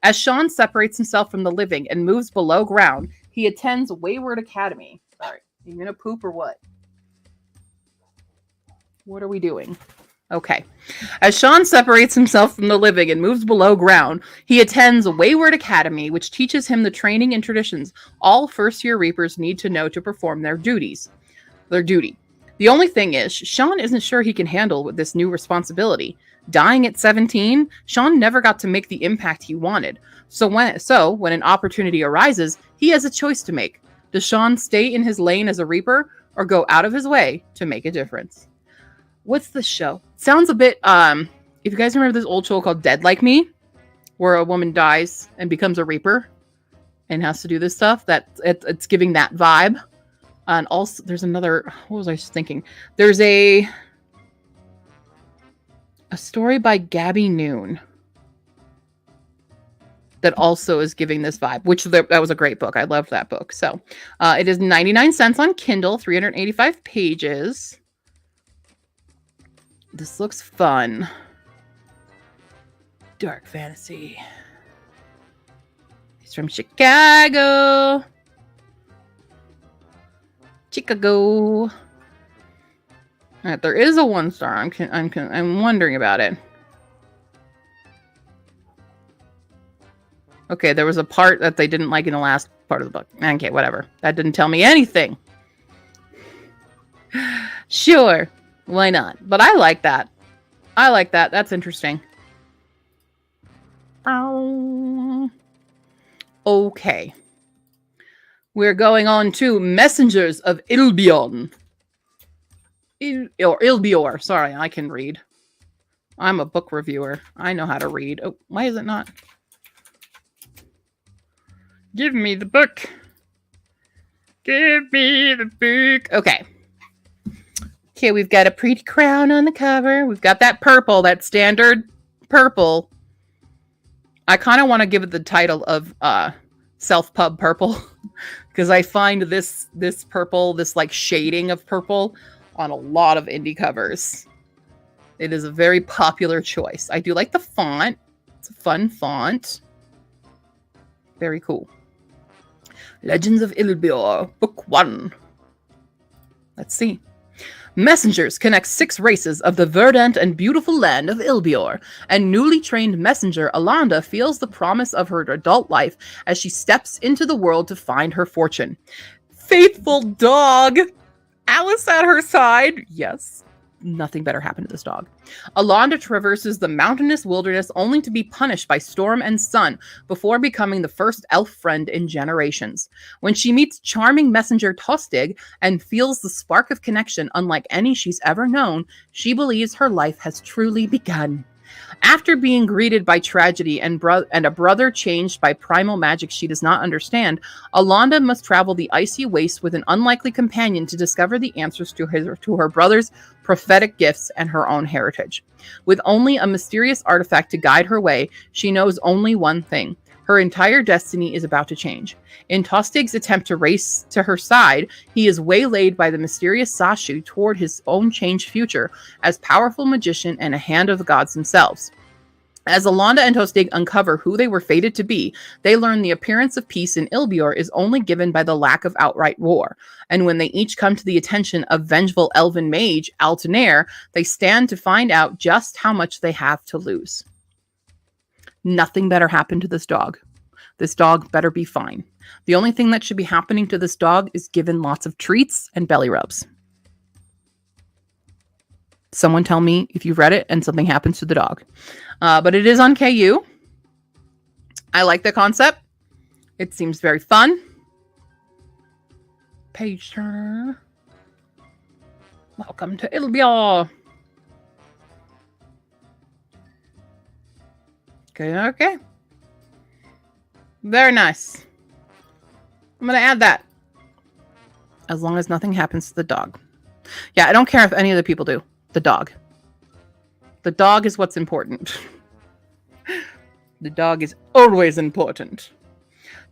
As Sean separates himself from the living and moves below ground, he attends Wayward Academy. Sorry, you gonna poop or what? What are we doing? Okay. As Sean separates himself from the living and moves below ground, he attends Wayward Academy, which teaches him the training and traditions all first-year Reapers need to know to perform their duty. The only thing is, Sean isn't sure he can handle with this new responsibility. Dying at 17, Sean never got to make the impact he wanted. So when an opportunity arises, he has a choice to make. Does Sean stay in his lane as a Reaper or go out of his way to make a difference? What's the show? Sounds a bit, if you guys remember this old show called Dead Like Me, where a woman dies and becomes a Reaper and has to do this stuff, it's giving that vibe. And also, there's another, what was I thinking? There's a story by Gabby Noon that also is giving this vibe, which that was a great book. I loved that book. So it is 99 cents on Kindle, 385 pages. This looks fun. Dark fantasy. He's from Chicago. All right, there is a 1-star. I'm wondering about it. Okay, there was a part that they didn't like in the last part of the book. Okay, whatever. That didn't tell me anything. Sure, why not? But I like that. I like that. That's interesting. Okay. We're going on to Messengers of Ilbion. Ilbior. Sorry, I can read. I'm a book reviewer. I know how to read. Oh, why is it not? Give me the book. Give me the book. Okay. Okay, we've got a pretty crown on the cover. We've got that purple, that standard purple. I kind of want to give it the title of Self-Pub Purple. Because I find this purple, this like shading of purple on a lot of indie covers. It is a very popular choice. I do like the font. It's a fun font. Very cool. Legends of Ilbior, Book 1. Let's see. Messengers connect 6 races of the verdant and beautiful land of Ilbior, and newly trained messenger Alanda feels the promise of her adult life as she steps into the world to find her fortune. Faithful dog! Alice at her side! Yes. Nothing better happened to this dog. Alanda traverses the mountainous wilderness only to be punished by storm and sun before becoming the first elf friend in generations. When she meets charming messenger Tostig and feels the spark of connection unlike any she's ever known, she believes her life has truly begun. After being greeted by tragedy and a brother changed by primal magic she does not understand, Alanda must travel the icy waste with an unlikely companion to discover the answers to her brother's prophetic gifts and her own heritage. With only a mysterious artifact to guide her way, she knows only one thing. Her entire destiny is about to change. In Tostig's attempt to race to her side, he is waylaid by the mysterious Sashu toward his own changed future as powerful magician and a hand of the gods themselves. As Alanda and Tostig uncover who they were fated to be, they learn the appearance of peace in Ilbior is only given by the lack of outright war. And when they each come to the attention of vengeful elven mage Altair, they stand to find out just how much they have to lose. Nothing better happened to this dog. This dog better be fine. The only thing that should be happening to this dog is given lots of treats and belly rubs. Someone tell me if you've read it and something happens to the dog. But it is on KU. I like the concept. It seems very fun. Page turner. Welcome to Ilbior. Okay. Very nice. I'm going to add that. As long as nothing happens to the dog. Yeah, I don't care if any of the people do. The dog. The dog is what's important. The dog is always important.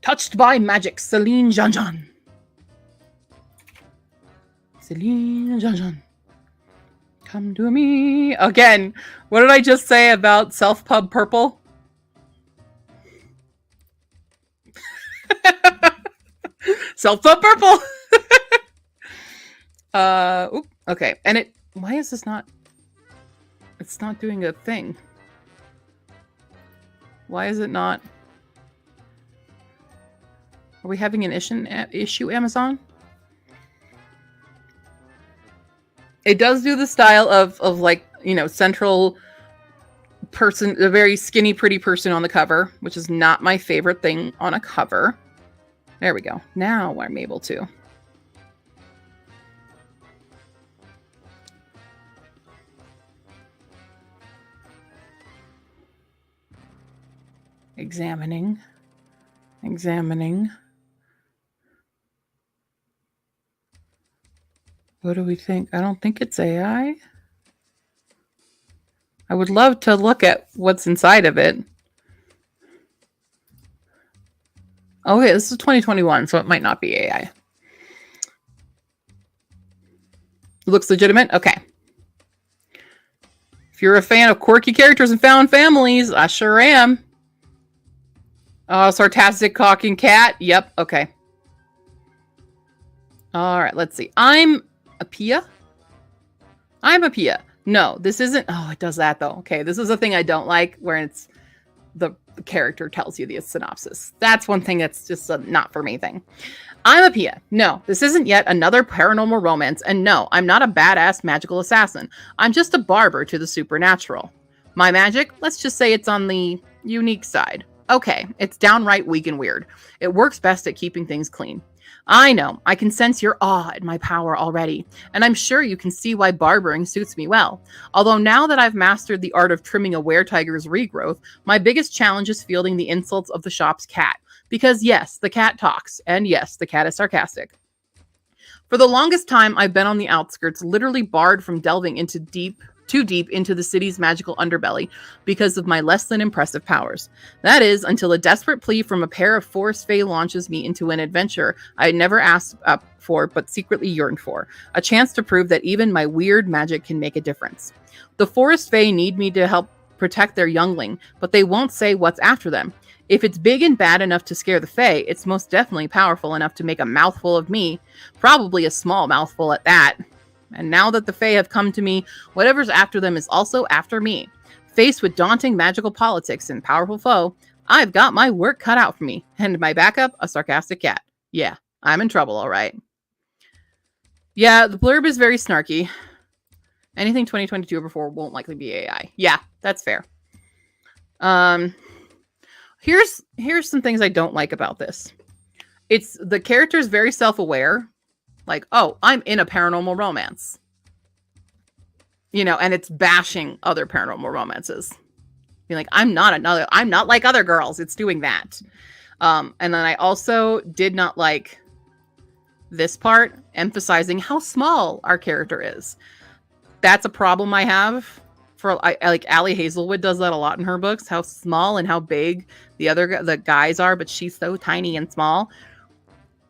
Touched by magic, Celine Jean-Jean. Celine Jean-Jean. Come to me. Again, what did I just say about Self-Pub Purple? Self-Pub Purple. Okay. And why is this not? It's not doing a thing. Why is it not? Are we having an issue, Amazon? It does do the style of like, you know, central person, a very skinny, pretty person on the cover, which is not my favorite thing on a cover. There we go. Now I'm able to. Examining. What do we think? I don't think it's AI. I would love to look at what's inside of it. Okay, this is 2021, so it might not be AI. It looks legitimate? Okay. If you're a fan of quirky characters and found families, I sure am. Oh, sarcastic cocking cat. Yep, okay. All right, let's see. I'm a Pia. No, this isn't. Oh, it does that though. Okay, this is a thing I don't like where it's the character tells you the synopsis. That's one thing that's just a not for me thing. I'm a Pia. No, this isn't yet another paranormal romance. And no, I'm not a badass magical assassin. I'm just a barber to the supernatural. My magic, let's just say it's on the unique side. Okay, it's downright weak and weird. It works best at keeping things clean. I know, I can sense your awe at my power already, and I'm sure you can see why barbering suits me well. Although now that I've mastered the art of trimming a were-tiger's regrowth, my biggest challenge is fielding the insults of the shop's cat. Because yes, the cat talks, and yes, the cat is sarcastic. For the longest time, I've been on the outskirts, literally barred from delving into too deep into the city's magical underbelly because of my less than impressive powers. That is, until a desperate plea from a pair of forest fae launches me into an adventure I had never asked up for but secretly yearned for. A chance to prove that even my weird magic can make a difference. The forest fae need me to help protect their youngling, but they won't say what's after them. If it's big and bad enough to scare the fae, it's most definitely powerful enough to make a mouthful of me. Probably a small mouthful at that. And now that the Fae have come to me, whatever's after them is also after me. Faced with daunting magical politics and powerful foe, I've got my work cut out for me. And my backup, a sarcastic cat. Yeah, I'm in trouble, all right. Yeah, the blurb is very snarky. Anything 2022 or before won't likely be AI. Yeah, that's fair. Here's some things I don't like about this. It's the character's very self-aware. Like, oh, I'm in a paranormal romance. You know, and it's bashing other paranormal romances. Being like, I'm not like other girls. It's doing that. And then I also did not like this part, emphasizing how small our character is. That's a problem I have. I like Allie Hazelwood does that a lot in her books, how small and how big the guys are, but she's so tiny and small.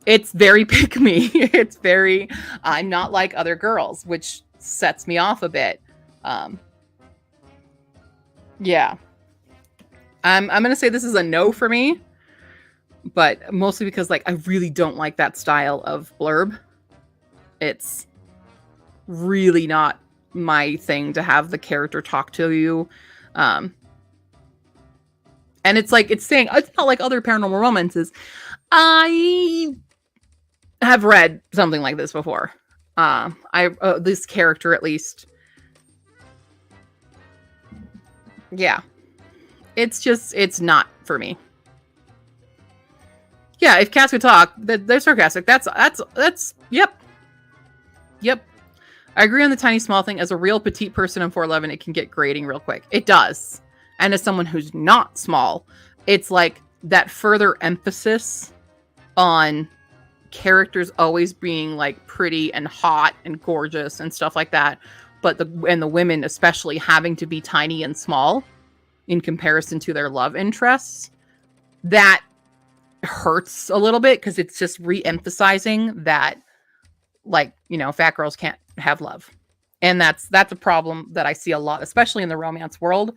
It's very pick me. It's very, I'm not like other girls, which sets me off a bit. Yeah. I'm going to say this is a no for me, but mostly because like, I really don't like that style of blurb. It's really not my thing to have the character talk to you. And it's like, it's saying, it's not like other paranormal romances. I have read something like this before. This character at least. Yeah. It's not for me. Yeah, if cats could talk, they're sarcastic. That's yep. I agree on the tiny small thing. As a real petite person in 4'11", it can get grating real quick. It does. And as someone who's not small, it's like that further emphasis on characters always being like pretty and hot and gorgeous and stuff like that, but the women especially having to be tiny and small in comparison to their love interests, that hurts a little bit because it's just re-emphasizing that, like, you know, fat girls can't have love. And that's a problem that I see a lot, especially in the romance world.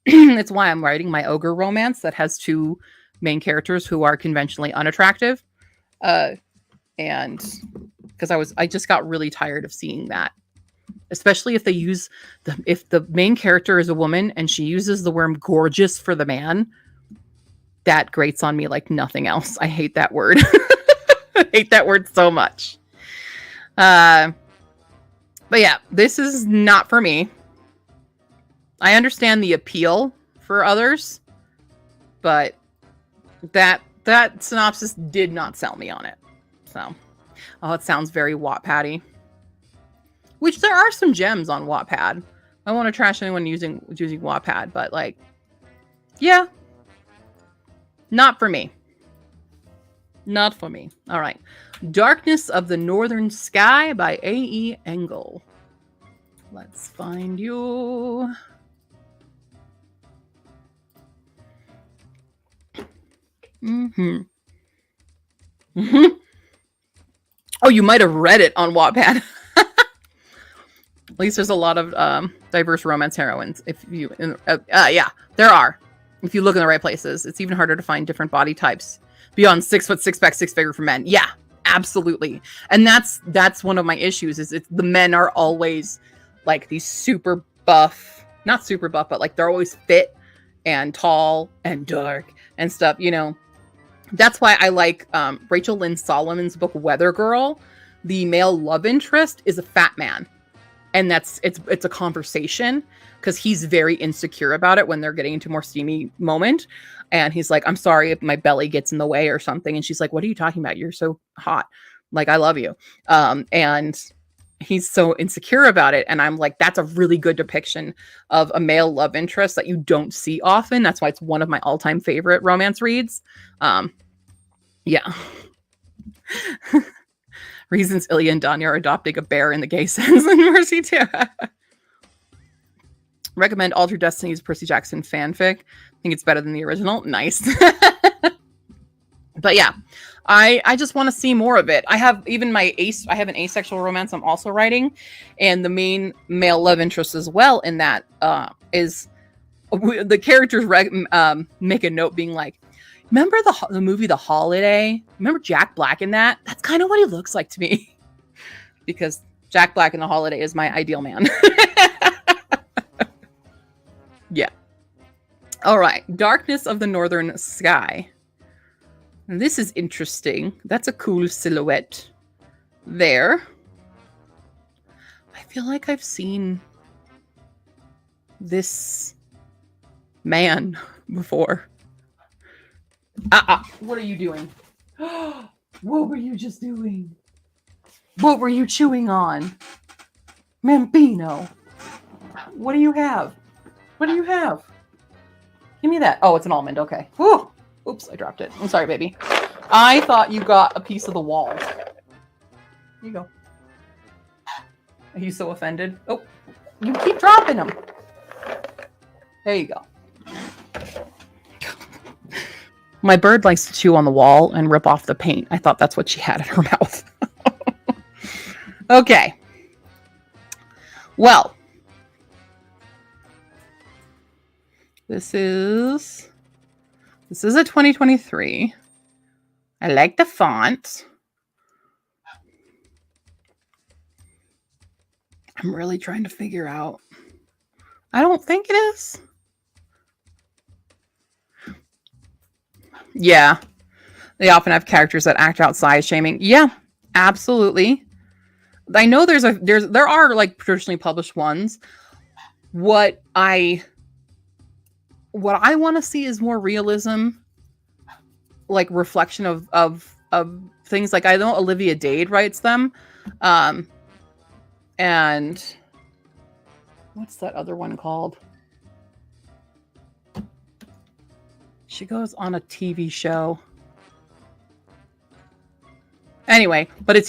It's why I'm writing my ogre romance that has two main characters who are conventionally unattractive. And because I just got really tired of seeing that. especially if they use if the main character is a woman and she uses the word gorgeous for the man. That grates on me like nothing else. I hate that word. I hate that word so much. But yeah, this is not for me. I understand the appeal for others, but that synopsis did not sell me on it. So, oh, it sounds very Wattpad-y. Which there are some gems on Wattpad. I don't want to trash anyone using Wattpad, but like, yeah, not for me. Not for me. All right. Darkness of the Northern Sky by A.E. Engel. Let's find you. Mm-hmm. Mm-hmm. Oh, you might have read it on Wattpad. At least there's a lot of diverse romance heroines. If you, yeah, there are. If you look in the right places, it's even harder to find different body types beyond 6 foot, 6-pack, 6-figure for men. Yeah, absolutely. And that's one of my issues. Is it's the men are always like these super buff, not super buff, but like they're always fit and tall and dark and stuff. You know, that's why I like Rachel Lynn Solomon's book Weather Girl. The male love interest is a fat man. And it's a conversation because he's very insecure about it when they're getting into a more steamy moment. And he's like, I'm sorry if my belly gets in the way or something. And she's like, what are you talking about? You're so hot. Like, I love you. And he's so insecure about it. And I'm like, that's a really good depiction of a male love interest that you don't see often. That's why it's one of my all-time favorite romance reads. Yeah. Reasons Ilya and Danya are adopting a bear in the gay sense in Mercy too. Recommend Alter Destiny's Percy Jackson fanfic. I think it's better than the original. Nice. But yeah, I just want to see more of it. I have even I have an asexual romance I'm also writing. And the main male love interest as well in that is the characters make a note being like, remember the movie The Holiday? Remember Jack Black in that? That's kind of what he looks like to me. Because Jack Black in The Holiday is my ideal man. Yeah. All right. Darkness of the Northern Sky. This is interesting. That's a cool silhouette there. I feel like I've seen this man before. What are you doing? What were you just doing? What were you chewing on? Mambino. What do you have? What do you have? Give me that. Oh, it's an almond. Okay. Whew. Oops, I dropped it. I'm sorry, baby. I thought you got a piece of the wall. Here you go. Are you so offended? Oh, you keep dropping them. There you go. My bird likes to chew on the wall and rip off the paint. I thought that's what she had in her mouth. Okay. Well. This is a 2023. I like the font. I'm really trying to figure out. I don't think it is. Yeah. They often have characters that act out size shaming. Yeah, absolutely. I know there are like traditionally published ones. What I want to see is more realism, like reflection of things. Like I know Olivia Dade writes them. And what's that other one called? She goes on a TV show. Anyway, but it's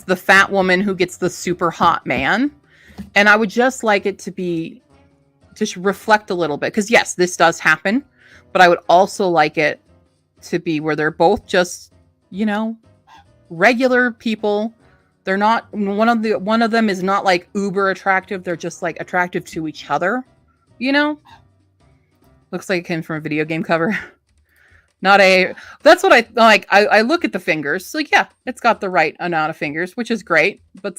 the fat woman who gets the super hot man. And I would just like it to reflect a little bit. Because yes, this does happen. But I would also like it to be where they're both just, regular people. They're not, one of them is not like uber attractive. They're just like attractive to each other, Looks like it came from a video game cover. That's what I like. I look at the fingers. So yeah, it's got the right amount of fingers, which is great. But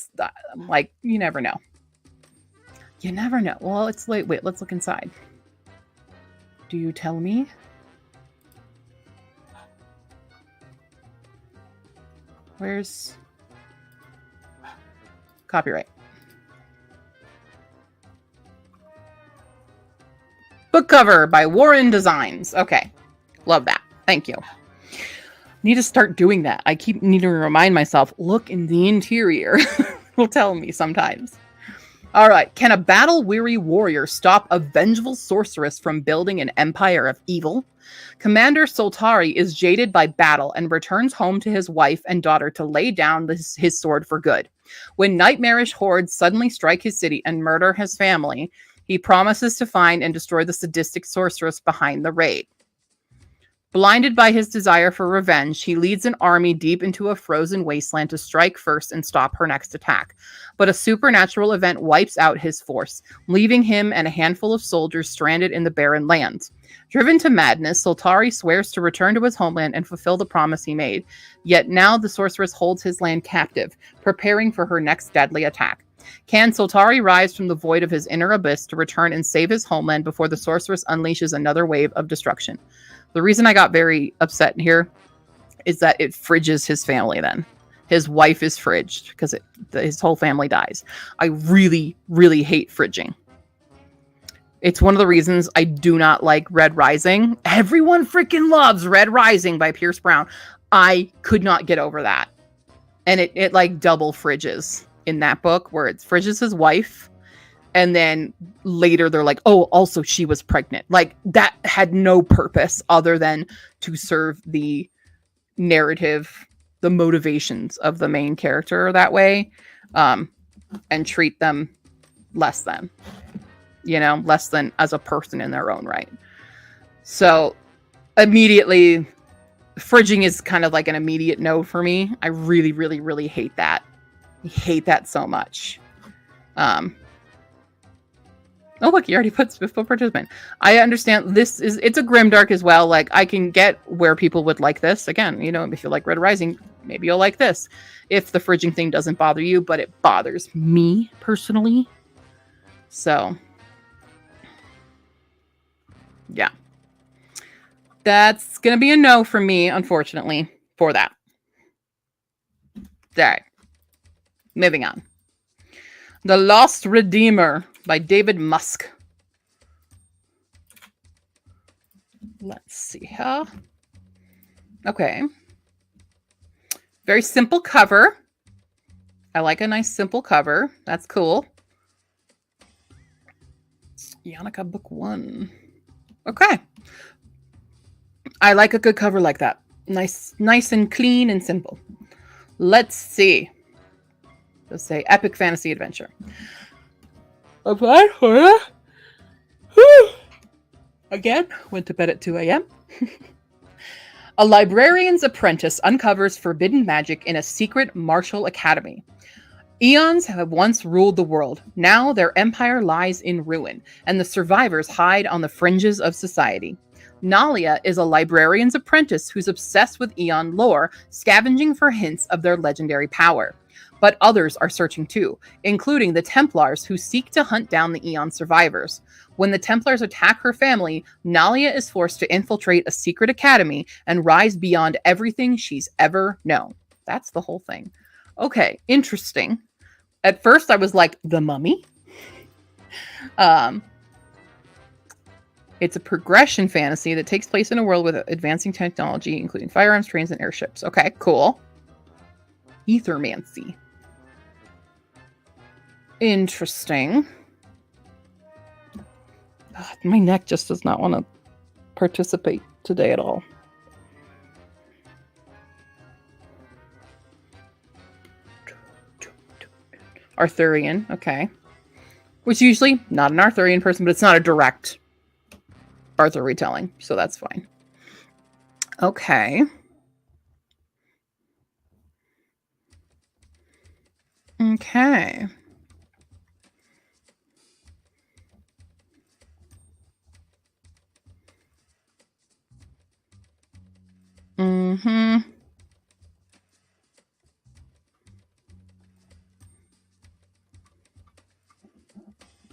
like, you never know. You never know. Well, it's late. Wait, let's look inside. Do you tell me? Where's copyright? Book cover by Warren Designs. Okay. Love that. Thank you. Need to start doing that. I keep needing to remind myself, look in the interior. Will tell me sometimes. All right. Can a battle-weary warrior stop a vengeful sorceress from building an empire of evil? Commander Soltari is jaded by battle and returns home to his wife and daughter to lay down his sword for good. When nightmarish hordes suddenly strike his city and murder his family, he promises to find and destroy the sadistic sorceress behind the raid. Blinded by his desire for revenge, he leads an army deep into a frozen wasteland to strike first and stop her next attack. But a supernatural event wipes out his force, leaving him and a handful of soldiers stranded in the barren lands. Driven to madness, Soltari swears to return to his homeland and fulfill the promise he made. Yet now the sorceress holds his land captive, preparing for her next deadly attack. Can Soltari rise from the void of his inner abyss to return and save his homeland before the sorceress unleashes another wave of destruction? The reason I got very upset here is that it fridges his family then. His wife is fridged because his whole family dies. I really, really hate fridging. It's one of the reasons I do not like Red Rising. Everyone freaking loves Red Rising by Pierce Brown. I could not get over that. And it like double fridges in that book where it fridges his wife. And then later they're like, oh, also she was pregnant. Like that had no purpose other than to serve the narrative, the motivations of the main character that way, and treat them less than, less than as a person in their own right. So immediately fridging is kind of like an immediate no for me. I really, really, really hate that. I hate that so much. Oh, look, you already put Swiftfoot participant. I understand it's a grimdark as well. Like, I can get where people would like this. Again, if you like Red Rising, maybe you'll like this. If the fridging thing doesn't bother you, but it bothers me personally. So, yeah. That's going to be a no from me, unfortunately, for that. All right. Moving on. The Lost Redeemer by David Musk. Let's see here. Okay. Very simple cover. I like a nice simple cover. That's cool. Yannicka book 1. Okay. I like a good cover like that. Nice and clean and simple. Let's see. Let's say epic fantasy adventure. Applied for it. Again, went to bed at 2 a.m. A librarian's apprentice uncovers forbidden magic in a secret martial academy. Eons have once ruled the world. Now their empire lies in ruin, and the survivors hide on the fringes of society. Nalia is a librarian's apprentice who's obsessed with Eon lore, scavenging for hints of their legendary power. But others are searching too, including the Templars who seek to hunt down the Eon survivors. When the Templars attack her family, Nalia is forced to infiltrate a secret academy and rise beyond everything she's ever known. That's the whole thing. Okay, interesting. At first I was like, The Mummy? It's a progression fantasy that takes place in a world with advancing technology, including firearms, trains, and airships. Okay, cool. Ethermancy. Interesting. God, my neck just does not want to participate today at all. Arthurian, okay. Which usually not an Arthurian person, but it's not a direct Arthur retelling, so that's fine. Okay. Okay. Mm-hmm.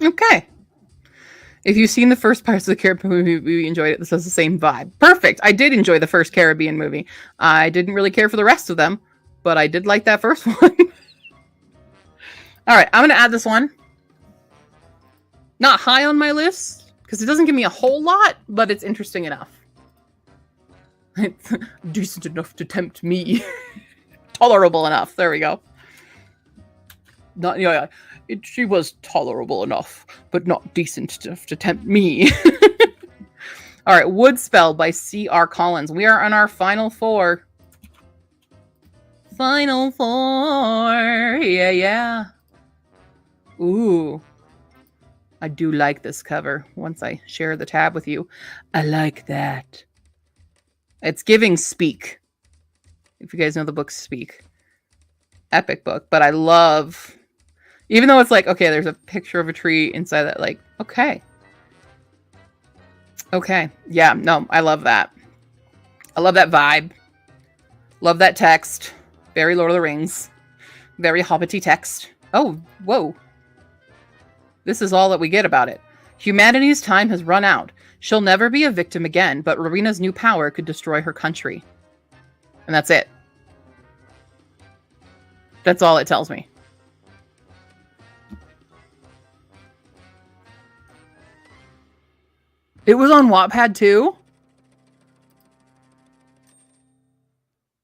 Okay. If you've seen the first Pirates of the Caribbean movie, we enjoyed it. This has the same vibe. Perfect. I did enjoy the first Caribbean movie. I didn't really care for the rest of them, but I did like that first one. All right, I'm going to add this one. Not high on my list, because it doesn't give me a whole lot, but it's interesting enough. It's decent enough to tempt me. Tolerable enough. There we go. Not, yeah, she was tolerable enough, but not decent enough to tempt me. All right, Woodspell by C.R. Collins. We are on our final four. Final four. Yeah, yeah. Ooh. I do like this cover once I share the tab with you. I like that. It's giving Speak. If you guys know the book Speak. Epic book. But I love... Even though it's like, okay, there's a picture of a tree inside that, like, okay. Okay. Yeah, no, I love that. I love that vibe. Love that text. Very Lord of the Rings. Very Hobbity text. Oh, whoa. This is all that we get about it. Humanity's time has run out. She'll never be a victim again, but Rowena's new power could destroy her country. And that's it. That's all it tells me. It was on Wattpad too?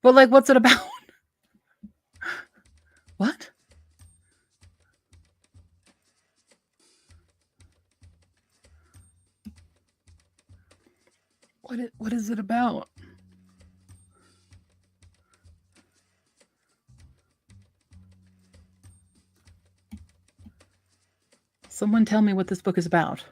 But like, what's it about? What? What is it about? Someone tell me what this book is about.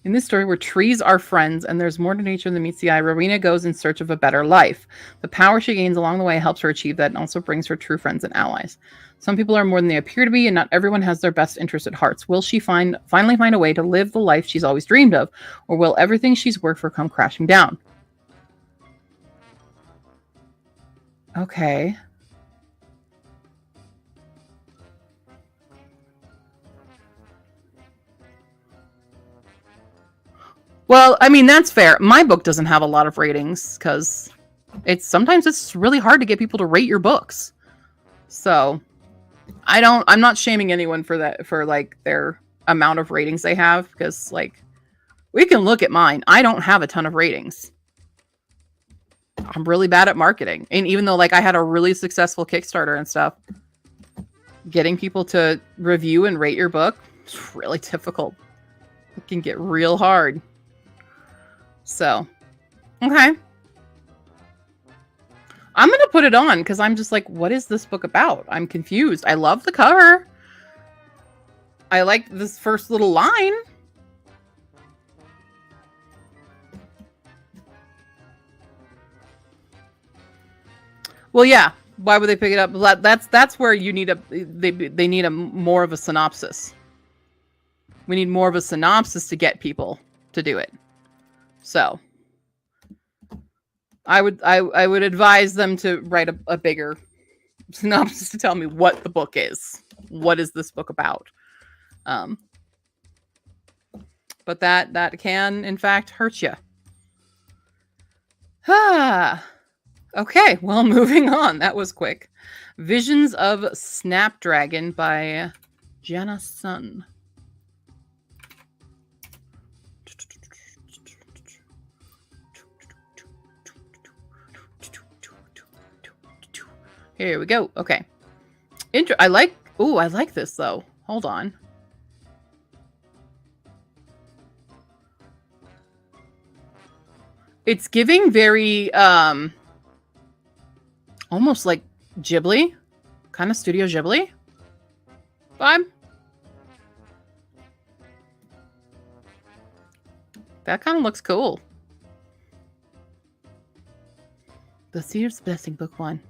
In this story, where trees are friends and there's more to nature than meets the eye, Rowena goes in search of a better life. The power she gains along the way helps her achieve that and also brings her true friends and allies. Some people are more than they appear to be, and not everyone has their best interest at heart. Will she finally find a way to live the life she's always dreamed of, or will everything she's worked for come crashing down? Okay. Well, I mean, that's fair. My book doesn't have a lot of ratings because sometimes it's really hard to get people to rate your books. So I'm not shaming anyone for that, for like their amount of ratings they have, because like we can look at mine. I don't have a ton of ratings. I'm really bad at marketing. And even though like I had a really successful Kickstarter and stuff, getting people to review and rate your book is really difficult. It can get real hard. So, okay. I'm going to put it on because I'm just like, what is this book about? I'm confused. I love the cover. I like this first little line. Well, yeah. Why would they pick it up? That's where you need they need a more of a synopsis. We need more of a synopsis to get people to do it. So I would advise them to write a bigger synopsis to tell me what the book is. What is this book about? But that can in fact hurt you. Okay, well, moving on. That was quick. Visions of Snapdragon by Jana Sun. Here we go. Okay. I like this though. Hold on. It's giving very almost like Ghibli, kind of Studio Ghibli vibe. That kind of looks cool. The Seer's Blessing, book 1.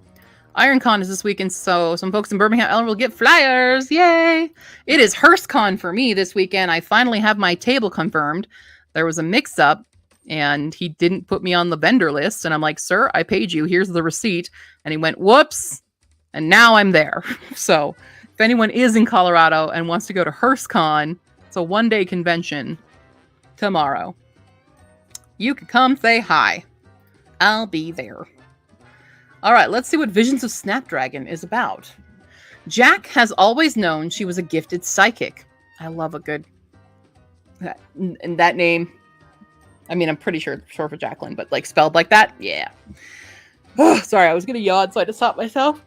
IronCon is this weekend, so some folks in Birmingham Ellen will get flyers. Yay! It is HearstCon for me this weekend. I finally have my table confirmed. There was a mix-up, and he didn't put me on the vendor list. And I'm like, sir, I paid you. Here's the receipt. And he went, whoops. And now I'm there. So If anyone is in Colorado and wants to go to HearstCon, it's a one-day convention tomorrow. You can come say hi. I'll be there. All right, let's see what Visions of Snapdragon is about. Jack has always known she was a gifted psychic. I love a good... And that name... I mean, I'm pretty sure it's short for Jacqueline, but like spelled like that? Yeah. Oh, sorry, I was going to yawn, so I had to stop myself.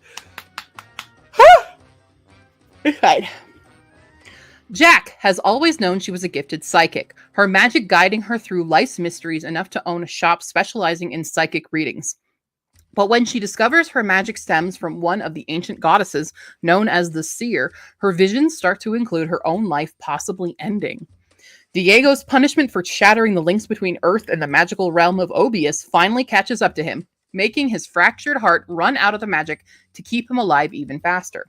Right. Jack has always known she was a gifted psychic, her magic guiding her through life's mysteries enough to own a shop specializing in psychic readings. But when she discovers her magic stems from one of the ancient goddesses known as the Seer, her visions start to include her own life possibly ending. Diego's punishment for shattering the links between Earth and the magical realm of Obius finally catches up to him, making his fractured heart run out of the magic to keep him alive even faster.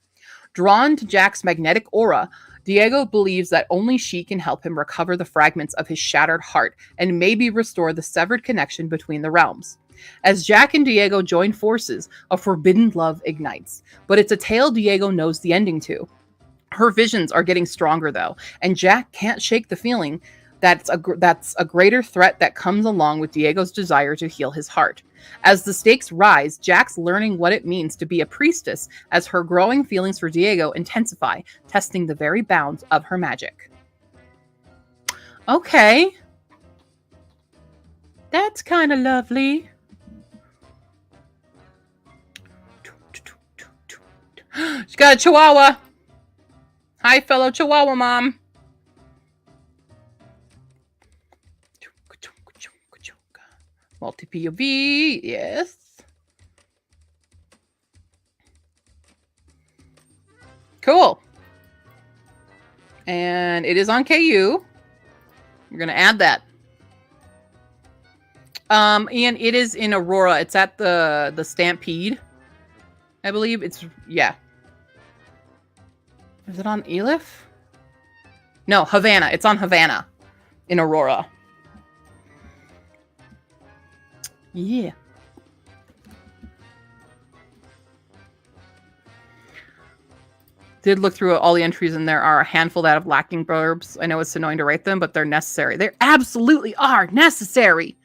Drawn to Jack's magnetic aura, Diego believes that only she can help him recover the fragments of his shattered heart and maybe restore the severed connection between the realms. As Jack and Diego join forces, a forbidden love ignites, but it's a tale Diego knows the ending to. Her visions are getting stronger, though, and Jack can't shake the feeling that's a greater threat that comes along with Diego's desire to heal his heart. As the stakes rise, Jack's learning what it means to be a priestess as her growing feelings for Diego intensify, testing the very bounds of her magic. Okay. That's kind of lovely. She's got a chihuahua. Hi, fellow chihuahua mom. Multi-POV, yes. Cool. And it is on KU. We're going to add that. And it is in Aurora. It's at the Stampede, I believe. It's, yeah. Is it on Elif? No, Havana. It's on Havana in Aurora. Yeah. Did look through all the entries, and there are a handful that have lacking verbs. I know it's annoying to write them, but they're necessary. They absolutely are necessary.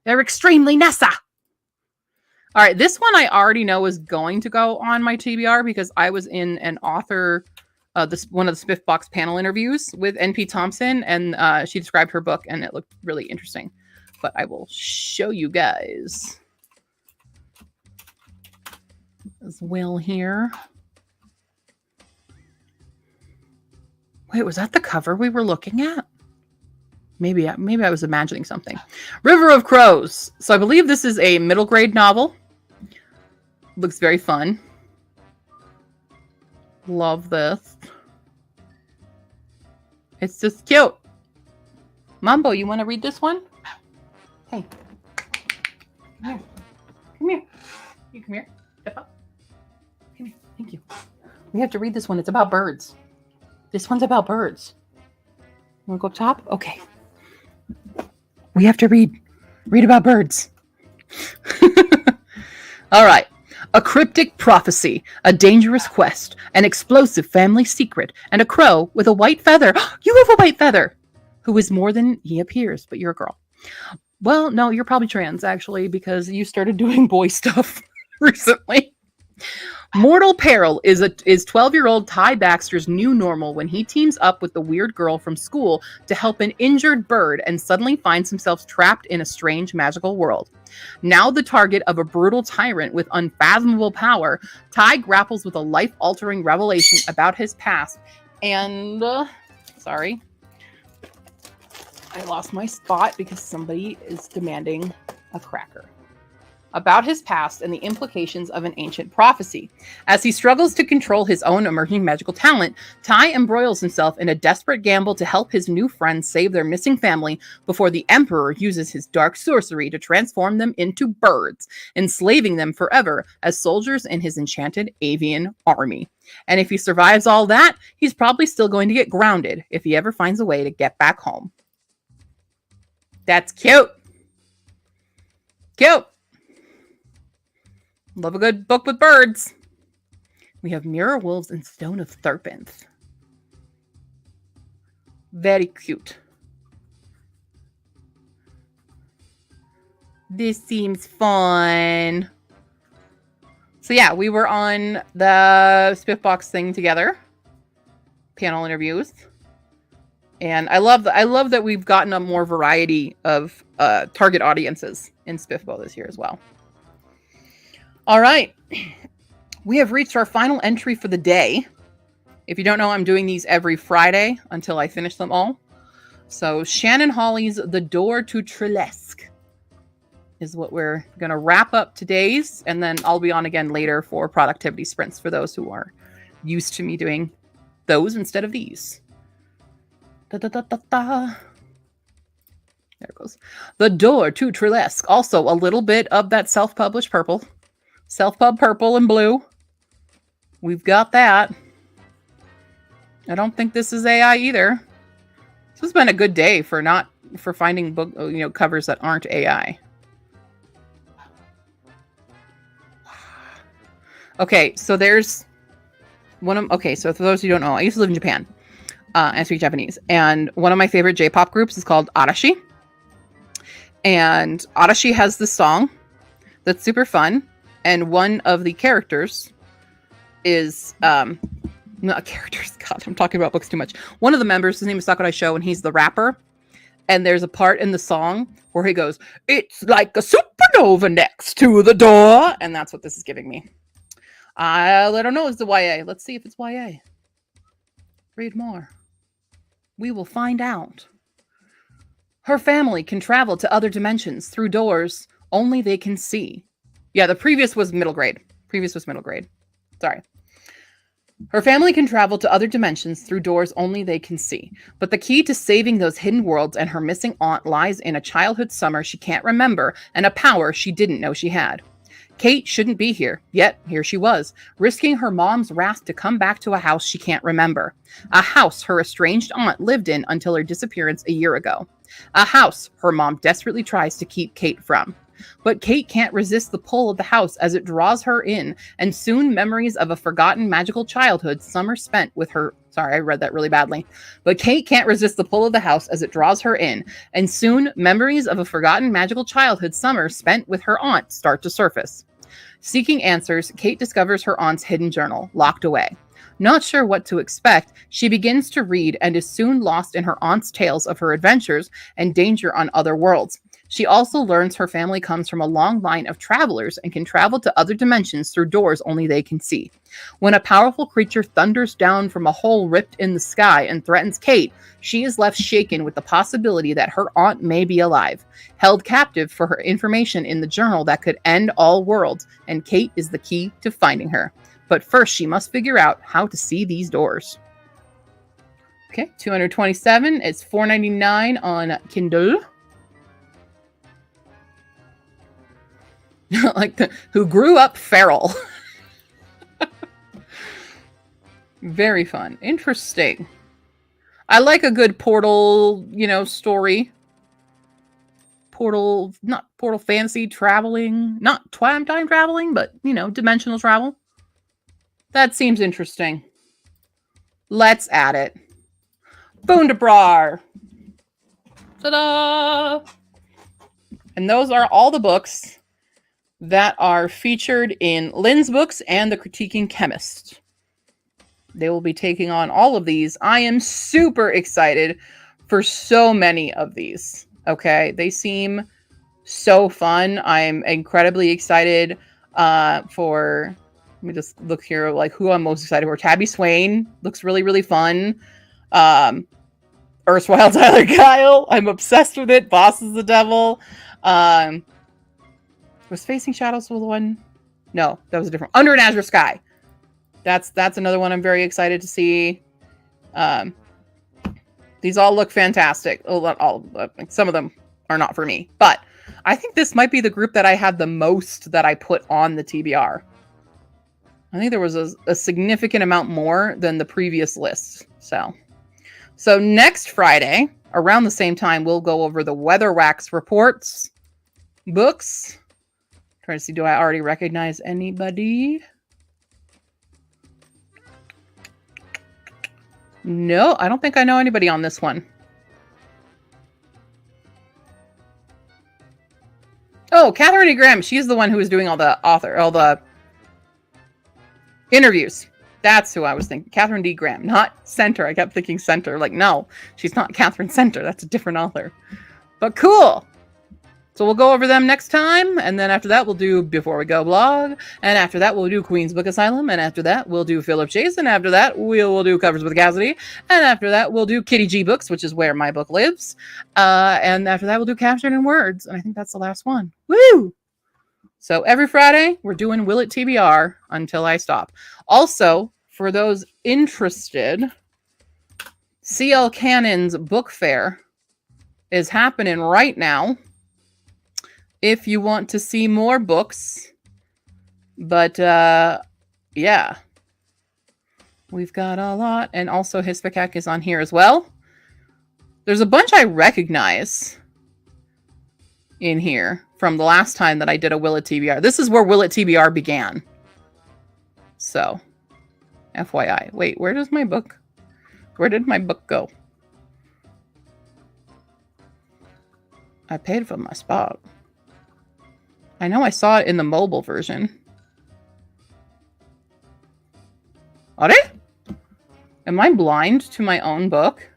They're extremely nessa. All right, this one I already know is going to go on my TBR because I was in an author, one of the SPFBOX panel interviews with NP Thompson, and she described her book, and it looked really interesting. But I will show you guys as well here. Wait, was that the cover we were looking at? Maybe I was imagining something. River of Crows. So I believe this is a middle grade novel. Looks very fun. Love this. It's just cute. Mambo, you want to read this one? Hey. Come here. Come here. You come here. Step up. Come here. Thank you. We have to read this one. It's about birds. This one's about birds. You want to go up top? Okay. We have to read about birds. All right. A cryptic prophecy, a dangerous quest, an explosive family secret, and a crow with a white feather. You have a white feather! Who is more than he appears, but you're a girl. Well, no, you're probably trans, actually, because you started doing boy stuff recently. Mortal Peril is 12-year-old Ty Baxter's new normal when he teams up with the weird girl from school to help an injured bird and suddenly finds himself trapped in a strange magical world. Now the target of a brutal tyrant with unfathomable power, Ty grapples with a life-altering revelation about his past and... sorry. I lost my spot because somebody is demanding a cracker. About his past and the implications of an ancient prophecy. As he struggles to control his own emerging magical talent, Ty embroils himself in a desperate gamble to help his new friends save their missing family before the Emperor uses his dark sorcery to transform them into birds, enslaving them forever as soldiers in his enchanted avian army. And if he survives all that, he's probably still going to get grounded if he ever finds a way to get back home. That's cute. Cute. Love a good book with birds. We have Mirror Wolves and Stone of Serpents. Very cute. This seems fun. So yeah, we were on the SPFBOX thing together. Panel interviews. And I love that we've gotten a more variety of target audiences in SPFBO this year as well. All right. We have reached our final entry for the day. If you don't know, I'm doing these every Friday until I finish them all. So Shannon Hawley's The Door to Trelesque is what we're going to wrap up today's. And then I'll be on again later for productivity sprints for those who are used to me doing those instead of these. Da, da, da, da, da. There it goes. The Door to Trelesque. Also a little bit of that self-published purple. Self-pub purple and blue. We've got that. I don't think this is AI either. This has been a good day for finding book covers that aren't AI. Okay, so there's one of so for those who don't know, I used to live in Japan. I speak Japanese, and one of my favorite J-pop groups is called Arashi. And Arashi has this song that's super fun, and one of the characters is not characters. God, I'm talking about books too much. One of the members, his name is Sakurai Sho, and he's the rapper. And there's a part in the song where he goes, "It's like a supernova next to the door," and that's what this is giving me. I don't know. It's the YA. Let's see if it's YA. Read more. We will find out. Her family can travel to other dimensions through doors only they can see. Yeah, the previous was middle grade. Sorry. Her family can travel to other dimensions through doors only they can see. But the key to saving those hidden worlds and her missing aunt lies in a childhood summer she can't remember and a power she didn't know she had. Kate shouldn't be here, yet here she was, risking her mom's wrath to come back to a house she can't remember. A house her estranged aunt lived in until her disappearance a year ago. A house her mom desperately tries to keep Kate from. But Kate can't resist the pull of the house as it draws her in, and soon memories of a forgotten magical childhood summer spent with her... Sorry, I read that really badly. But Kate can't resist the pull of the house as it draws her in, and soon memories of a forgotten magical childhood summer spent with her aunt start to surface. Seeking answers, Kate discovers her aunt's hidden journal, locked away. Not sure what to expect, she begins to read and is soon lost in her aunt's tales of her adventures and danger on other worlds. She also learns her family comes from a long line of travelers and can travel to other dimensions through doors only they can see. When a powerful creature thunders down from a hole ripped in the sky and threatens Kate, she is left shaken with the possibility that her aunt may be alive, held captive for her information in the journal that could end all worlds, and Kate is the key to finding her. But first, she must figure out how to see these doors. Okay, 227. It's $4.99 on Kindle. Who grew up feral. Very fun. Interesting. I like a good portal, story. Not portal fantasy traveling. Not time traveling, but, dimensional travel. That seems interesting. Let's add it. Boondabrar. Ta-da! And those are all the books that are featured in Lynn's books and the Critiquing Chemist. They will be taking on all of these. I am super excited for so many of these. Okay, they seem so fun. I'm incredibly excited for... Let me just look here, who I'm most excited for. Tabby Swain looks really, really fun. Erstwhile Tyler Kyle. I'm obsessed with it. Boss is the Devil. Was Facing Shadows the one? No, that was a different. Under an Azure Sky. That's another one I'm very excited to see. These all look fantastic. Some of them are not for me, but I think this might be the group that I had the most that I put on the TBR. I think there was a significant amount more than the previous list. So next Friday, around the same time, we'll go over the Weather Wax Reports books. Trying to see, do I already recognize anybody? No, I don't think I know anybody on this one. Oh, Catherine E. Graham. She's the one who was doing all the interviews. That's who I was thinking. Catherine D. Graham, not Center. I kept thinking Center. Like, no, she's not Catherine Center. That's a different author. But cool. So we'll go over them next time. And then after that, we'll do Before We Go blog. And after that, we'll do Queen's Book Asylum. And after that, we'll do Philip Chase. And after that, we'll do Covers with Cassidy. And after that, we'll do Kitty G Books, which is where my book lives. And after that, we'll do Captured in Words. And I think that's the last one. Woo! So every Friday, we're doing Will It TBR until I stop. Also, for those interested, CL Cannon's book fair is happening right now. If you want to see more books. But, yeah. We've got a lot. And also Hispacak is on here as well. There's a bunch I recognize in here from the last time that I did a Will It TBR. This is where Will It TBR began. So, FYI. Wait, where did my book go? I paid for my spot. I know I saw it in the mobile version. Are they? Am I blind to my own book?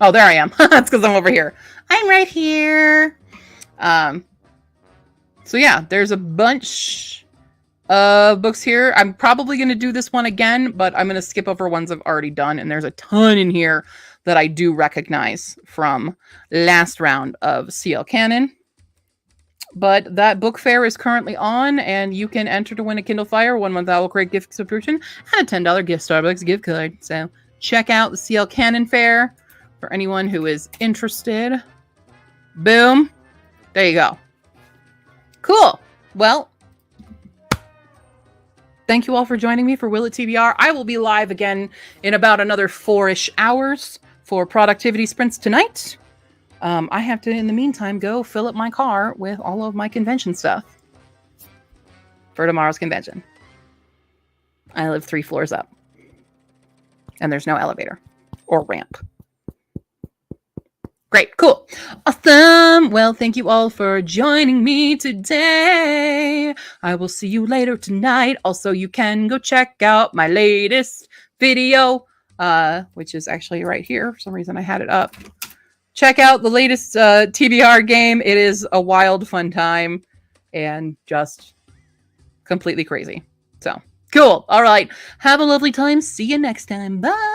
Oh, there I am. That's because I'm over here. I'm right here. So yeah, there's a bunch of books here. I'm probably going to do this one again, but I'm going to skip over ones I've already done. And there's a ton in here that I do recognize from last round of CL Cannon. But that book fair is currently on, and you can enter to win a Kindle Fire, 1 month Owl Crate gift subscription, and a $10 gift Starbucks gift card. So check out the CL Cannon fair for anyone who is interested. Boom. There you go. Cool. Well, thank you all for joining me for Will It TBR. I will be live again in about another 4-ish hours for productivity sprints tonight. I have to, in the meantime, go fill up my car with all of my convention stuff for tomorrow's convention. I live 3 floors up, and there's no elevator or ramp. Great, cool, awesome. Well, thank you all for joining me today. I will see you later tonight. Also, you can go check out my latest video, which is actually right here. For some reason, I had it up. Check out the latest TBR game. It is a wild, fun time and just completely crazy. So, cool. All right. Have a lovely time. See you next time. Bye.